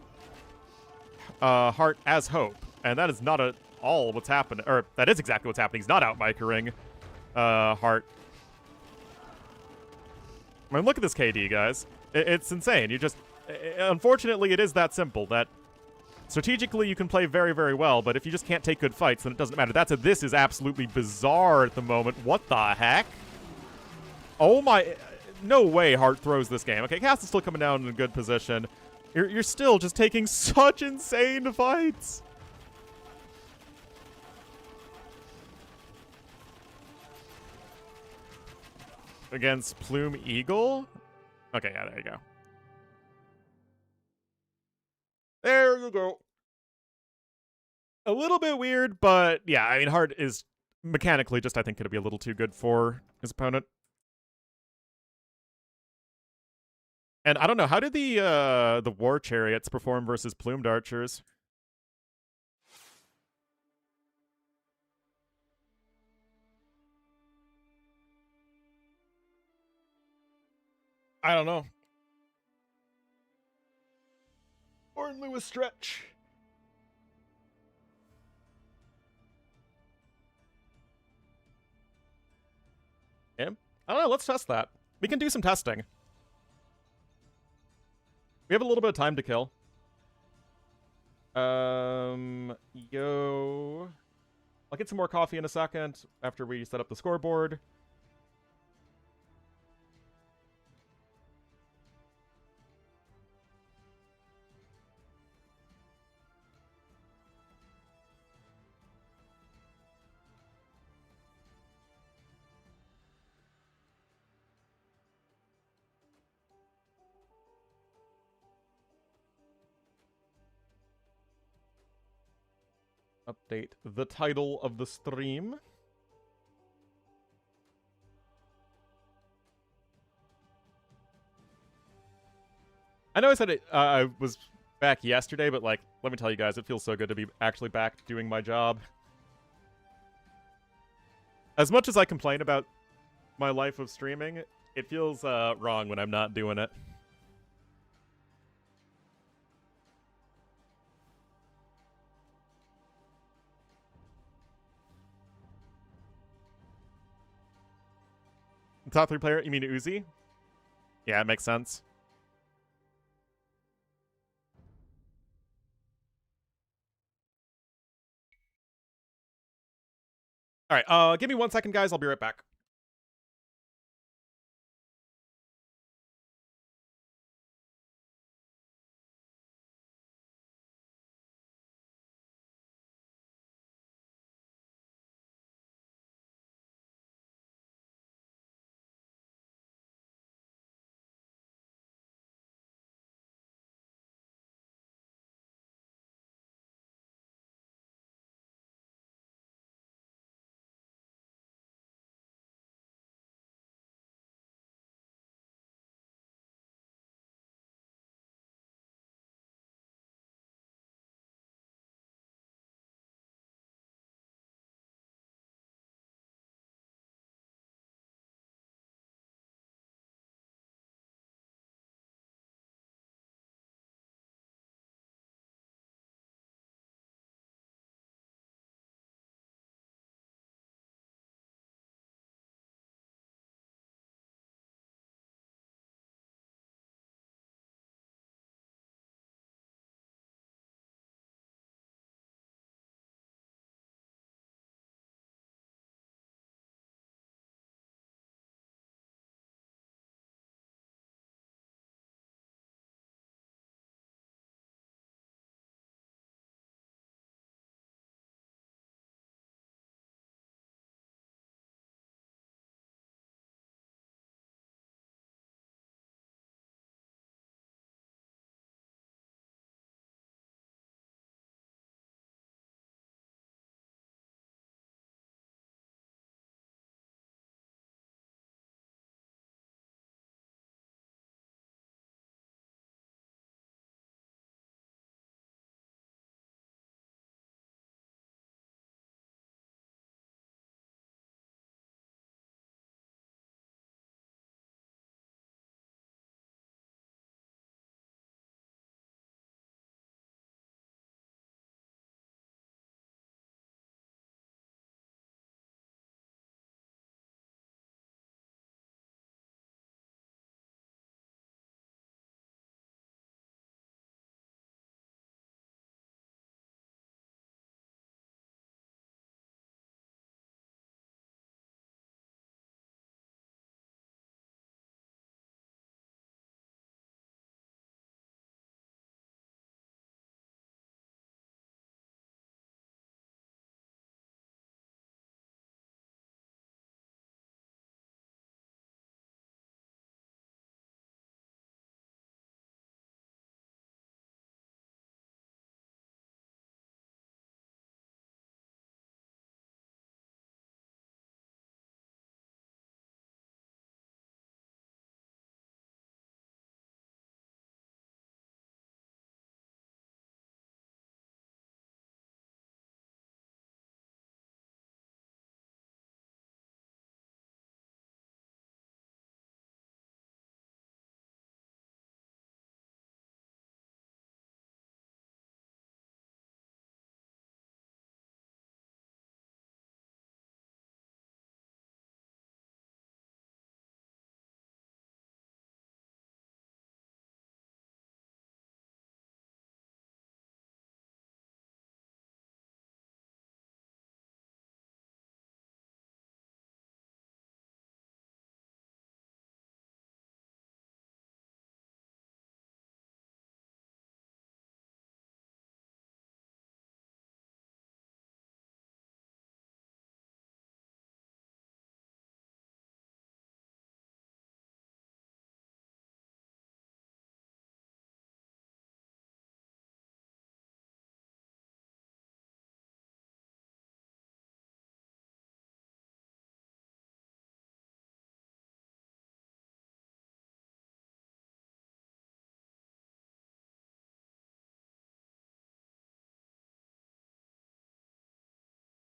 Heart as Hope. And that is not at all what's happening. Or, that is exactly what's happening. He's not out-microing Heart. I mean, look at this KD, guys. It's insane. You just... Unfortunately, it is that simple, that strategically you can play very, very well, but if you just can't take good fights, then it doesn't matter. This is absolutely bizarre at the moment. What the heck? Oh my... No way Hart throws this game. Okay, Cass is still coming down in a good position. You're still just taking such insane fights. Against Plume Eagle? Okay, yeah, there you go. There you go. A little bit weird, but yeah, I mean, Hart is mechanically just, I think, going to be a little too good for his opponent. And I don't know, how did the War Chariots perform versus Plumed Archers? I don't know. Ornlu a stretch. Yeah. I don't know, let's test that. We can do some testing. We have a little bit of time to kill. Yo. I'll get some more coffee in a second after we set up the scoreboard. Update the title of the stream. I know I said I was back yesterday, but like, let me tell you guys, it feels so good to be actually back doing my job. As much as I complain about my life of streaming, it feels wrong when I'm not doing it. Top 3 player, you mean Uzzi? Yeah, it makes sense. Alright, give me 1 second, guys. I'll be right back.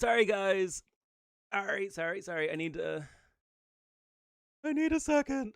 Sorry, guys. Alright, sorry. I need a second.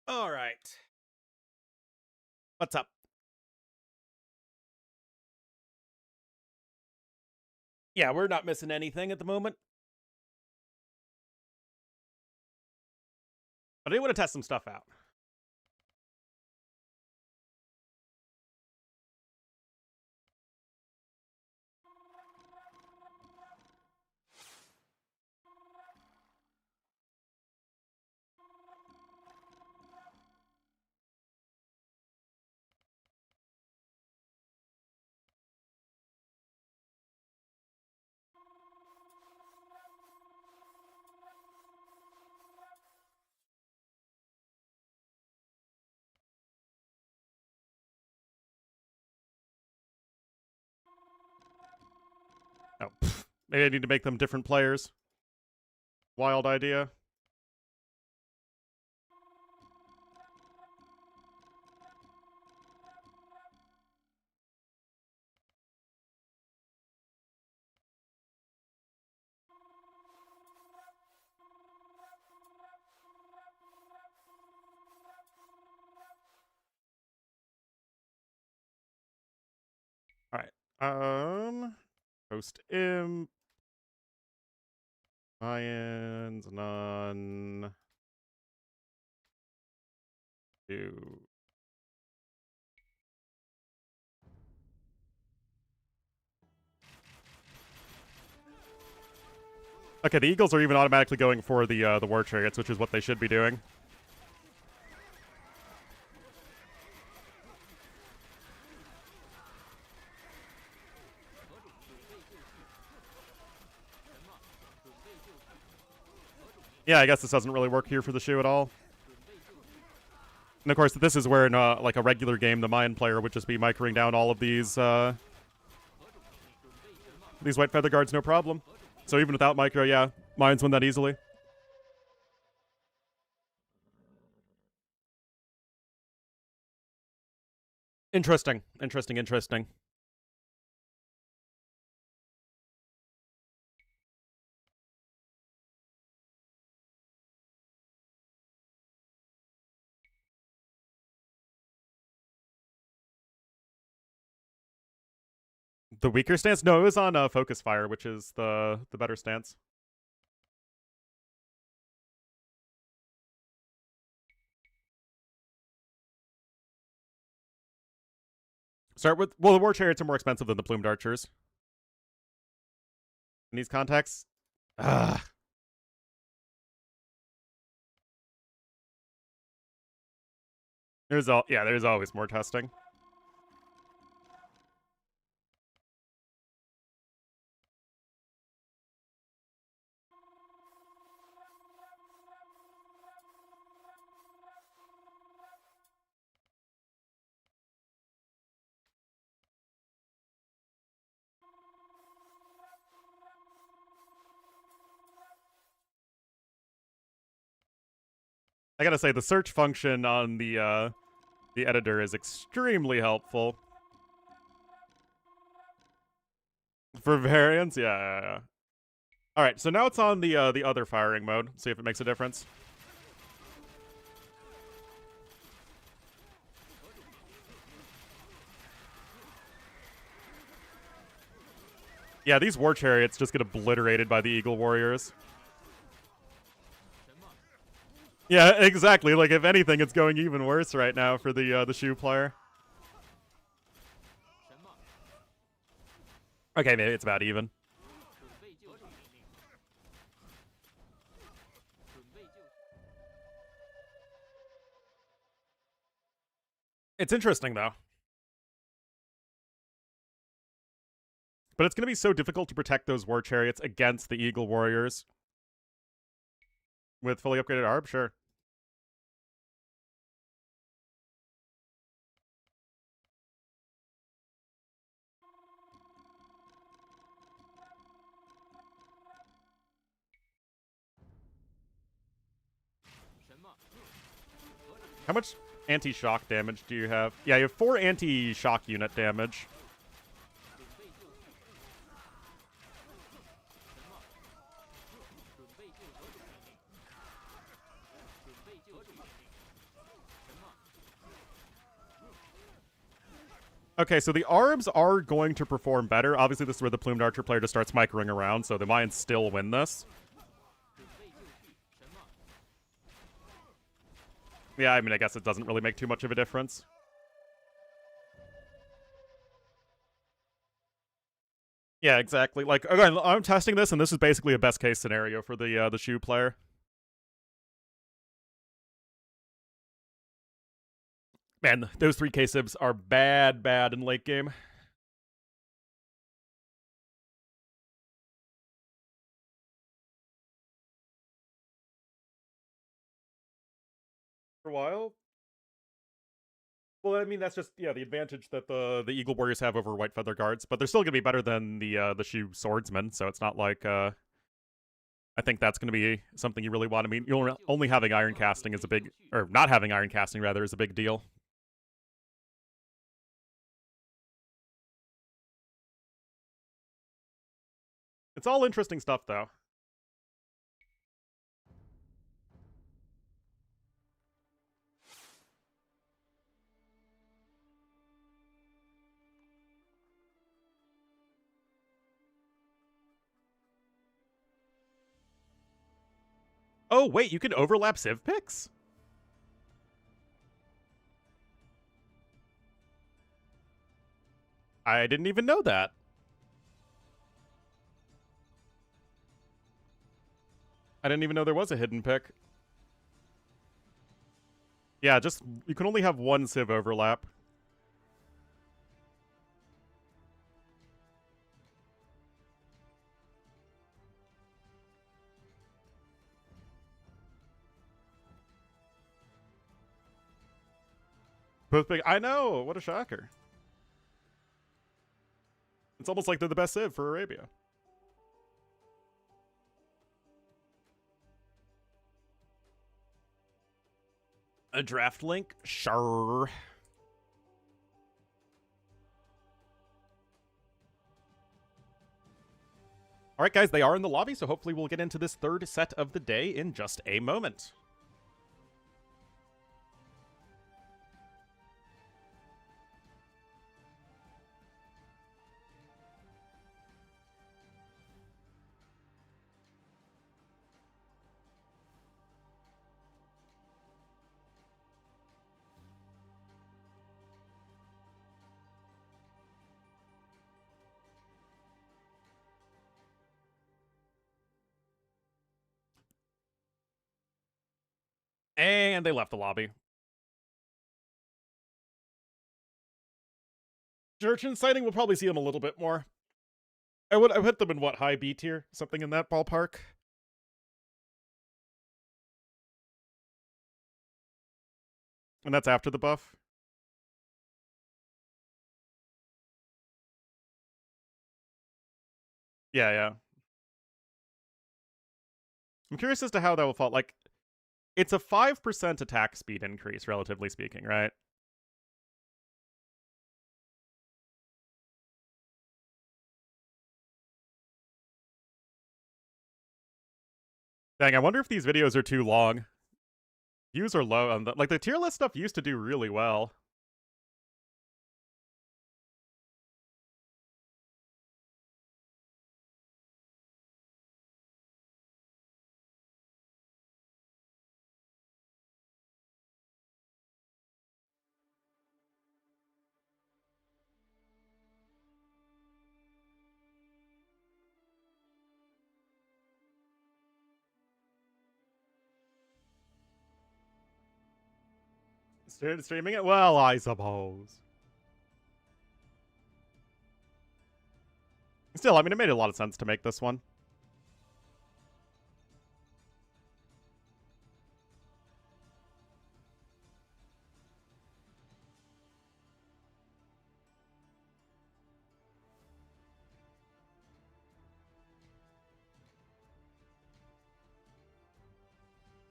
Alright. What's up? Yeah, we're not missing anything at the moment. But I do want to test some stuff out. Oh, maybe I need to make them different players. Wild idea. Alright. Host imp. Lions, none. Do. Okay, the Eagles are even automatically going for the war chariots, which is what they should be doing. Yeah, I guess this doesn't really work here for the Shu at all. And of course, this is where in like a regular game, the Mayan player would just be microing down all of these white feather guards, no problem. So even without micro, yeah, Mayans win that easily. Interesting. The weaker stance? No, it was on Focus Fire, which is the better stance. Start with... Well, the War Chariots are more expensive than the Plumed Archers. In these contexts? Ugh. There's always more testing. I gotta say, the search function on the editor is extremely helpful. For variants, yeah. Alright, so now it's on the other firing mode. See if it makes a difference. Yeah, these war chariots just get obliterated by the Eagle Warriors. Yeah, exactly. Like, if anything, it's going even worse right now for the Shu player. Okay, maybe it's about even. It's interesting, though. But it's going to be so difficult to protect those war chariots against the Eagle Warriors. With fully upgraded ARB, sure. How much anti-shock damage do you have? Yeah, you have 4 anti-shock unit damage. Okay, so the ARBs are going to perform better. Obviously, this is where the Plumed Archer player just starts microing around, so they might still win this. Yeah, I mean, I guess it doesn't really make too much of a difference. Yeah, exactly. Like, again, I'm testing this, and this is basically a best case scenario for the Shu player. Man, those 3K civs are bad in late game. For a while. Well, I mean, that's just the advantage that the Eagle Warriors have over White Feather Guards, but they're still gonna be better than the Shu Swordsmen. So it's not like I think that's gonna be something you really want. I mean, only having Iron Casting is a big, or not having Iron Casting rather, is a big deal. It's all interesting stuff, though. Oh wait, you can overlap Civ picks? I didn't even know that. I didn't even know there was a hidden pick. Yeah, just you can only have one Civ overlap. Both big. I know. What a shocker. It's almost like they're the best Civ for Arabia. A draft link? Sure. All right, guys, they are in the lobby, so hopefully we'll get into this third set of the day in just a moment. And they left the lobby. Jurchin sighting, we'll probably see them a little bit more. I would put them in what, high B tier? Something in that ballpark? And that's after the buff? Yeah. I'm curious as to how that will fall. Like, It's a 5% attack speed increase, relatively speaking, right? Dang, I wonder if these videos are too long. Views are low on like the tier list stuff used to do really well. Streaming it? Well, I suppose. Still, I mean, it made a lot of sense to make this one.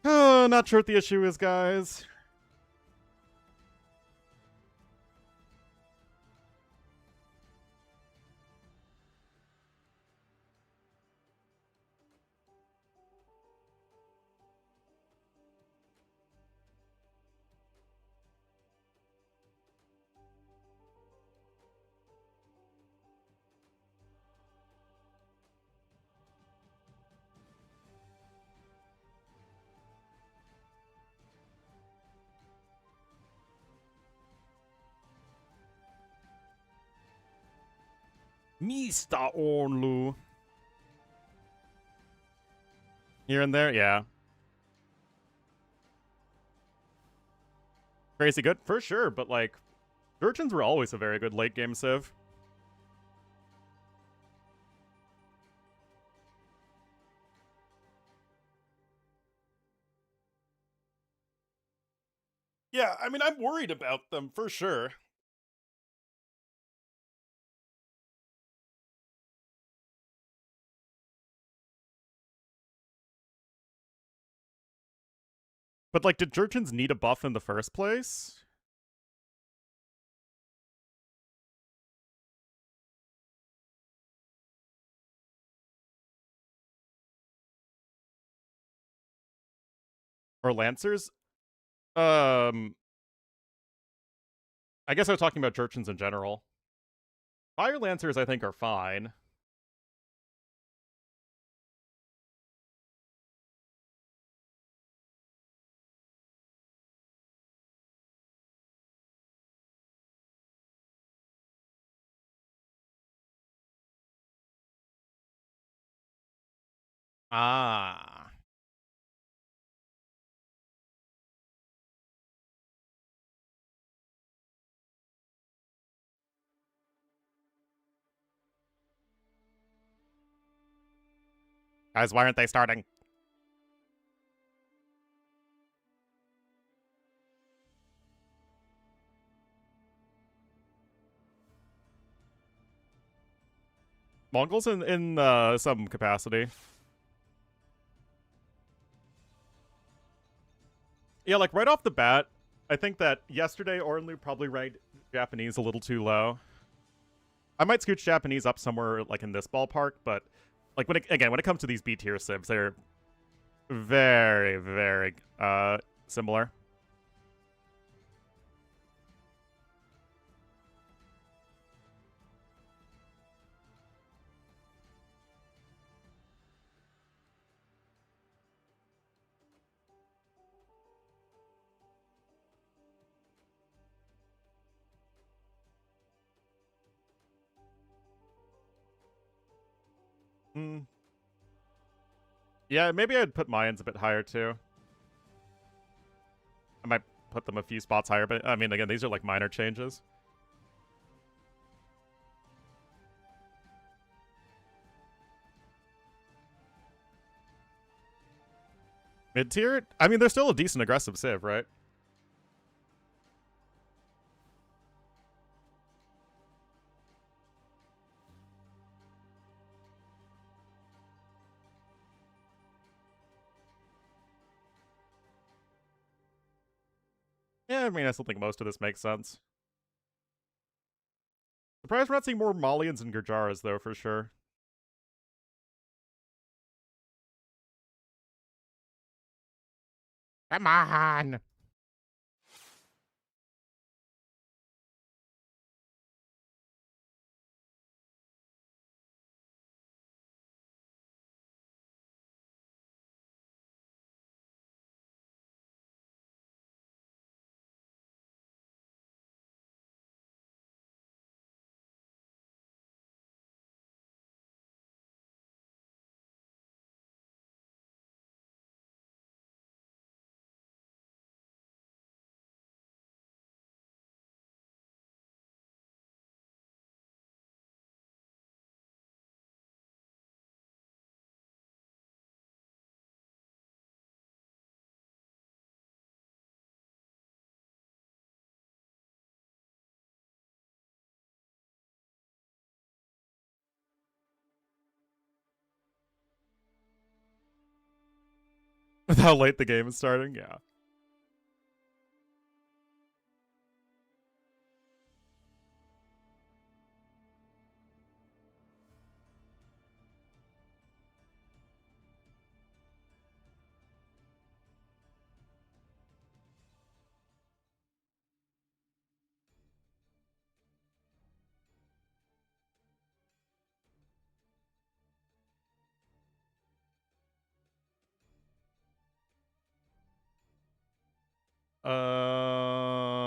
Not sure what the issue is, guys. Mr. Ornlu. Here and there, yeah. Crazy good, for sure, but like, Urchins were always a very good late game civ. Yeah, I mean, I'm worried about them, for sure. But like, did Jurchins need a buff in the first place? Or Lancers? I guess I was talking about Jurchins in general. Fire Lancers, I think, are fine. Ah. Guys, why aren't they starting? Mongols in some capacity. Yeah, like right off the bat, I think that yesterday Ornlu probably ranked Japanese a little too low. I might scooch Japanese up somewhere like in this ballpark, but like when it comes to these B tier civs, they're very, very similar. Hmm. Yeah, maybe I'd put Mayans a bit higher too. I might put them a few spots higher, but I mean, again, these are like minor changes. Mid tier? I mean, they're still a decent aggressive civ, right? Yeah, I mean, I still think most of this makes sense. Surprised we're not seeing more Malians and Gurjaras, though, for sure. Come on! With how late the game is starting, yeah.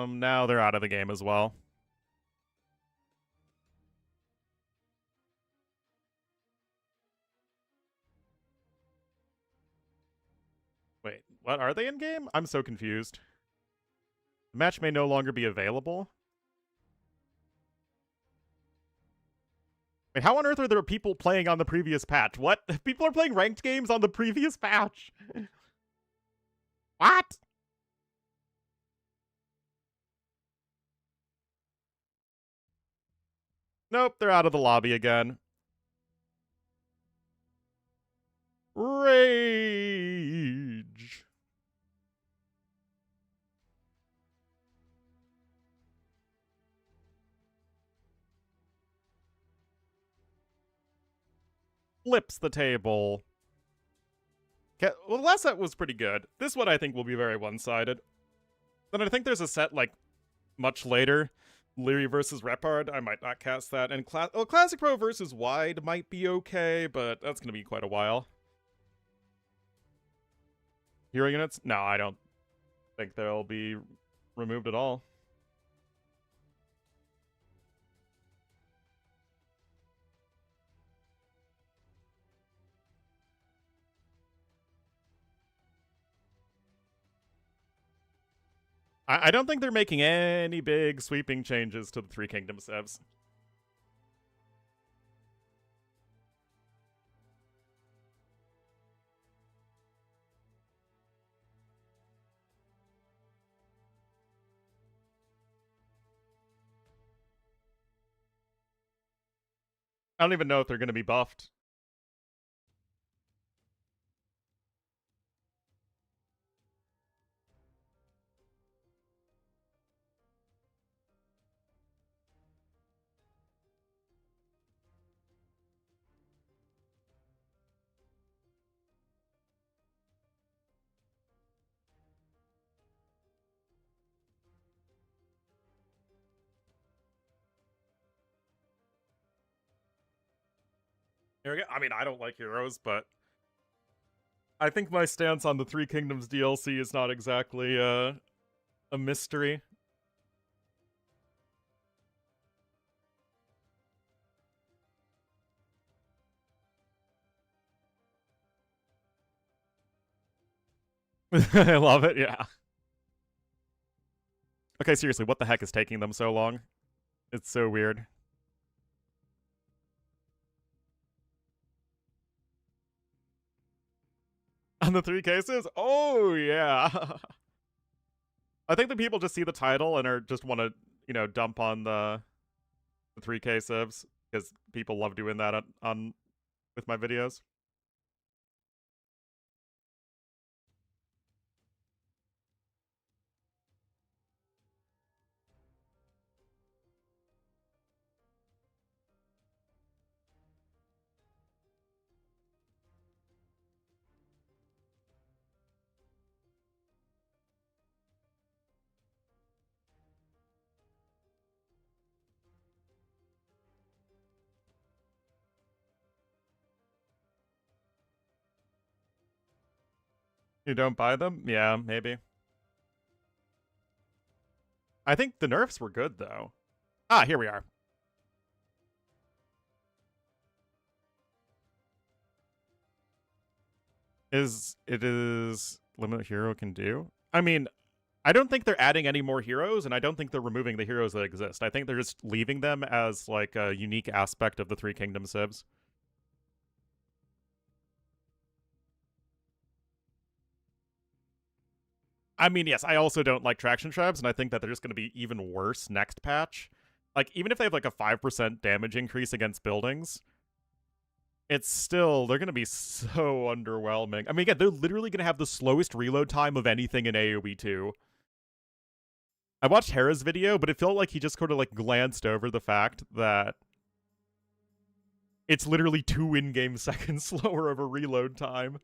Now they're out of the game as well. Wait, what? Are they in game? I'm so confused. The match may no longer be available? Wait, how on earth are there people playing on the previous patch? What? People are playing ranked games on the previous patch? What? Nope, they're out of the lobby again. Rage. Flips the table. Okay, well, the last set was pretty good. This one I think will be very one-sided. Then I think there's a set, like, much later. Leary versus Repard, I might not cast that. And Classic Pro versus Wide might be okay, but that's going to be quite a while. Hero units? No, I don't think they'll be removed at all. I don't think they're making any big sweeping changes to the Three Kingdoms evs. I don't even know if they're going to be buffed. Here we go. I mean, I don't like heroes, but I think my stance on the Three Kingdoms DLC is not exactly a mystery. I love it, yeah. Okay, seriously, what the heck is taking them so long? It's so weird. On the three cases? Oh, yeah. I think the people just see the title and are just want to, dump on the 3K subs because people love doing that on with my videos. You don't buy them? Yeah, maybe. I think the nerfs were good, though. Ah, here we are. It is limit hero can do? I mean, I don't think they're adding any more heroes, and I don't think they're removing the heroes that exist. I think they're just leaving them as, like, a unique aspect of the Three Kingdoms civs. I mean, yes, I also don't like traction traps, and I think that they're just going to be even worse next patch. Like, even if they have, like, a 5% damage increase against buildings, it's still, they're going to be so underwhelming. I mean, again, they're literally going to have the slowest reload time of anything in AoE 2. I watched Hera's video, but it felt like he just sort of, like, glanced over the fact that it's literally 2 in-game seconds slower of a reload time.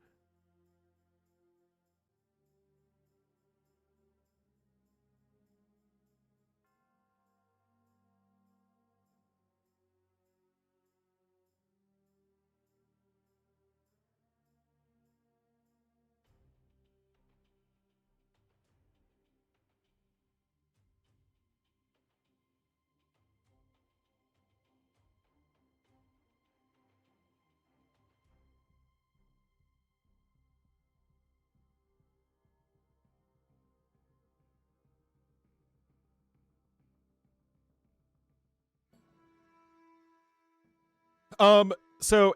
So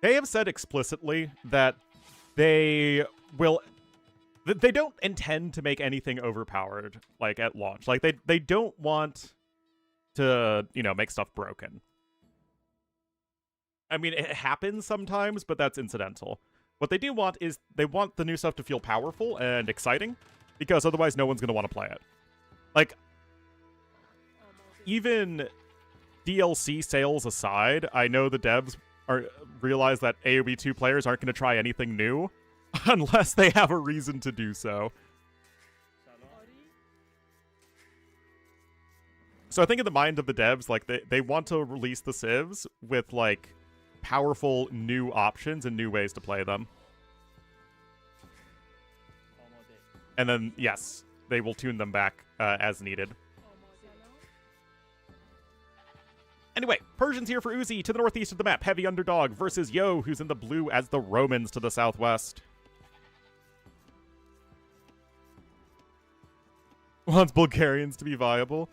they have said explicitly that they don't intend to make anything overpowered, like, at launch. Like, they don't want to, you know, make stuff broken. I mean, it happens sometimes, but that's incidental. What they do want is they want the new stuff to feel powerful and exciting, because otherwise no one's going to want to play it. Like, even DLC sales aside, I know the devs realize that AoE 2 players aren't going to try anything new unless they have a reason to do so. So I think in the mind of the devs, like, they want to release the civs with, like, powerful new options and new ways to play them. And then, yes, they will tune them back as needed. Anyway, Persians here for Uzzi to the northeast of the map. Heavy underdog versus Yo, who's in the blue as the Romans to the southwest. Wants Bulgarians to be viable.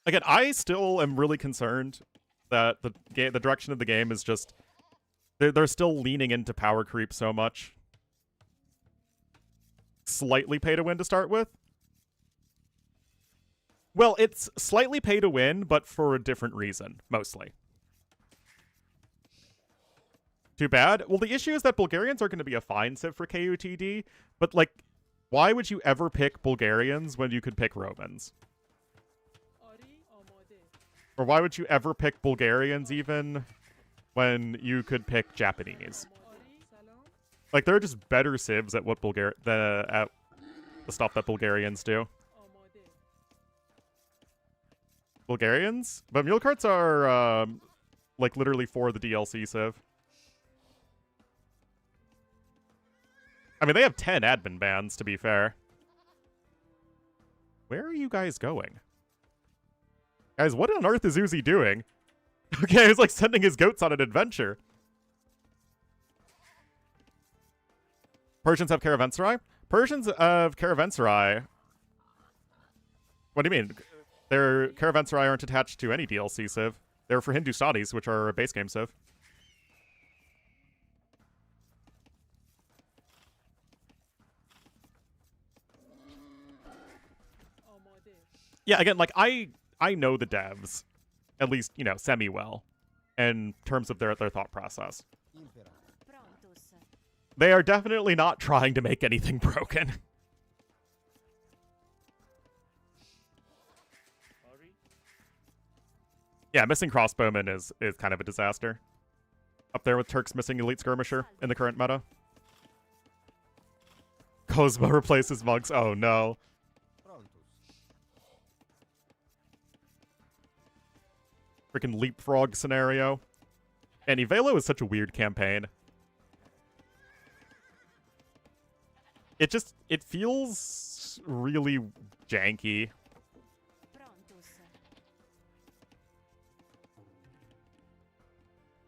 Again, I still am really concerned that the direction of the game is just... They're still leaning into power creep so much. Slightly pay to win to start with. Well, it's slightly pay to win, but for a different reason, mostly. Too bad. Well, the issue is that Bulgarians are going to be a fine civ for KUTD, but, like, why would you ever pick Bulgarians when you could pick Romans? Or why would you ever pick Bulgarians even when you could pick Japanese? Like, there are just better civs at what at the stuff that Bulgarians do. Bulgarians? But mule carts are, like, literally for the DLC civ. I mean, they have 10 admin bans, to be fair. Where are you guys going? Guys, what on earth is Uzzi doing? Okay, he's, like, sending his goats on an adventure. Persians have caravanserai? Persians of caravanserai... What do you mean? Their caravanserai aren't attached to any DLC civ. They're for Hindustanis, which are a base game civ. Yeah, again, like, I know the devs, at least, you know, semi-well, in terms of their thought process. They are definitely not trying to make anything broken. Yeah, missing crossbowmen is kind of a disaster. Up there with Turks missing elite skirmisher in the current meta. Kozma replaces monks. Oh no. Freaking leapfrog scenario. And Ivelo is such a weird campaign. It feels really janky.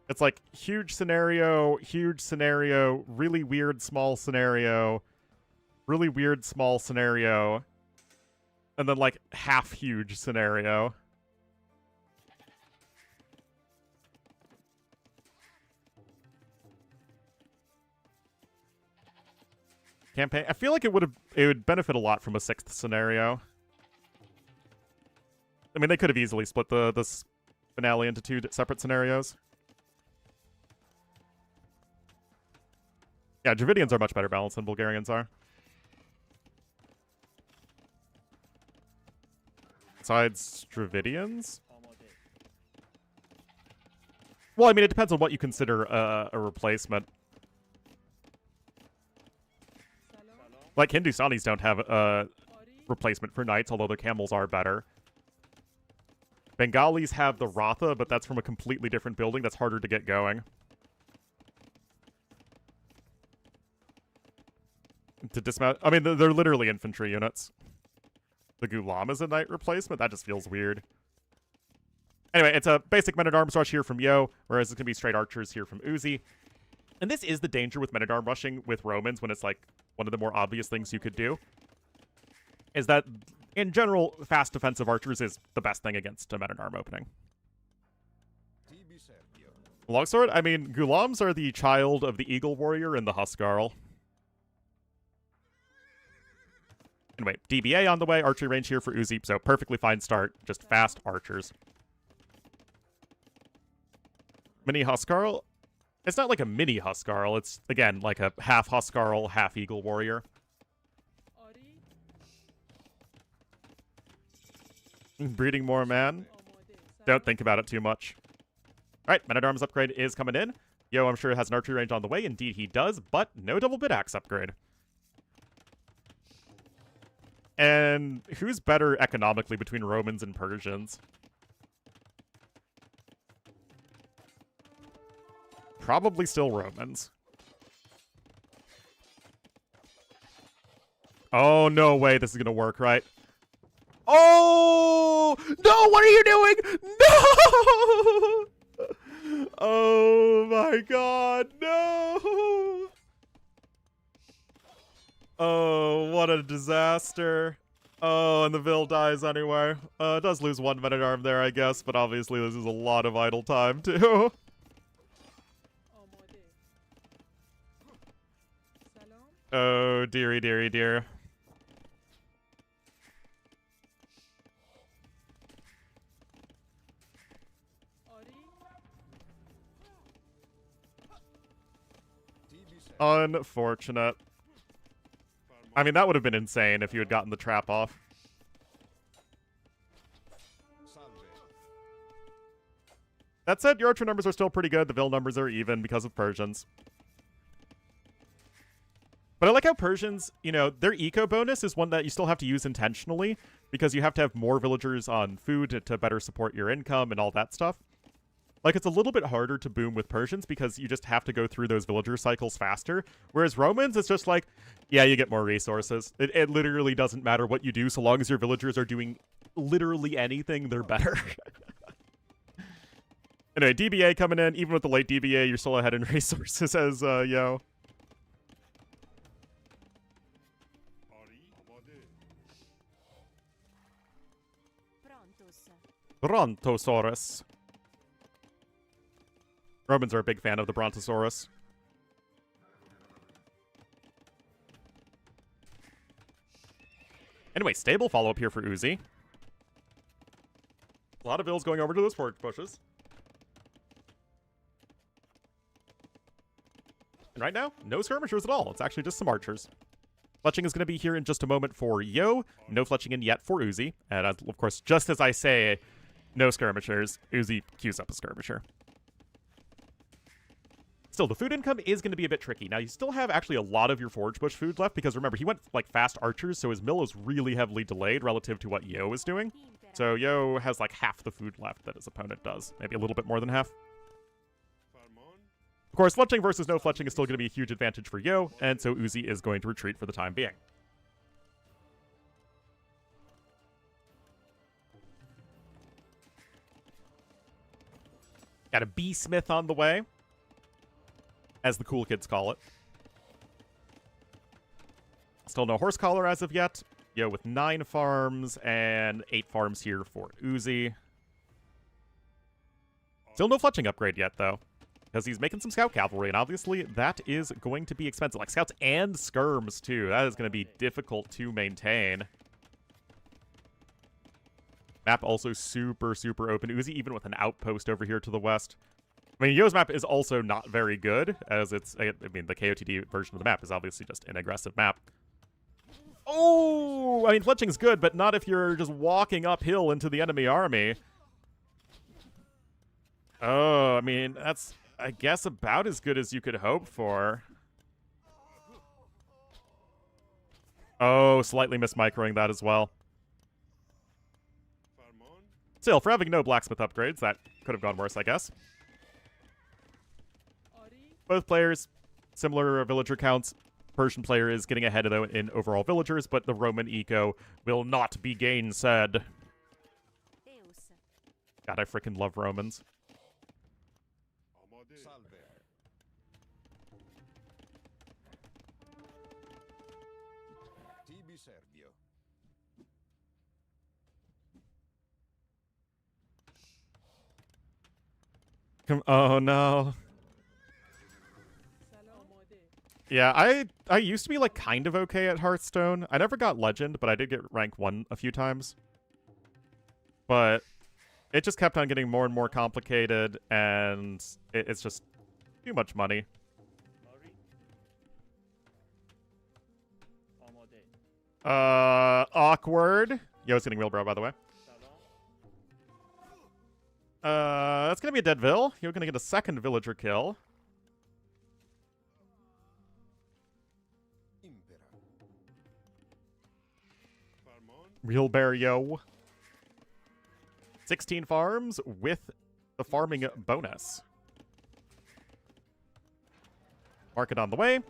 It's like huge scenario, really weird small scenario, really weird small scenario, and then like half huge scenario. Campaign. I feel like it would benefit a lot from a 6th scenario. I mean, they could have easily split this finale into 2 separate scenarios. Yeah, Dravidians are much better balanced than Bulgarians are. Besides Dravidians? Well, I mean, it depends on what you consider a replacement. Like, Hindustanis don't have a replacement for knights, although their camels are better. Bengalis have the Ratha, but that's from a completely different building that's harder to get going. To dismount... I mean, they're literally infantry units. The Ghulam is a knight replacement? That just feels weird. Anyway, it's a basic men-at-arms rush here from Yo, whereas it's going to be straight archers here from Uzzi. And this is the danger with men-at-arm rushing with Romans when it's like one of the more obvious things you could do. Is that, in general, fast defensive archers is the best thing against a men-at-arm opening. Longsword? I mean, Ghulams are the child of the Eagle Warrior and the Huskarl. Anyway, DBA on the way, archery range here for Uzzi, so perfectly fine start, just fast archers. Mini Huskarl? It's not like a mini Huskarl, it's, again, like a half Huskarl, half Eagle Warrior. Breeding more man? Don't think about it too much. Alright, Men-at-Arms upgrade is coming in. Yo, I'm sure has an archery range on the way. Indeed he does, but no double bit axe upgrade. And who's better economically between Romans and Persians? Probably still Romans. Oh, no way this is gonna work, right? Oh! No, what are you doing? No! Oh my god, no! Oh, what a disaster. Oh, and the Vil dies anyway. It does lose 1 men-at-arm there, I guess, but obviously this is a lot of idle time, too. Oh, dearie, dearie, dear. Unfortunate. I mean, that would have been insane if you had gotten the trap off. That said, your archer numbers are still pretty good. The Vil numbers are even because of Persians. But I like how Persians, you know, their eco bonus is one that you still have to use intentionally because you have to have more villagers on food to better support your income and all that stuff. Like, it's a little bit harder to boom with Persians because you just have to go through those villager cycles faster. Whereas Romans, it's just like, yeah, you get more resources. It literally doesn't matter what you do. So long as your villagers are doing literally anything, they're better. Anyway, DBA coming in. Even with the late DBA, you're still ahead in resources as, Yo. Brontosaurus. Romans are a big fan of the Brontosaurus. Anyway, stable follow-up here for Uzzi. A lot of Vils going over to those forage bushes. And right now, no skirmishers at all. It's actually just some archers. Fletching is going to be here in just a moment for Yo. No fletching in yet for Uzzi. And of course, just as I say, no skirmishers, Uzzi queues up a skirmisher. Still, the food income is going to be a bit tricky. Now, you still have actually a lot of your forage bush food left, because remember, he went, like, fast archers, so his mill is really heavily delayed relative to what Yo is doing. So Yo has, like, half the food left that his opponent does. Maybe a little bit more than half. Of course, fletching versus no fletching is still going to be a huge advantage for Yo, and so Uzzi is going to retreat for the time being. Got a B-Smith on the way, as the cool kids call it. Still no horse collar as of yet. Yo with 9 farms and 8 farms here for Uzzi. Still no fletching upgrade yet, though, because he's making some scout cavalry, and obviously that is going to be expensive. Like scouts and skirms, too. That is going to be difficult to maintain. Map also super, super open. Uzzi even with an outpost over here to the west. I mean, Yo's map is also not very good, as it's, I mean, the KOTD version of the map is obviously just an aggressive map. Oh! I mean, fletching's good, but not if you're just walking uphill into the enemy army. Oh, I mean, that's, I guess, about as good as you could hope for. Oh, slightly mismicroing that as well. Still, for having no blacksmith upgrades, that could have gone worse, I guess. Both players, similar villager counts. Persian player is getting ahead of them in overall villagers, but the Roman eco will not be gainsaid. God, I freaking love Romans. Oh no. Yeah, I used to be like kind of okay at Hearthstone. I never got Legend, but I did get rank 1 a few times. But it just kept on getting more and more complicated, and it's just too much money. Awkward. Yo's getting wheelbarrow, by the way. That's gonna be a dead vill. You're gonna get a second villager kill. Wheelbarrow. 16 farms with the farming bonus. Market on the way.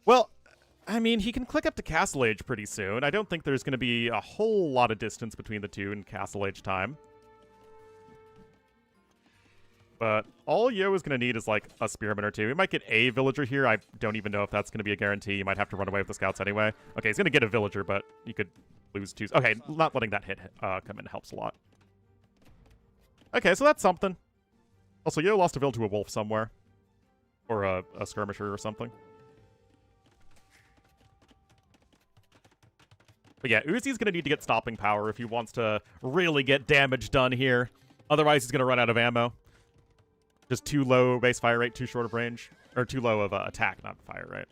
Well, I mean, he can click up to Castle Age pretty soon. I don't think there's going to be a whole lot of distance between the two in Castle Age time. But all Yo is going to need is, like, a spearman or two. He might get a villager here. I don't even know if that's going to be a guarantee. You might have to run away with the scouts anyway. Okay, he's going to get a villager, but you could lose 2. Okay, not letting that hit come in helps a lot. Okay, so that's something. Also, Yo lost a vill to a wolf somewhere. Or a skirmisher or something. But yeah, Uzzi's going to need to get stopping power if he wants to really get damage done here. Otherwise, he's going to run out of ammo. Just too low base fire rate, too short of range. Or too low of attack, not fire rate.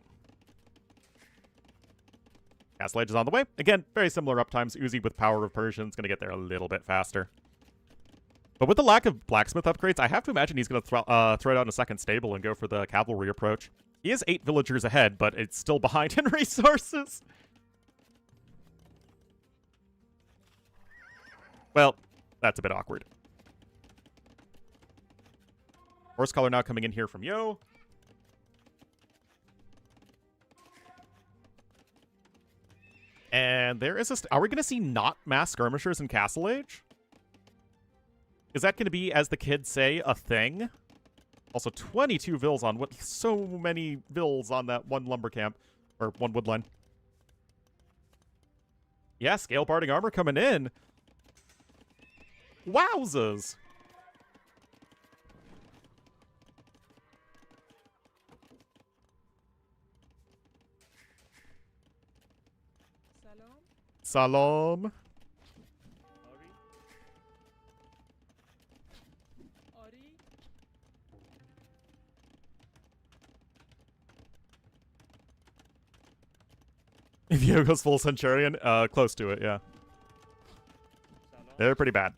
Castle Age is on the way. Again, very similar uptimes. Uzzi with Power of Persian is going to get there a little bit faster. But with the lack of blacksmith upgrades, I have to imagine he's going to throw down a second stable and go for the cavalry approach. He is 8 villagers ahead, but it's still behind in resources. Well, that's a bit awkward. Horse color now coming in here from Yo. And there is a... Are we going to see not mass skirmishers in Castle Age? Is that going to be, as the kids say, a thing? Also, 22 vills on... What? So many vills on that one lumber camp. Or one woodline. Yeah, scale barding armor coming in. Wowzers! Salam. If Yo goes full Centurion, close to it, yeah. They're pretty bad.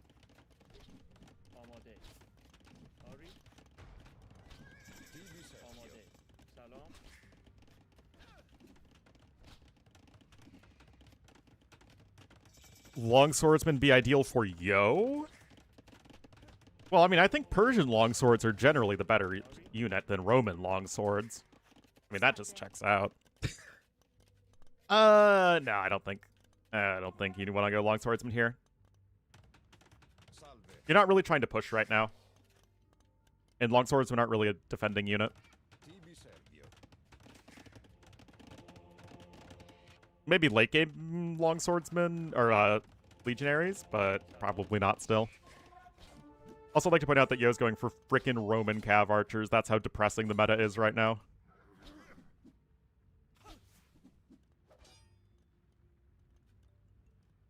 Longswordsman be ideal for Yo? Well, I mean, I think Persian longswords are generally the better unit than Roman longswords. I mean, that just checks out. No, I don't think you want to go longswordsman here. You're not really trying to push right now. And longswordsmen aren't really a defending unit. Maybe late game longswordsmen or legionaries, but probably not still. Also, I'd like to point out that Yo's going for frickin' Roman cav archers. That's how depressing the meta is right now.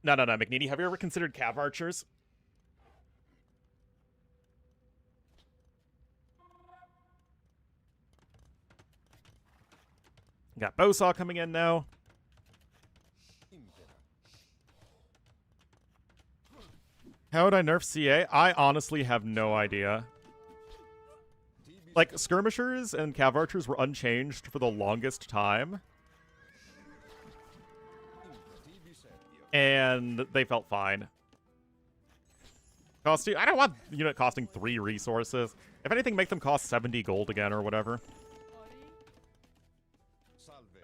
No, McNeedy, have you ever considered cav archers? Got Bowsaw coming in now. How would I nerf CA? I honestly have no idea. Like, skirmishers and cav archers were unchanged for the longest time. And they felt fine. I don't want the unit costing 3 resources. If anything, make them cost 70 gold again or whatever.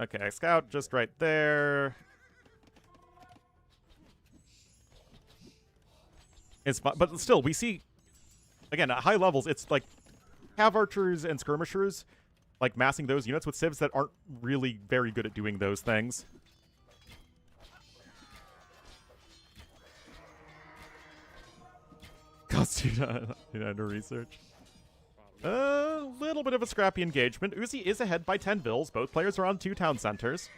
Okay, scout just right there. It's fun, but still, we see, again, at high levels, it's like cav archers and skirmishers, like massing those units with civs that aren't really very good at doing those things. Cost you to research. A little bit of a scrappy engagement. Uzzi is ahead by 10 bills. Both players are on 2 town centers.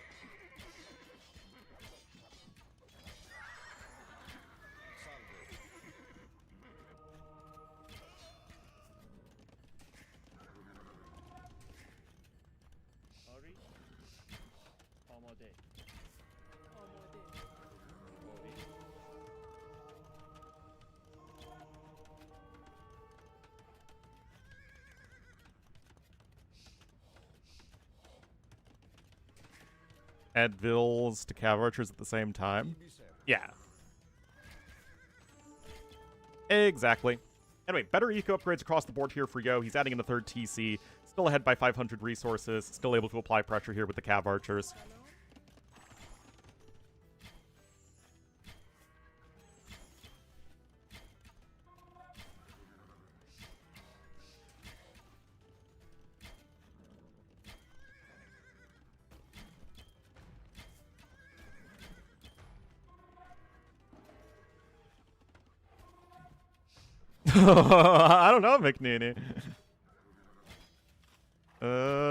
Add vills to cav archers at the same time. Yeah. Exactly. Anyway, better eco upgrades across the board here for Yo. He's adding in a 3rd TC. Still ahead by 500 resources. Still able to apply pressure here with the cav archers. I don't know, McNeely.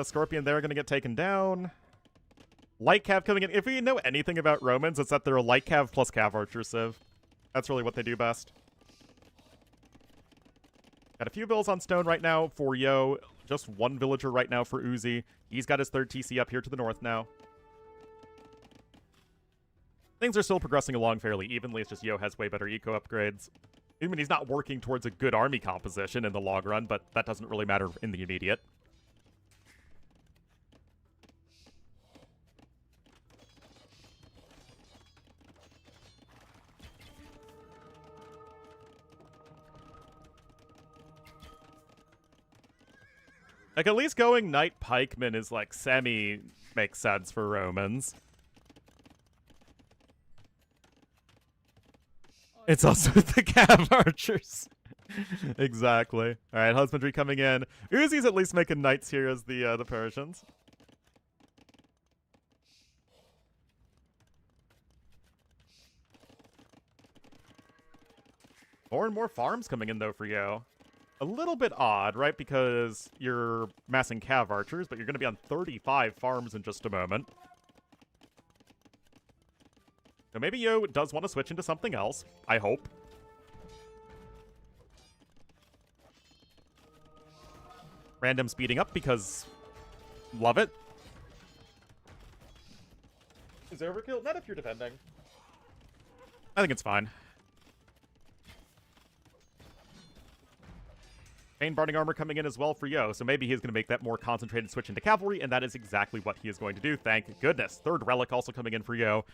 Scorpion there going to get taken down. Light cav coming in. If we know anything about Romans, it's that they're a light cav plus cav archer civ. That's really what they do best. Got a few vills on stone right now for Yo. Just 1 villager right now for Uzzi. He's got his 3rd TC up here to the north now. Things are still progressing along fairly evenly. It's just Yo has way better eco upgrades. I mean, he's not working towards a good army composition in the long run, but that doesn't really matter in the immediate. Like, at least going Knight Pikeman is, like, makes sense for Romans. It's also the cav archers. Exactly. All right, husbandry coming in. Uzzi's at least making knights here as the Persians. More and more farms coming in though for Yo. A little bit odd, right? Because you're massing cav archers, but you're going to be on 35 farms in just a moment. So maybe Yo does want to switch into something else. I hope. Random speeding up because love it. Is overkill? Not if you're defending. I think it's fine. Main Barning Armor coming in as well for Yo, so maybe he's going to make that more concentrated switch into Cavalry, and that is exactly what he is going to do, thank goodness. 3rd Relic also coming in for Yo.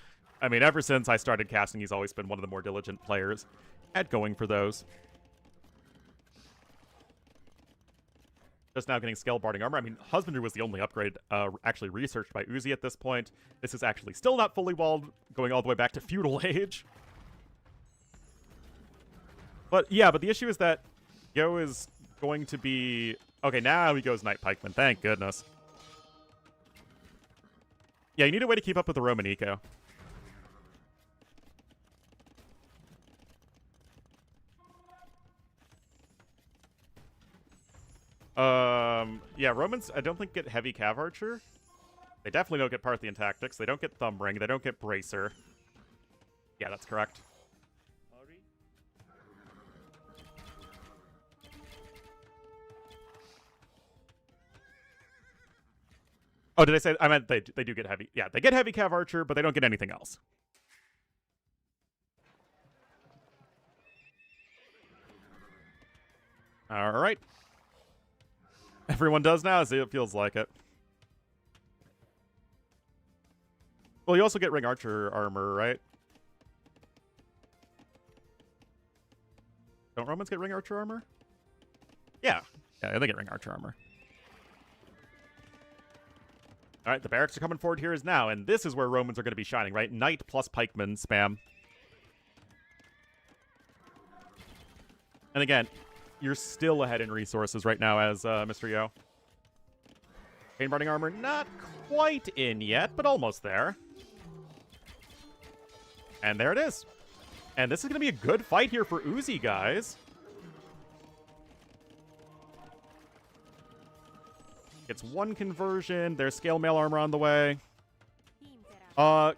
I mean, ever since I started casting, he's always been one of the more diligent players at going for those. just now getting scale barding armor. I mean, Husbandry was the only upgrade actually researched by Uzzi at this point. This is actually still not fully walled, going all the way back to feudal age. But yeah, but the issue is that Yo is going to be... Okay, now he goes Knight Pikeman. Thank goodness. Yeah, you need a way to keep up with the Roman eco. Yeah, Romans, I don't think get heavy cav archer. They definitely don't get Parthian tactics. They don't get thumb ring. They don't get bracer. Yeah, that's correct. Oh, did I say? I meant they do get heavy. Yeah, they get heavy cav archer, but they don't get anything else. All right. Everyone does now, as it feels like it. Well, you also get ring archer armor, right? Don't Romans get ring archer armor? Yeah. Yeah, they get ring archer armor. All right, the barracks are coming forward here is now, and this is where Romans are going to be shining, right? Knight plus pikeman spam. And again, you're still ahead in resources right now as Mr. Yo. Pain barding armor not quite in yet, but almost there. And there it is. And this is going to be a good fight here for Uzzi, guys. Gets one conversion. There's scale mail armor on the way.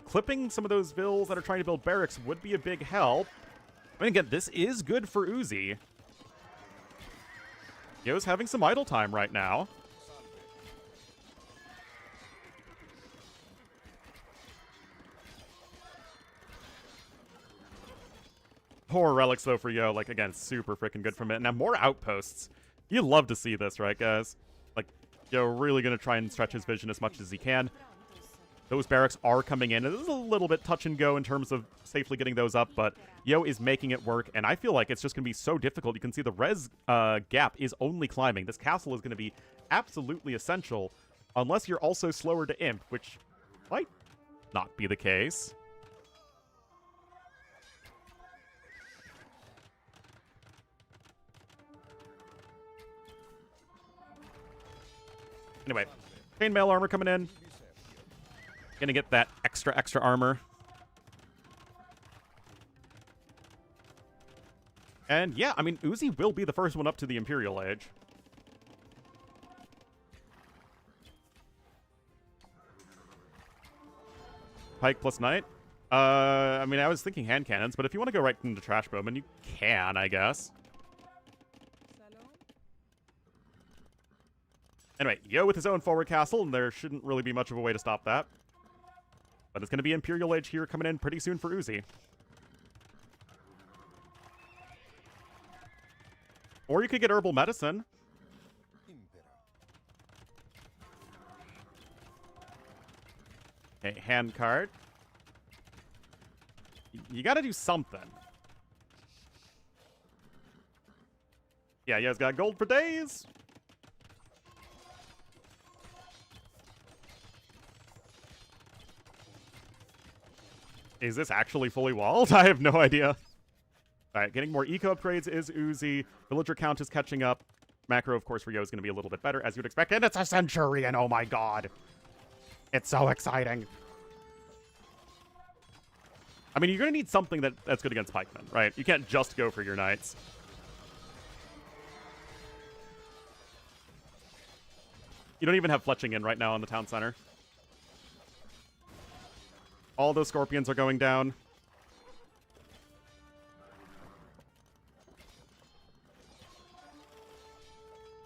Clipping some of those vills that are trying to build barracks would be a big help. I mean, again, this is good for Uzzi. Yo's having some idle time right now. Poor relics, though, for Yo. Like, again, super freaking good from it. Now, more outposts. You love to see this, right, guys? Like, Yo really going to try and stretch his vision as much as he can. Those barracks are coming in. This is a little bit touch and go in terms of safely getting those up, but Yo is making it work, and I feel like it's just going to be so difficult. You can see the res gap is only climbing. This castle is going to be absolutely essential, unless you're also slower to imp, which might not be the case. Anyway, chainmail armor coming in. Gonna get that extra armor. And yeah, I mean, Uzzi will be the first one up to the Imperial Age. Pike plus Knight. I mean, I was thinking hand cannons, but if you want to go right into trash bowman, you can, I guess. Anyway, Yo with his own forward castle, and there shouldn't really be much of a way to stop that. But it's going to be Imperial Age here coming in pretty soon for Uzzi. Or you could get Herbal Medicine. Okay, hand card. You got to do something. Yeah, you guys got gold for days. Is this actually fully walled? I have no idea. All right, getting more eco upgrades is Uzzi. Villager count is catching up. Macro, of course, for Yo is going to be a little bit better, as you'd expect. And it's a Centurion, oh my god. It's so exciting. I mean, you're going to need something that's good against pikemen, right? You can't just go for your knights. You don't even have fletching in right now on the town center. All those scorpions are going down.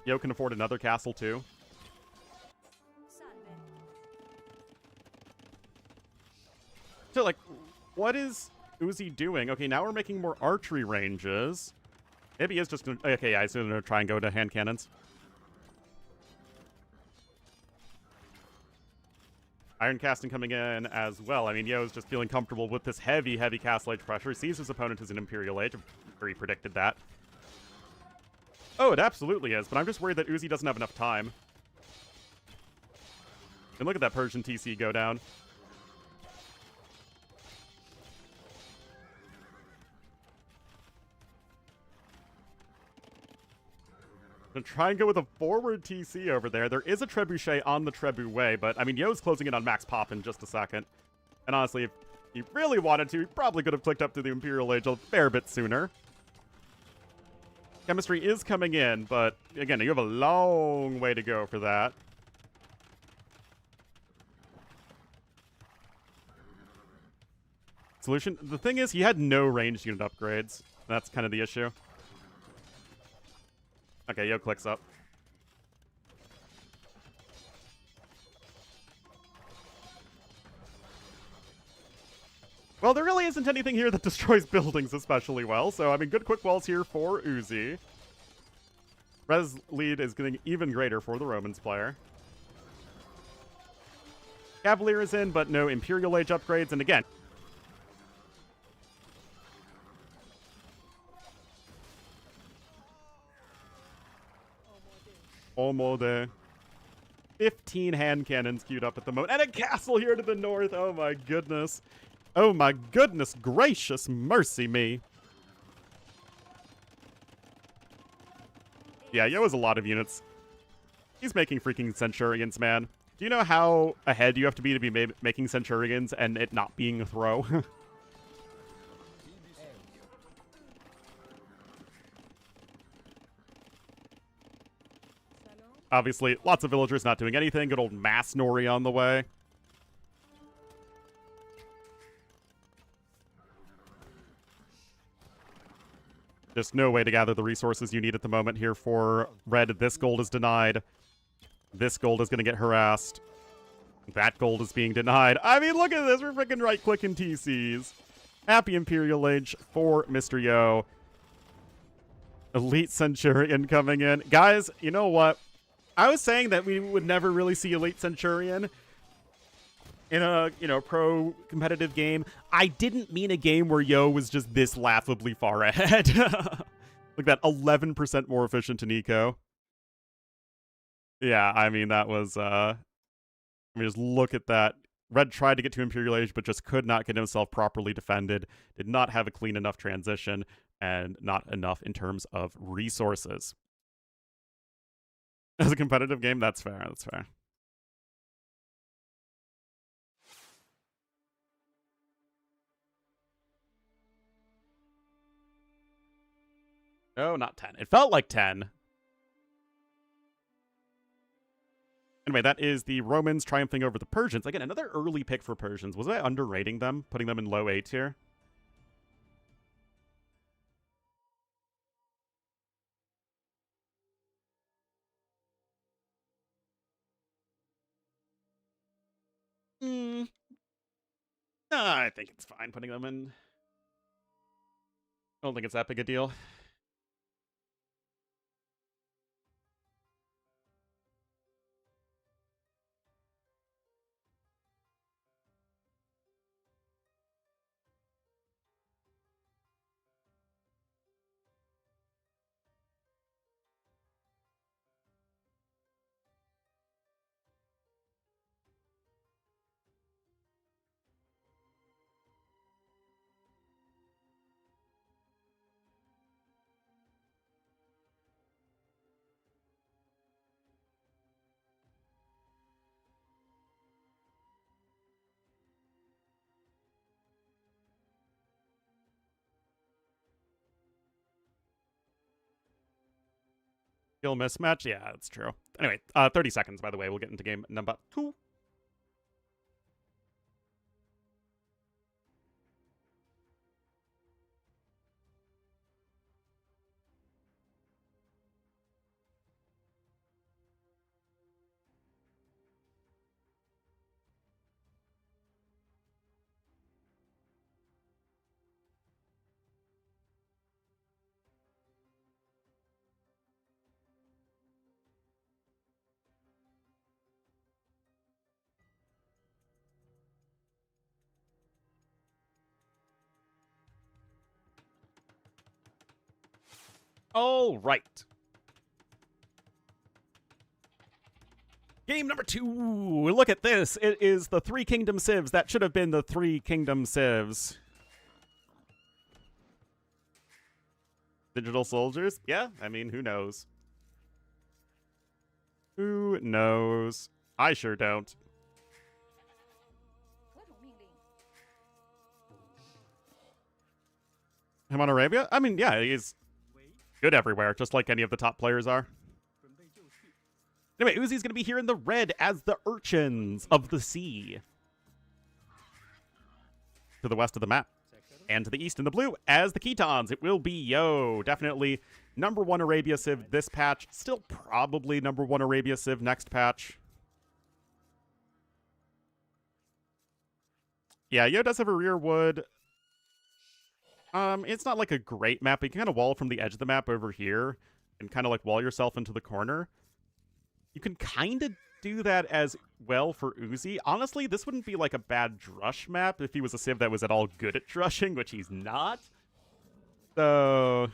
Yo can afford another castle, too. So, like, what is Uzzi doing? Okay, now we're making more archery ranges. Maybe he is just... Okay, yeah, he's going to try and go to hand cannons. Iron casting coming in as well. I mean, Yo's just feeling comfortable with this heavy castle age pressure. He sees his opponent as an Imperial Age. I'm sure he predicted that. Oh, it absolutely is, but I'm just worried that Uzzi doesn't have enough time. And look at that Persian TC go down. I'm gonna try and go with a forward TC over there. There is a trebuchet on the Trebuchet, but I mean, Yo's closing in on max pop in just a second. And honestly, if he really wanted to, he probably could have clicked up to the Imperial Age a fair bit sooner. Chemistry is coming in, but again, you have a long way to go for that. Solution? The thing is, he had no ranged unit upgrades. That's kind of the issue. Okay, Yo clicks up. Well, there really isn't anything here that destroys buildings especially well, so I mean, good quick walls here for Uzzi. Res lead is getting even greater for the Romans player. Cavalier is in, but no Imperial Age upgrades, and again... Almost 15 hand cannons queued up at the moment, and a castle here to the north. Oh my goodness. Oh my goodness gracious mercy me. Yeah, Yo has a lot of units. He's making freaking Centurions, man. Do you know how ahead you have to be making Centurions and it not being a throw? Obviously, lots of villagers not doing anything. Good old Mass Nori on the way. Just no way to gather the resources you need at the moment here for Red. This gold is denied. This gold is going to get harassed. That gold is being denied. I mean, look at this. We're freaking right-clicking TCs. Happy Imperial Age for Mr. Yo. Elite Centurion coming in. Guys, you know what? I was saying that we would never really see Elite Centurion in a, pro competitive game. I didn't mean a game where Yo was just this laughably far ahead. Like that 11% more efficient than Eco. Yeah, I mean, that was, just look at that. Red tried to get to Imperial Age, but just could not get himself properly defended. Did not have a clean enough transition, and not enough in terms of resources. As a competitive game, that's fair, that's fair. No, not 10. It felt like 10. Anyway, that is the Romans triumphing over the Persians. Again, another early pick for Persians. Was I underrating them, putting them in low A tier? I think it's fine putting them in. I don't think it's that big a deal. Skill mismatch? Yeah, that's true. Anyway, 30 seconds, by the way. We'll get into game number 2. All right. Game number 2. Look at this. It is the Three Kingdom Civs that should have been the Three Kingdom Civs. Digital soldiers? Yeah, I mean, who knows? Who knows? I sure don't. Him on Arabia? I mean, yeah, he's good everywhere, just like any of the top players are. Anyway, Uzzi's going to be here in the red as the Urchins of the Sea. To the west of the map. And to the east in the blue as the Ketons. It will be Yo. Definitely number 1 Arabia Civ this patch. Still probably number 1 Arabia Civ next patch. Yeah, Yo does have a rear wood. It's not like a great map, but you can kind of wall from the edge of the map over here and kind of like wall yourself into the corner. You can kind of do that as well for Uzzi. Honestly, this wouldn't be like a bad drush map if he was a civ that was at all good at drushing, which he's not. So,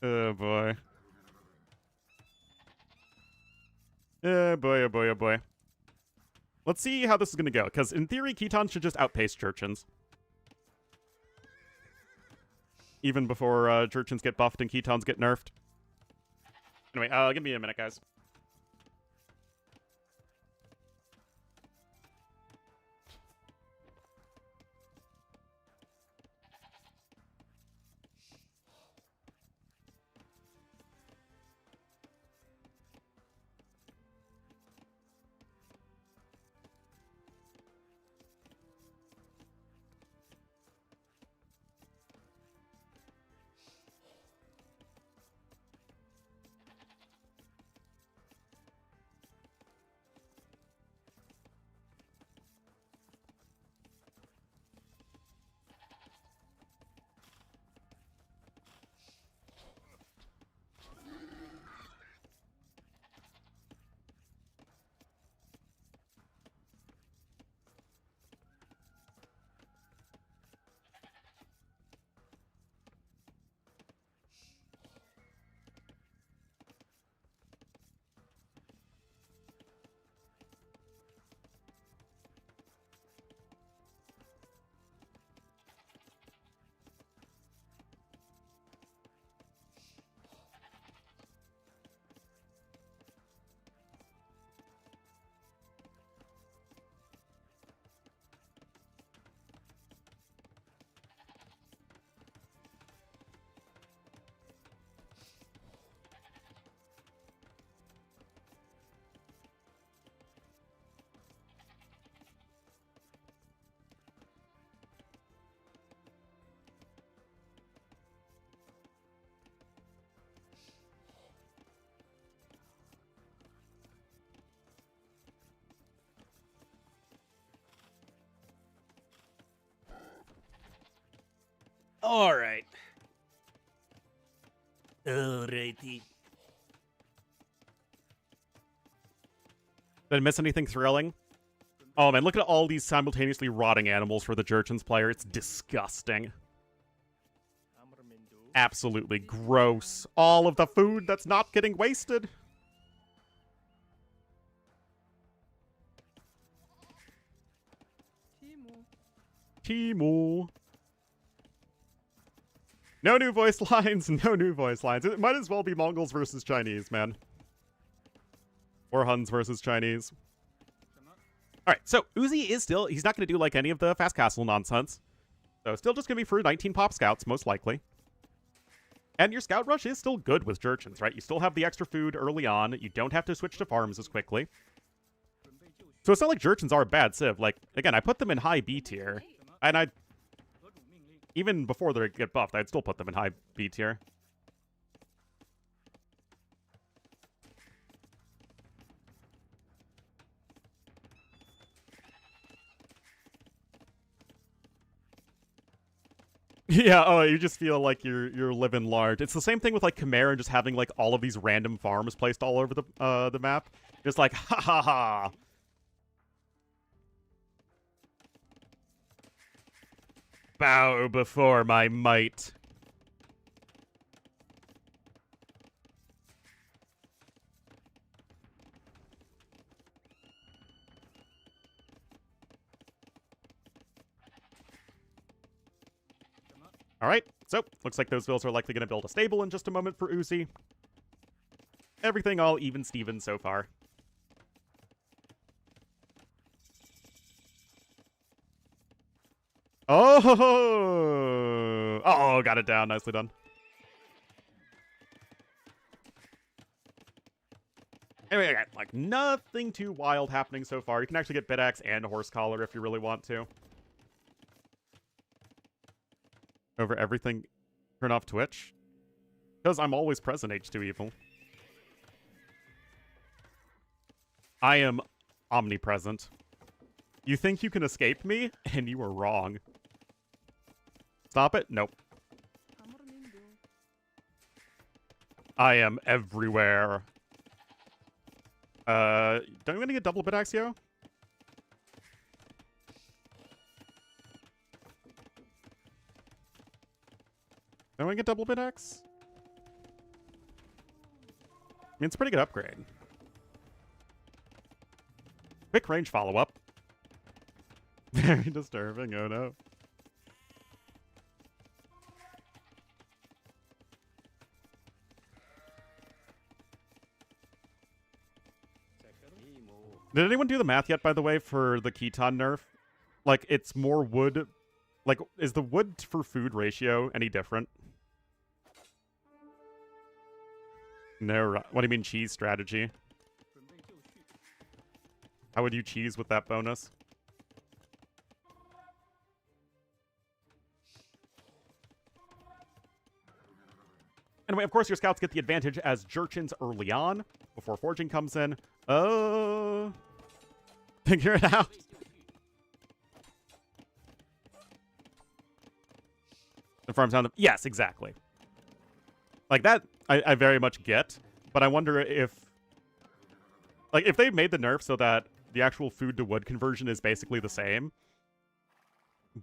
oh boy. Oh boy, oh boy, oh boy. Let's see how this is going to go, because in theory, Ketons should just outpace Jurchins. Even before Jurchins get buffed and Ketons get nerfed. Anyway, give me a minute, guys. All right. Alrighty. Did I miss anything thrilling? Oh man, look at all these simultaneously rotting animals for the Jurchins player. It's disgusting. Absolutely gross. All of the food that's not getting wasted. Timu. No new voice lines, no new voice lines. It might as well be Mongols versus Chinese, man. Or Huns versus Chinese. Alright, so Uzzi is still, he's not going to do like any of the fast castle nonsense. So still just going to be for 19 pop scouts, most likely. And your scout rush is still good with Jurchins, right? You still have the extra food early on. You don't have to switch to farms as quickly. So it's not like Jurchins are a bad civ. Like, again, I put them in high B tier. And even before they get buffed, I'd still put them in high B tier. Yeah, oh, you just feel like you're living large. It's the same thing with like Chimera and just having like all of these random farms placed all over the map. Just like, ha ha ha. Bow before my might. All right, so looks like those bills are likely going to build a stable in just a moment for Uzzi. Everything all even Steven so far. Oh, oh, got it down. Nicely done. Anyway, again, like nothing too wild happening so far. You can actually get Bidax and Horse Collar if you really want to. Over everything, turn off Twitch. Because I'm always present, H2 Evil. I am omnipresent. You think you can escape me? And you are wrong. Stop it? Nope. I am everywhere. Don't we want to get double Bidax, yo? Don't we get double Bidax? I mean, it's a pretty good upgrade. Quick range follow-up. Very disturbing, oh no. Did anyone do the math yet, by the way, for the Keton nerf? Like, it's more wood. Like, is the wood for food ratio any different? No. What do you mean cheese strategy? How would you cheese with that bonus? Anyway, of course, your scouts get the advantage as Jurchins early on, before forging comes in. Oh. Figure it out. The farm sound. Yes, exactly. Like that, I very much get, but I wonder if, like, if they made the nerf so that the actual food to wood conversion is basically the same,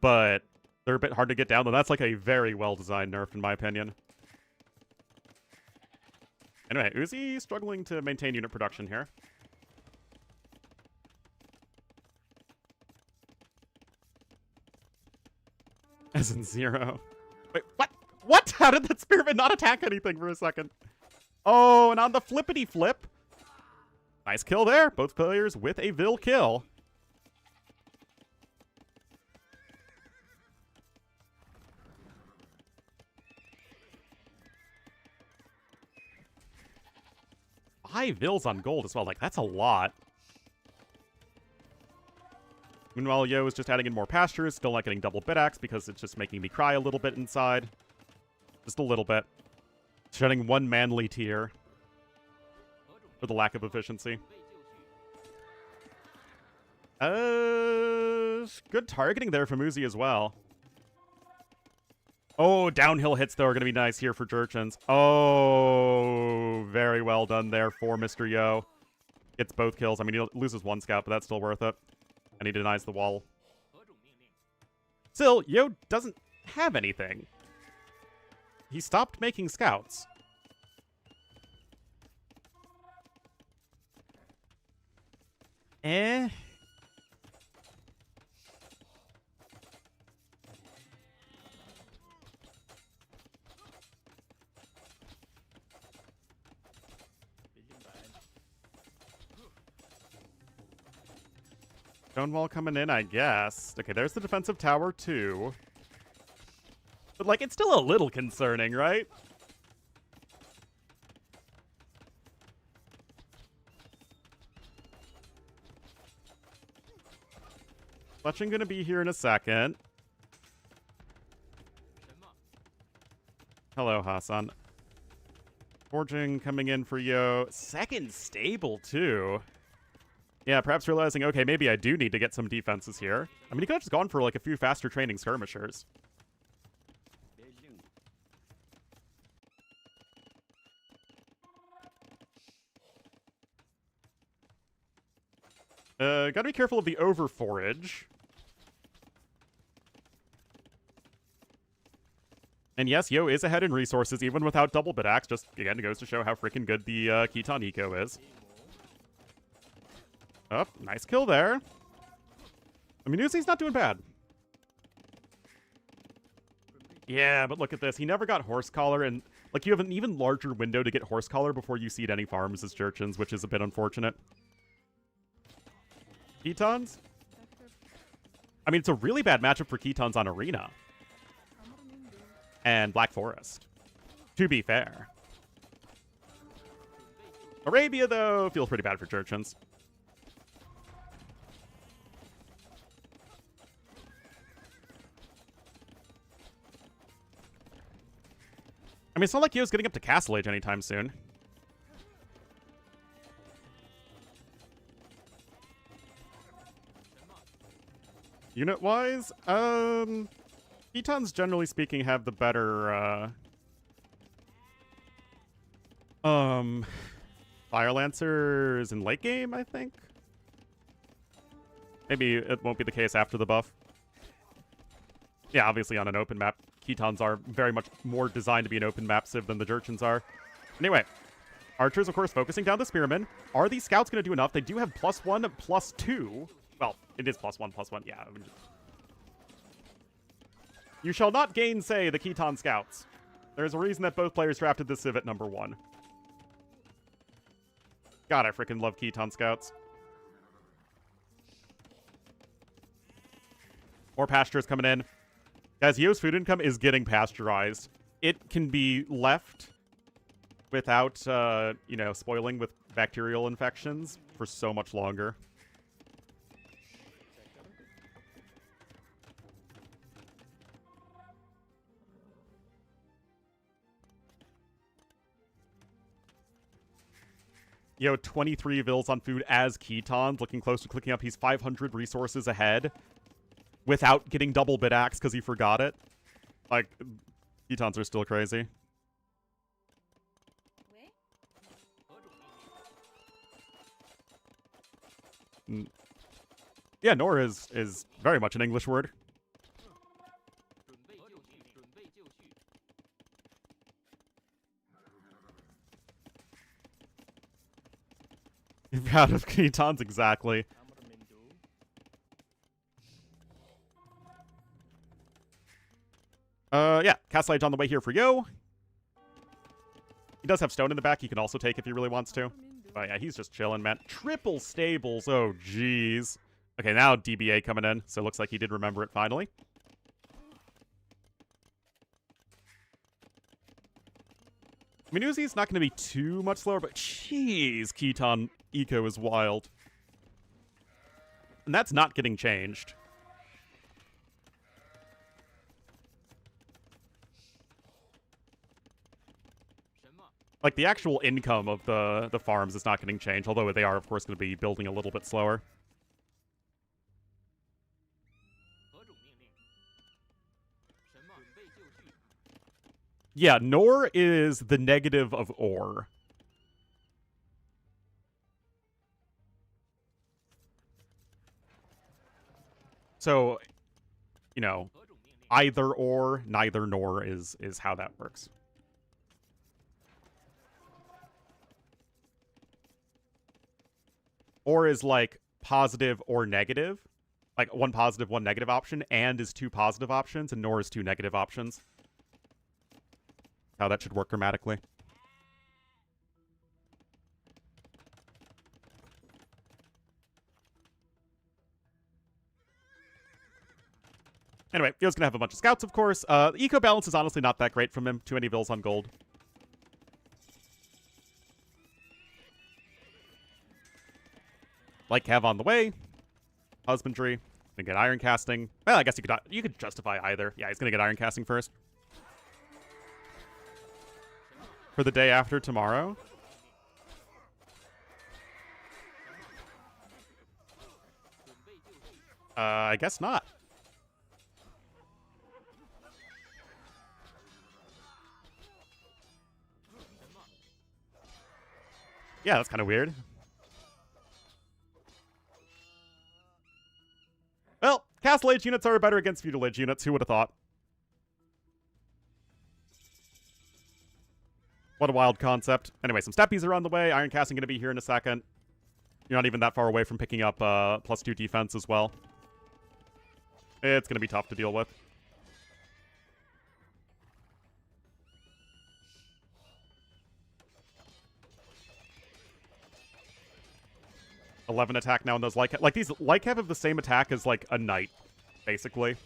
but they're a bit hard to get down, then that's like a very well-designed nerf, in my opinion. Anyway, Uzzi struggling to maintain unit production here. As in 0. Wait, what? What? How did that spearman not attack anything for a second? Oh, and on the flippity flip. Nice kill there. Both players with a Vil kill. Five Vils on gold as well. Like, that's a lot. Meanwhile, Yo is just adding in more pastures. Still not getting double Bidax because it's just making me cry a little bit inside. Just a little bit. Shedding one manly tear for the lack of efficiency. Good targeting there from Uzzi as well. Oh, downhill hits, though, are going to be nice here for Jurchins. Oh, very well done there for Mr. Yo. Gets both kills. I mean, he loses one scout, but that's still worth it. And he denies the wall. Still, Yo doesn't have anything. He stopped making scouts. Eh. Stonewall coming in, I guess. Okay, there's the defensive tower, too. But, like, it's still a little concerning, right? Fletching gonna be here in a second. Hello, Hassan. Forging coming in for Yo. Second stable, too. Yeah, perhaps realizing, okay, maybe I do need to get some defenses here. I mean, he could have just gone for, like, a few faster training skirmishers. Gotta be careful of the over-forage. And yes, Yo is ahead in resources, even without double Bidax. Just, again, it goes to show how freaking good the Keton eco is. Oh, nice kill there. I mean, Uzzi's not doing bad. Yeah, but look at this. He never got Horse Collar, and like you have an even larger window to get Horse Collar before you seed any farms as Jurchens, which is a bit unfortunate. Ketons? I mean, it's a really bad matchup for Ketons on Arena. And Black Forest. To be fair. Arabia, though, feels pretty bad for Jurchens. I mean, it's not like Yo's getting up to Castle Age anytime soon. Unit-wise, Ketons, generally speaking, have the better, Fire Lancers in late game, I think? Maybe it won't be the case after the buff. Yeah, obviously on an open map, Ketons are very much more designed to be an open map civ than the Jurchens are. Anyway, Archers, of course, focusing down the Spearmen. Are these scouts going to do enough? They do have +1, +2. Well, it is +1, yeah. You shall not gainsay the Keton scouts. There's a reason that both players drafted this civ at number 1. God, I freaking love Keton scouts. More pastures coming in. Guys, Yo's food income is getting pasteurized. It can be left without, you know, spoiling with bacterial infections for so much longer. Yo, 23 vills on food as Ketons, looking close to clicking up. He's 500 resources ahead without getting double bid axe because he forgot it. Like, Ketons are still crazy. Yeah, Nor is very much an English word. You're proud of Ketons, exactly. Yeah, Castle Age on the way here for Yo. He does have stone in the back he can also take if he really wants to. But yeah, he's just chilling, man. Triple stables, oh jeez. Okay, now DBA coming in, so it looks like he did remember it finally. I mean, Uzzi's not going to be too much slower, but jeez, Keton eco is wild. And that's not getting changed. Like, the actual income of the farms is not getting changed, although they are, of course, going to be building a little bit slower. Yeah, Nor is the negative of Or. So, you know, either or, neither nor is how that works. Or is like positive or negative. Like one positive, one negative option, and is 2 positive options, and nor is 2 negative options. How that should work grammatically. Anyway, Yo's gonna have a bunch of scouts, of course. The eco balance is honestly not that great from him. Too many vills on gold. Like Cav on the way. Husbandry. Gonna get iron casting. Well, I guess you could justify either. Yeah, he's gonna get iron casting first. For the day after tomorrow. I guess not. Yeah, that's kind of weird. Well, Castle Age units are better against Feudal Age units. Who would have thought? What a wild concept. Anyway, some steppies are on the way. Iron casting going to be here in a second. You're not even that far away from picking up +2 defense as well. It's going to be tough to deal with. 11 attack now on those Lycab. Like, these Lycab have the same attack as, like, a knight, basically.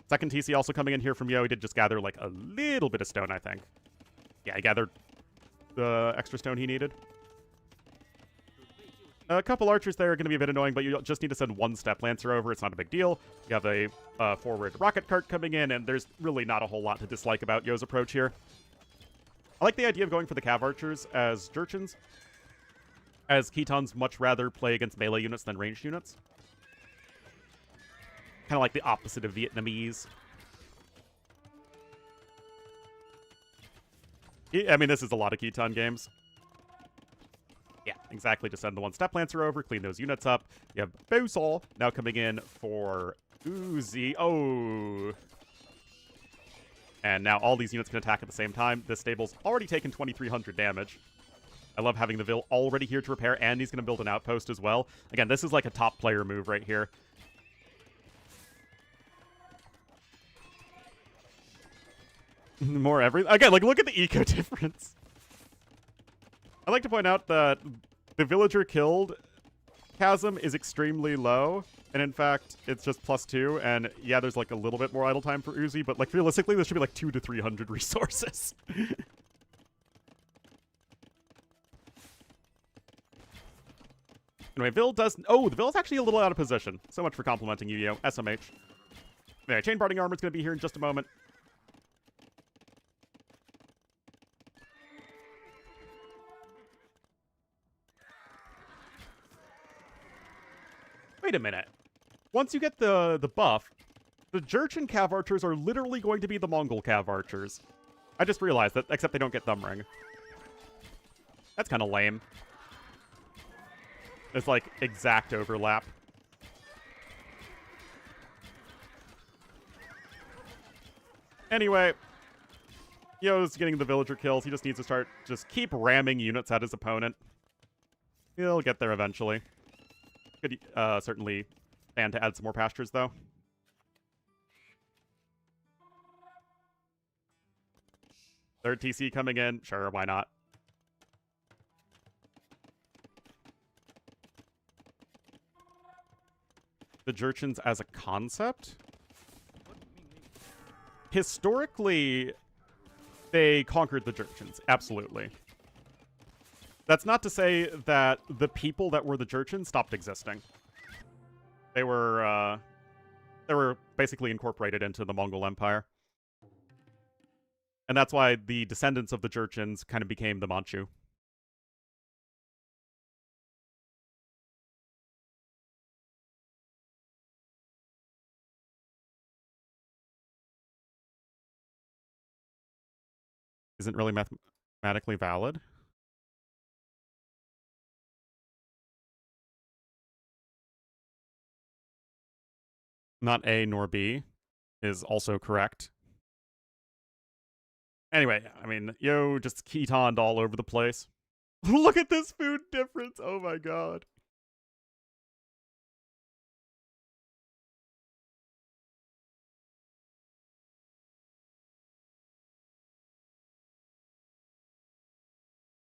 Second TC also coming in here from Yo. He did just gather, like, a little bit of stone, I think. Yeah, he gathered the extra stone he needed. A couple archers there are going to be a bit annoying, but you just need to send one Step Lancer over. It's not a big deal. You have a forward rocket cart coming in, and there's really not a whole lot to dislike about Yo's approach here. I like the idea of going for the Cav Archers as Jurchins, as Ketons much rather play against melee units than ranged units. Kind of like the opposite of Vietnamese. I mean, this is a lot of Keton games. Yeah, exactly. Just send the one Step Lancer over, clean those units up. You have Bowsaw now coming in for Uzzi. Oh. And now all these units can attack at the same time. This stable's already taken 2,300 damage. I love having the Vil already here to repair, and he's going to build an outpost as well. Again, this is like a top player move right here. More everything. Again, like, look at the eco difference. I'd like to point out that the villager killed chasm is extremely low, and in fact, it's just +2, and yeah, there's like a little bit more idle time for Uzzi, but like realistically, there should be like 200 to 300 resources. Anyway, Vil does... Oh, the Vil's actually a little out of position. So much for complimenting you, Yo. SMH. Anyway, Chain Barding Armor's going to be here in just a moment. Wait a minute. Once you get the buff, the Jurchen Cav Archers are literally going to be the Mongol Cav Archers. I just realized that, except they don't get Thumb Ring. That's kind of lame. It's like exact overlap. Anyway, Yo's getting the villager kills. He just needs to keep ramming units at his opponent. He'll get there eventually. Could certainly stand to add some more pastures, though. Third TC coming in. Sure, why not? The Jurchens as a concept? Historically, they conquered the Jurchens. Absolutely. That's not to say that the people that were the Jurchens stopped existing. They were basically incorporated into the Mongol Empire. And that's why the descendants of the Jurchens kind of became the Manchu. Isn't really mathematically valid. Not A nor B is also correct. Anyway, I mean, Yo just ketoned all over the place. Look at this food difference. Oh my god.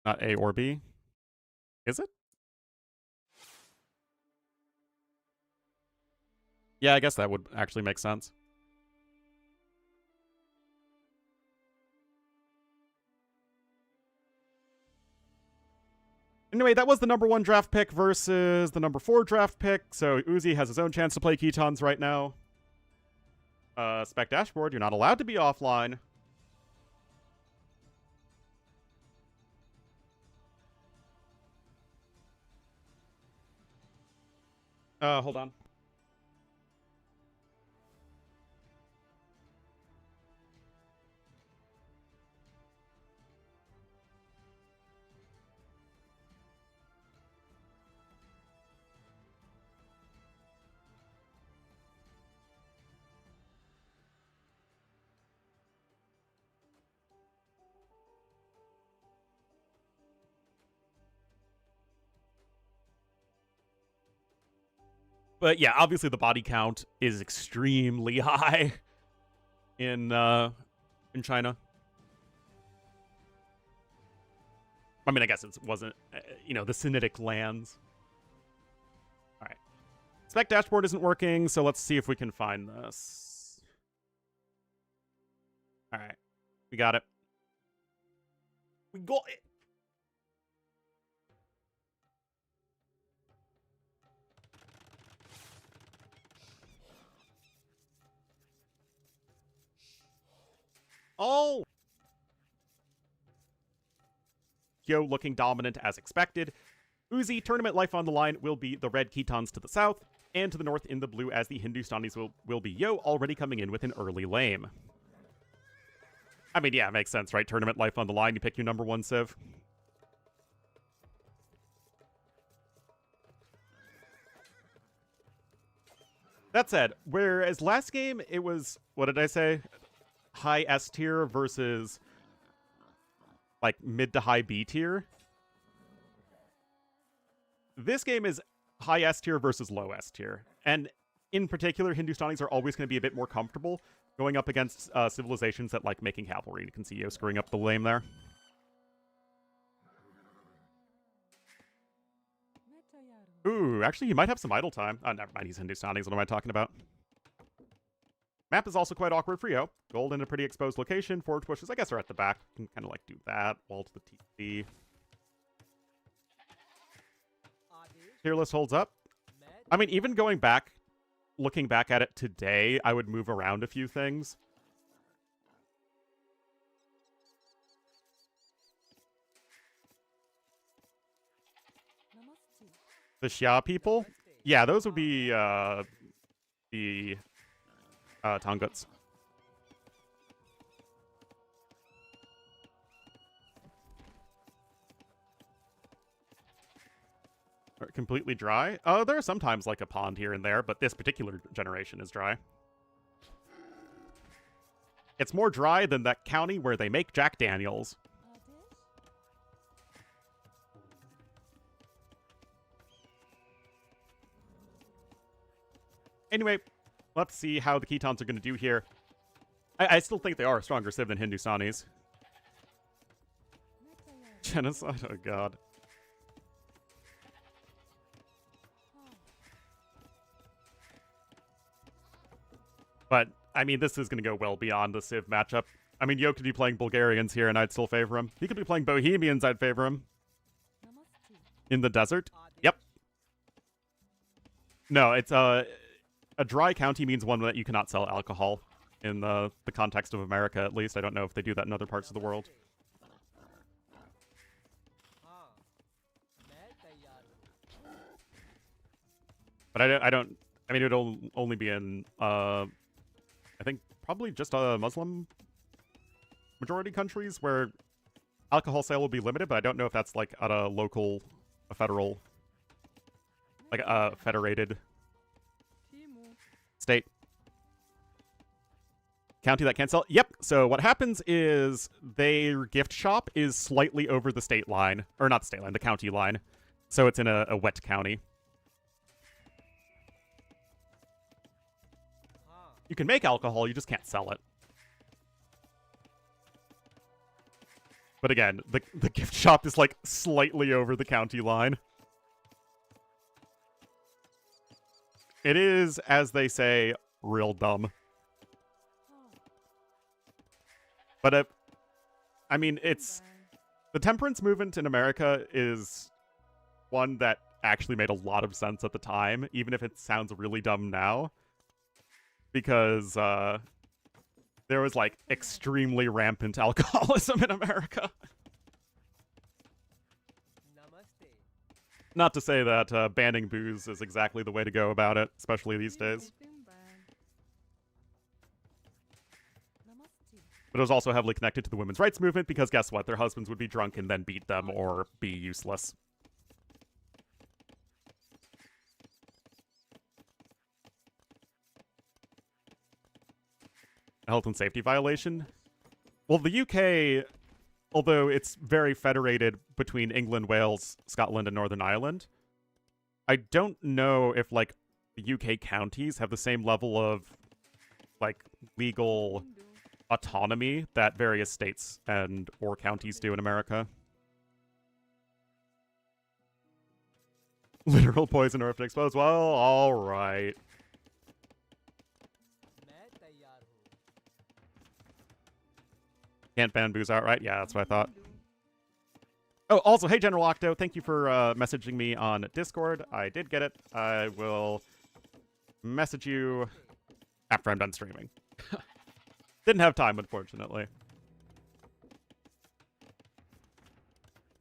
Not A or B. Is it? Yeah, I guess that would actually make sense. Anyway, that was the #1 draft pick versus the #4 draft pick, so Uzzi has his own chance to play Ketons right now. Spec Dashboard, you're not allowed to be offline. Hold on. But yeah, obviously the body count is extremely high in China. I mean, I guess it wasn't, the Sinitic lands. All right. Spec dashboard isn't working, so let's see if we can find this. All right. We got it. We got it. Oh! Yo looking dominant as expected. Uzzi, tournament life on the line, will be the red Khitans to the south, and to the north in the blue as the Hindustanis will be Yo already coming in with an early lame. I mean, yeah, it makes sense, right? Tournament life on the line, you pick your number 1 Civ. That said, whereas last game it was, what did I say? High S tier versus like mid to high B tier. This game is high S tier versus low S tier. And in particular, Hindustanis are always going to be a bit more comfortable going up against civilizations that like making cavalry. You can see Yo screwing up the lame there. Ooh, actually, he might have some idle time. Oh, never mind, he's Hindustanis. What am I talking about? Map is also quite awkward for Yo. Gold in a pretty exposed location. Forward pushes, I guess, are at the back. You can kind of like do that. Wall to the TC. Tier list holds up. I mean, even going back, looking back at it today, I would move around a few things. The Xia people? Yeah, those would be the Tonguts. Are completely dry? Oh, there are sometimes like a pond here and there, but this particular generation is dry. It's more dry than that county where they make Jack Daniels. Anyway, let's see how the Khitans are going to do here. I still think they are a stronger Civ than Hindustanis. Genocide? Oh, God. But, I mean, this is going to go well beyond the Civ matchup. I mean, Yo could be playing Bulgarians here, and I'd still favor him. He could be playing Bohemians, I'd favor him. In the desert? Yep. No, it's, a dry county means one that you cannot sell alcohol. In the context of America, at least. I don't know if they do that in other parts of the world. But I mean, it would only be in, I think, probably just Muslim majority countries where alcohol sale will be limited, but I don't know if that's, like, at a federal, like, a federated state. County that can't sell? Yep. So what happens is their gift shop is slightly over the state line. Or not the state line, the county line. So it's in a wet county. You can make alcohol, you just can't sell it. But again, the gift shop is like slightly over the county line. It is, as they say, real dumb. But, I mean, it's... The temperance movement in America is one that actually made a lot of sense at the time, even if it sounds really dumb now. Because, there was, like, extremely rampant alcoholism in America. Not to say that banning booze is exactly the way to go about it, especially these days. But it was also heavily connected to the women's rights movement because guess what? Their husbands would be drunk and then beat them or be useless. A health and safety violation? Well, the UK, although it's very federated between England, Wales, Scotland, and Northern Ireland, I don't know if, like, the UK counties have the same level of, like, legal autonomy that various states or counties do in America. Literal poison or if it explodes. Well, all right. Can't bamboos outright. Yeah, that's what I thought. Oh, also, hey, General Octo, thank you for messaging me on Discord. I did get it. I will message you after I'm done streaming. Didn't have time, unfortunately.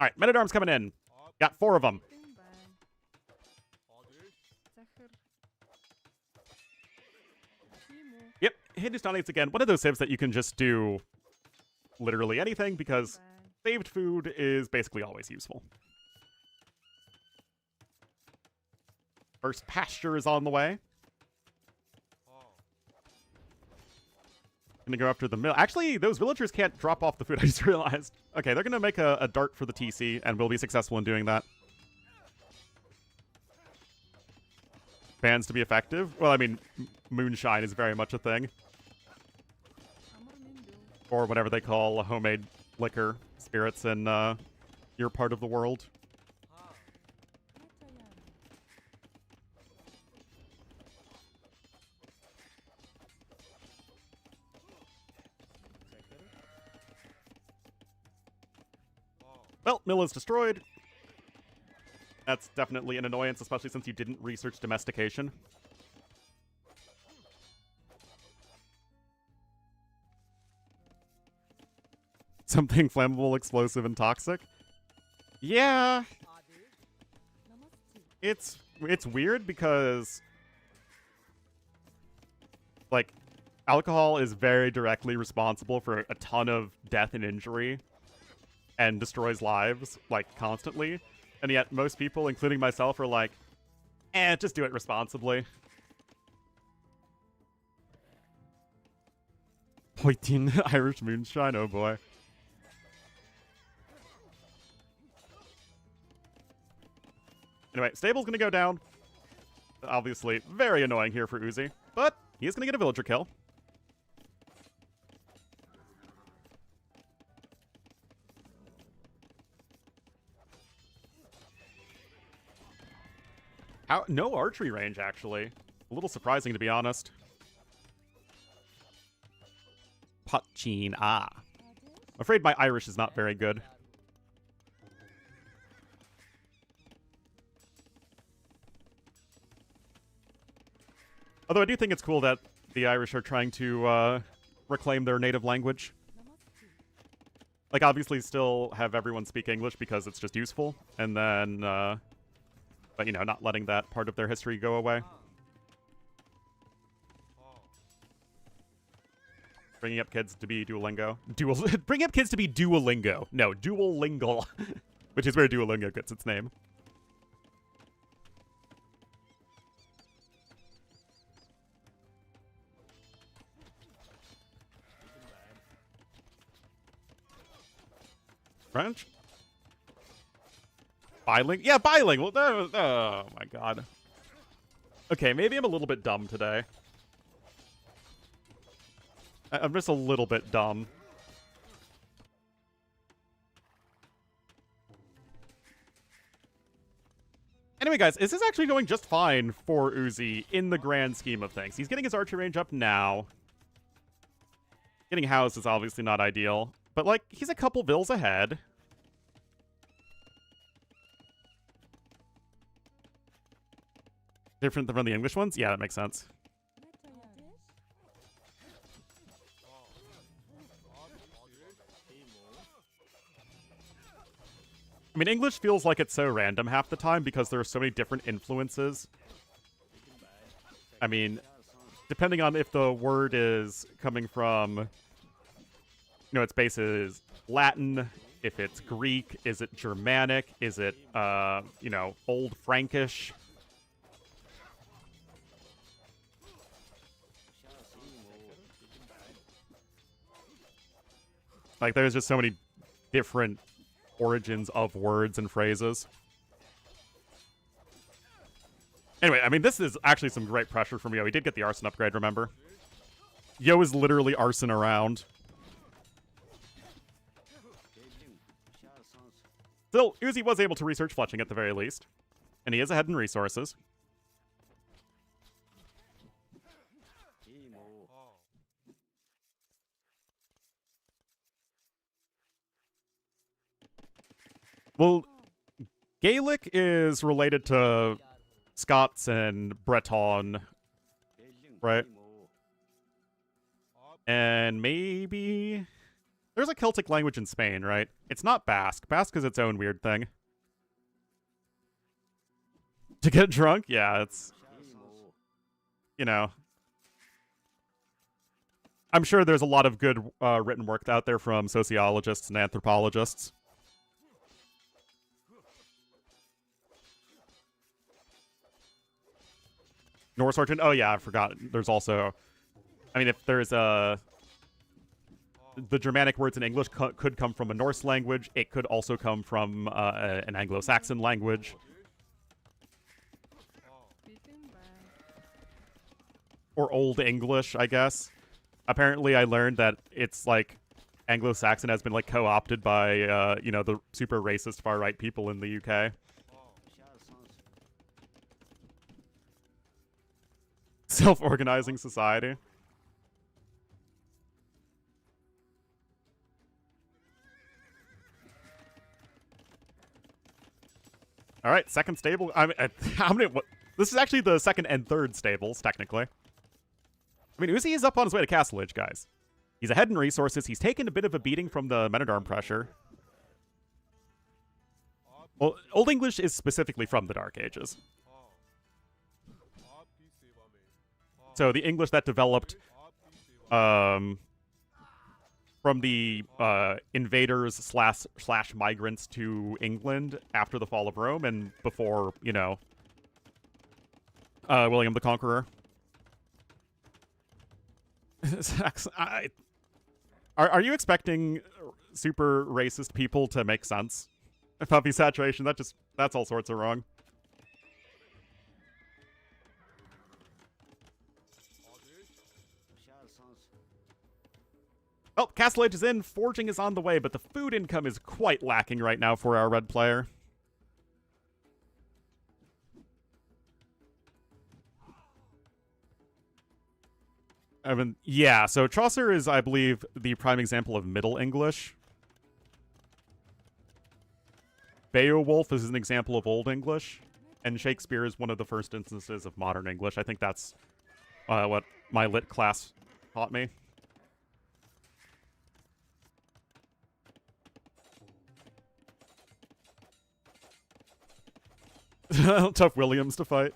All right, Men-at-Arms coming in. Got 4 of them. Yep, Hindustani's again. One of those civs that you can just do literally anything because saved food is basically always useful. First pasture is on the way. Gonna go after the mill. Actually, those villagers can't drop off the food, I just realized. Okay, they're gonna make a dart for the TC, and we'll be successful in doing that. Bans to be effective? Well, I mean, moonshine is very much a thing. Or whatever they call a homemade liquor, spirits in your part of the world. Well, mill is destroyed. That's definitely an annoyance, especially since you didn't research domestication. Something flammable, explosive, and toxic? Yeah. It's weird because, like, alcohol is very directly responsible for a ton of death and injury and destroys lives, like, constantly. And yet most people, including myself, are like, just do it responsibly. Poitin Irish moonshine, oh boy. Anyway, stable's gonna go down. Obviously, very annoying here for Uzzi, but he's gonna get a villager kill. No archery range, actually. A little surprising, to be honest. Pachin, I'm afraid my Irish is not very good. Although I do think it's cool that the Irish are trying to reclaim their native language. Like, obviously still have everyone speak English because it's just useful, and then, but, you know, not letting that part of their history go away. Bringing up kids to be Duolingo. Bringing up kids to be Duolingo. No, Duolingal. Which is where Duolingo gets its name. French? Bilingual? Yeah, bilingual. Oh my god. Okay, maybe I'm a little bit dumb today. I'm just a little bit dumb. Anyway, guys, this is actually going just fine for Uzzi in the grand scheme of things. He's getting his archer range up now. Getting housed is obviously not ideal. But, like, he's a couple vills ahead. Different from the English ones? Yeah, that makes sense. I mean, English feels like it's so random half the time because there are so many different influences. I mean, depending on if the word is coming from... You know, its base is Latin. If it's Greek, is it Germanic? Is it, you know, Old Frankish? Like, there's just so many different origins of words and phrases. Anyway, I mean, this is actually some great pressure from Yo. He did get the arson upgrade, remember? Yo is literally arson around. Still, Uzzi was able to research fletching at the very least. And he is ahead in resources. Well, Gaelic is related to Scots and Breton, right? And maybe there's a Celtic language in Spain, right? It's not Basque. Basque is its own weird thing. To get drunk? Yeah, it's, you know. I'm sure there's a lot of good written work out there from sociologists and anthropologists. Norse origin? Oh yeah, I forgot. There's also, I mean, if there's the Germanic words in English could come from a Norse language. It could also come from an Anglo-Saxon language. Or Old English, I guess. Apparently, I learned that it's like Anglo-Saxon has been like co-opted by, you know, the super racist far-right people in the UK. Self-organizing society. All right, second stable. I mean, how many? This is actually the second and third stables, technically. I mean, Uzzi is up on his way to Castle Age, guys. He's ahead in resources. He's taken a bit of a beating from the Men-at-Arm pressure. Well, Old English is specifically from the Dark Ages. So the English that developed from the invaders slash migrants to England after the fall of Rome and before, you know, William the Conqueror. Are you expecting super racist people to make sense? Puppy saturation, that's all sorts of wrong. Oh, Castle Age is in, forging is on the way, but the food income is quite lacking right now for our red player. I mean, yeah, so Chaucer is, I believe, the prime example of Middle English. Beowulf is an example of Old English. And Shakespeare is one of the first instances of modern English. I think that's what my lit class taught me. Tough Williams to fight.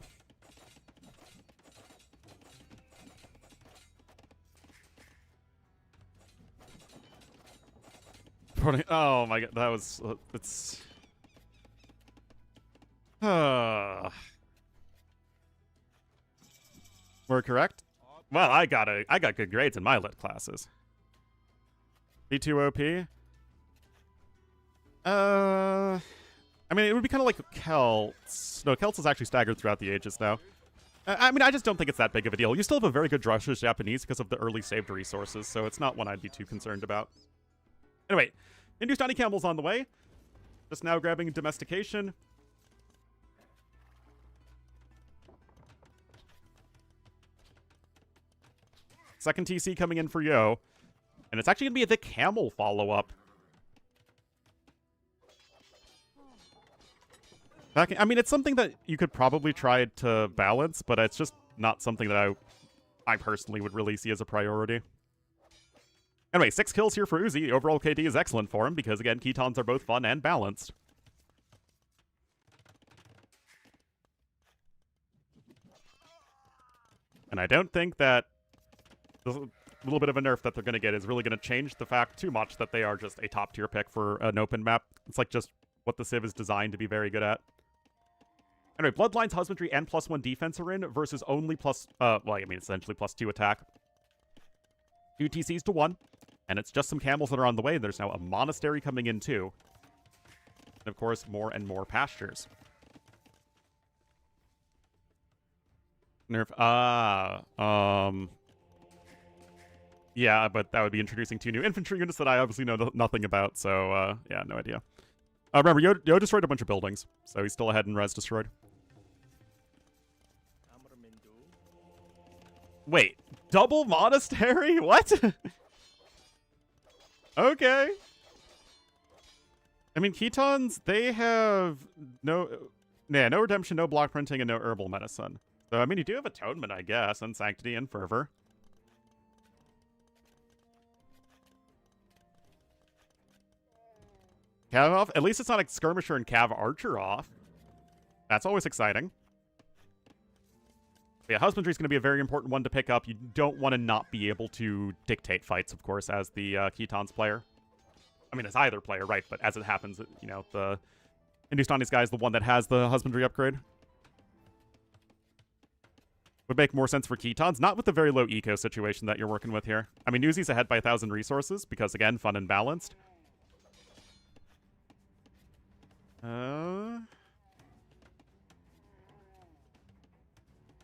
Oh my god, that was it's we're correct? Well, I got good grades in my lit classes. B2 OP? I mean, it would be kind of like Celts. No, Celts is actually staggered throughout the ages now. I mean, I just don't think it's that big of a deal. You still have a very good Drush's Japanese because of the early saved resources, so it's not one I'd be too concerned about. Anyway, Hindustani Camel's on the way. Just now grabbing domestication. Second TC coming in for Yo. And it's actually going to be the Camel follow-up. I mean, it's something that you could probably try to balance, but it's just not something that I personally would really see as a priority. Anyway, 6 kills here for Uzzi. The overall KD is excellent for him because, again, Ketons are both fun and balanced. And I don't think that the little bit of a nerf that they're going to get is really going to change the fact too much that they are just a top-tier pick for an open map. It's like just what the Civ is designed to be very good at. Anyway, Bloodlines, Husbandry, and +1 defense are in versus only essentially +2 attack. 2 TCs to 1. And it's just some camels that are on the way. There's now a monastery coming in, too. And, of course, more and more pastures. Nerf. Yeah, but that would be introducing 2 new infantry units that I obviously know nothing about, so, yeah, no idea. Remember, Yo destroyed a bunch of buildings, so he's still ahead in res destroyed. Wait, double monastery? What? Okay. I mean, Ketons, they have no redemption, no block printing, and no herbal medicine. So, I mean, you do have atonement, I guess, and sanctity and fervor. Cav off. At least it's not a skirmisher and Cav archer off. That's always exciting. But yeah, husbandry is going to be a very important one to pick up. You don't want to not be able to dictate fights, of course, as the Ketons player. I mean, as either player, right? But as it happens, you know, the Hindustani's guy is the one that has the husbandry upgrade. Would make more sense for Ketons, not with the very low eco situation that you're working with here. I mean, Uzzi's ahead by 1,000 resources because, again, fun and balanced. I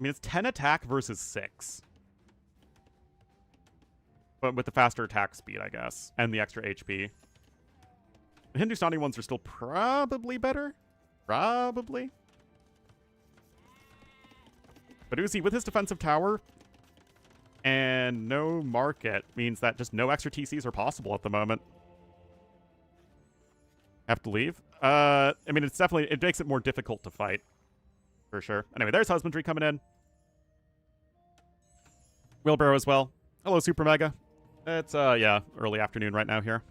mean, it's 10 attack versus 6. But with the faster attack speed, I guess. And the extra HP. The Hindustani ones are still probably better. Probably. But Uzzi, with his defensive tower and no market, means that just no extra TCs are possible at the moment. Have to leave. I mean, it makes it more difficult to fight. For sure. Anyway, there's husbandry coming in. Wheelbarrow as well. Hello, Super Mega. It's, yeah, early afternoon right now here.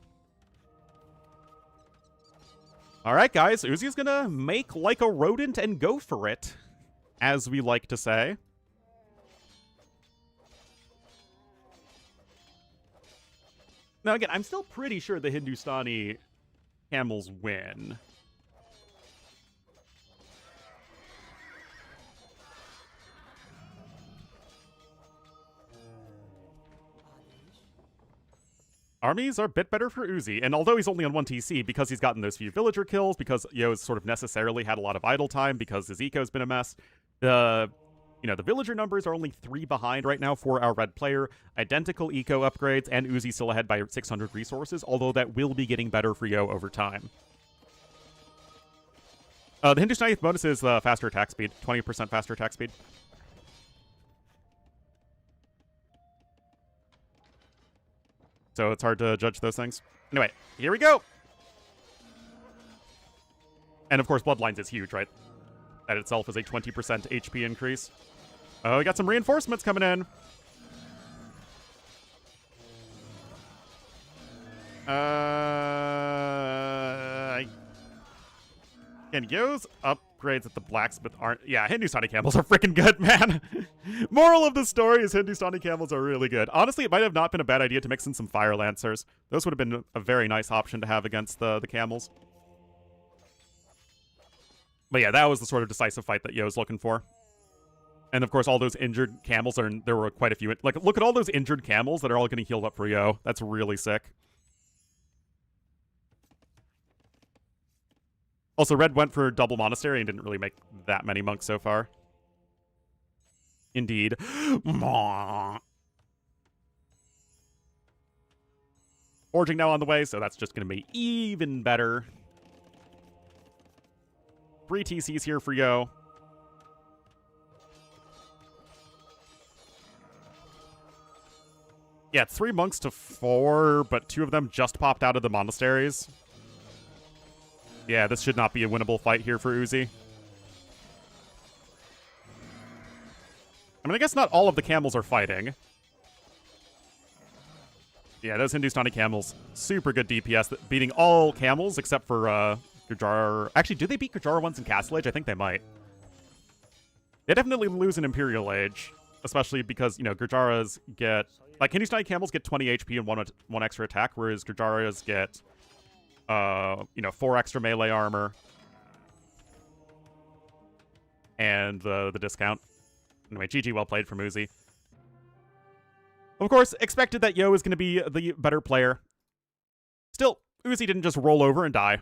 Alright, guys. Uzzi's gonna make like a rodent and go for it, as we like to say. Now, again, I'm still pretty sure the Hindustani camels win. Armies are a bit better for Uzzi, and although he's only on 1 TC, because he's gotten those few villager kills, because Yo's sort of necessarily had a lot of idle time, because his eco's been a mess, the villager numbers are only 3 behind right now for our red player. Identical eco upgrades, and Uzzi still ahead by 600 resources, although that will be getting better for Yo over time. The Hindustani bonus is faster attack speed, 20% faster attack speed. So it's hard to judge those things. Anyway, here we go. And of course, Bloodlines is huge, right? That itself is a 20% HP increase. Oh, we got some reinforcements coming in. And Yo's upgrades at the blacksmith aren't... Yeah, Hindustani camels are freaking good, man. Moral of the story is Hindustani camels are really good. Honestly, it might have not been a bad idea to mix in some fire lancers. Those would have been a very nice option to have against the camels. But yeah, that was the sort of decisive fight that Yo's looking for. And of course, all those injured camels are... There were quite a few... Like, look at all those injured camels that are all getting healed up for Yo. That's really sick. Also, Red went for double monastery and didn't really make that many monks so far. Indeed. Forging now on the way, so that's just going to be even better. 3 TCs here for Yo. Yeah, it's 3 monks to 4, but 2 of them just popped out of the monasteries. Yeah, this should not be a winnable fight here for Uzzi. I mean, I guess not all of the camels are fighting. Yeah, those Hindustani camels, super good DPS, beating all camels except for Gujar. Actually, do they beat Gujar once in Castle Age? I think they might. They definitely lose in Imperial Age, especially because, you know, Gurjaras get... Like, Hindustani camels get 20 HP and one extra attack, whereas Gurjaras get... 4 extra melee armor. And the discount. Anyway, GG, well played from Uzzi. Of course, expected that Yo is going to be the better player. Still, Uzzi didn't just roll over and die.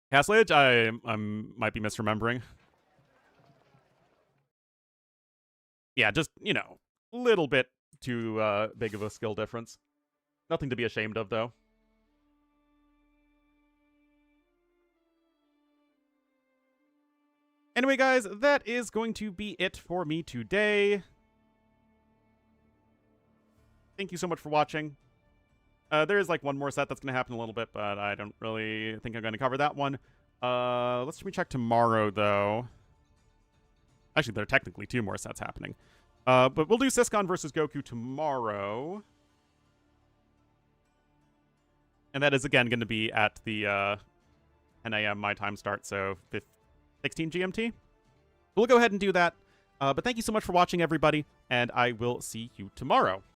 Castle Age, I might be misremembering. Yeah, just, you know, little bit too big of a skill difference. Nothing to be ashamed of, though. Anyway, guys, that is going to be it for me today. Thank you so much for watching. There is like one more set that's going to happen in a little bit, but I don't really think I'm going to cover that one. Let's recheck tomorrow, though. Actually, there are technically 2 more sets happening. But we'll do Siscon versus Goku tomorrow. And that is, again, going to be at the 10 a.m. my time start, so 16 GMT. We'll go ahead and do that. But thank you so much for watching, everybody, and I will see you tomorrow.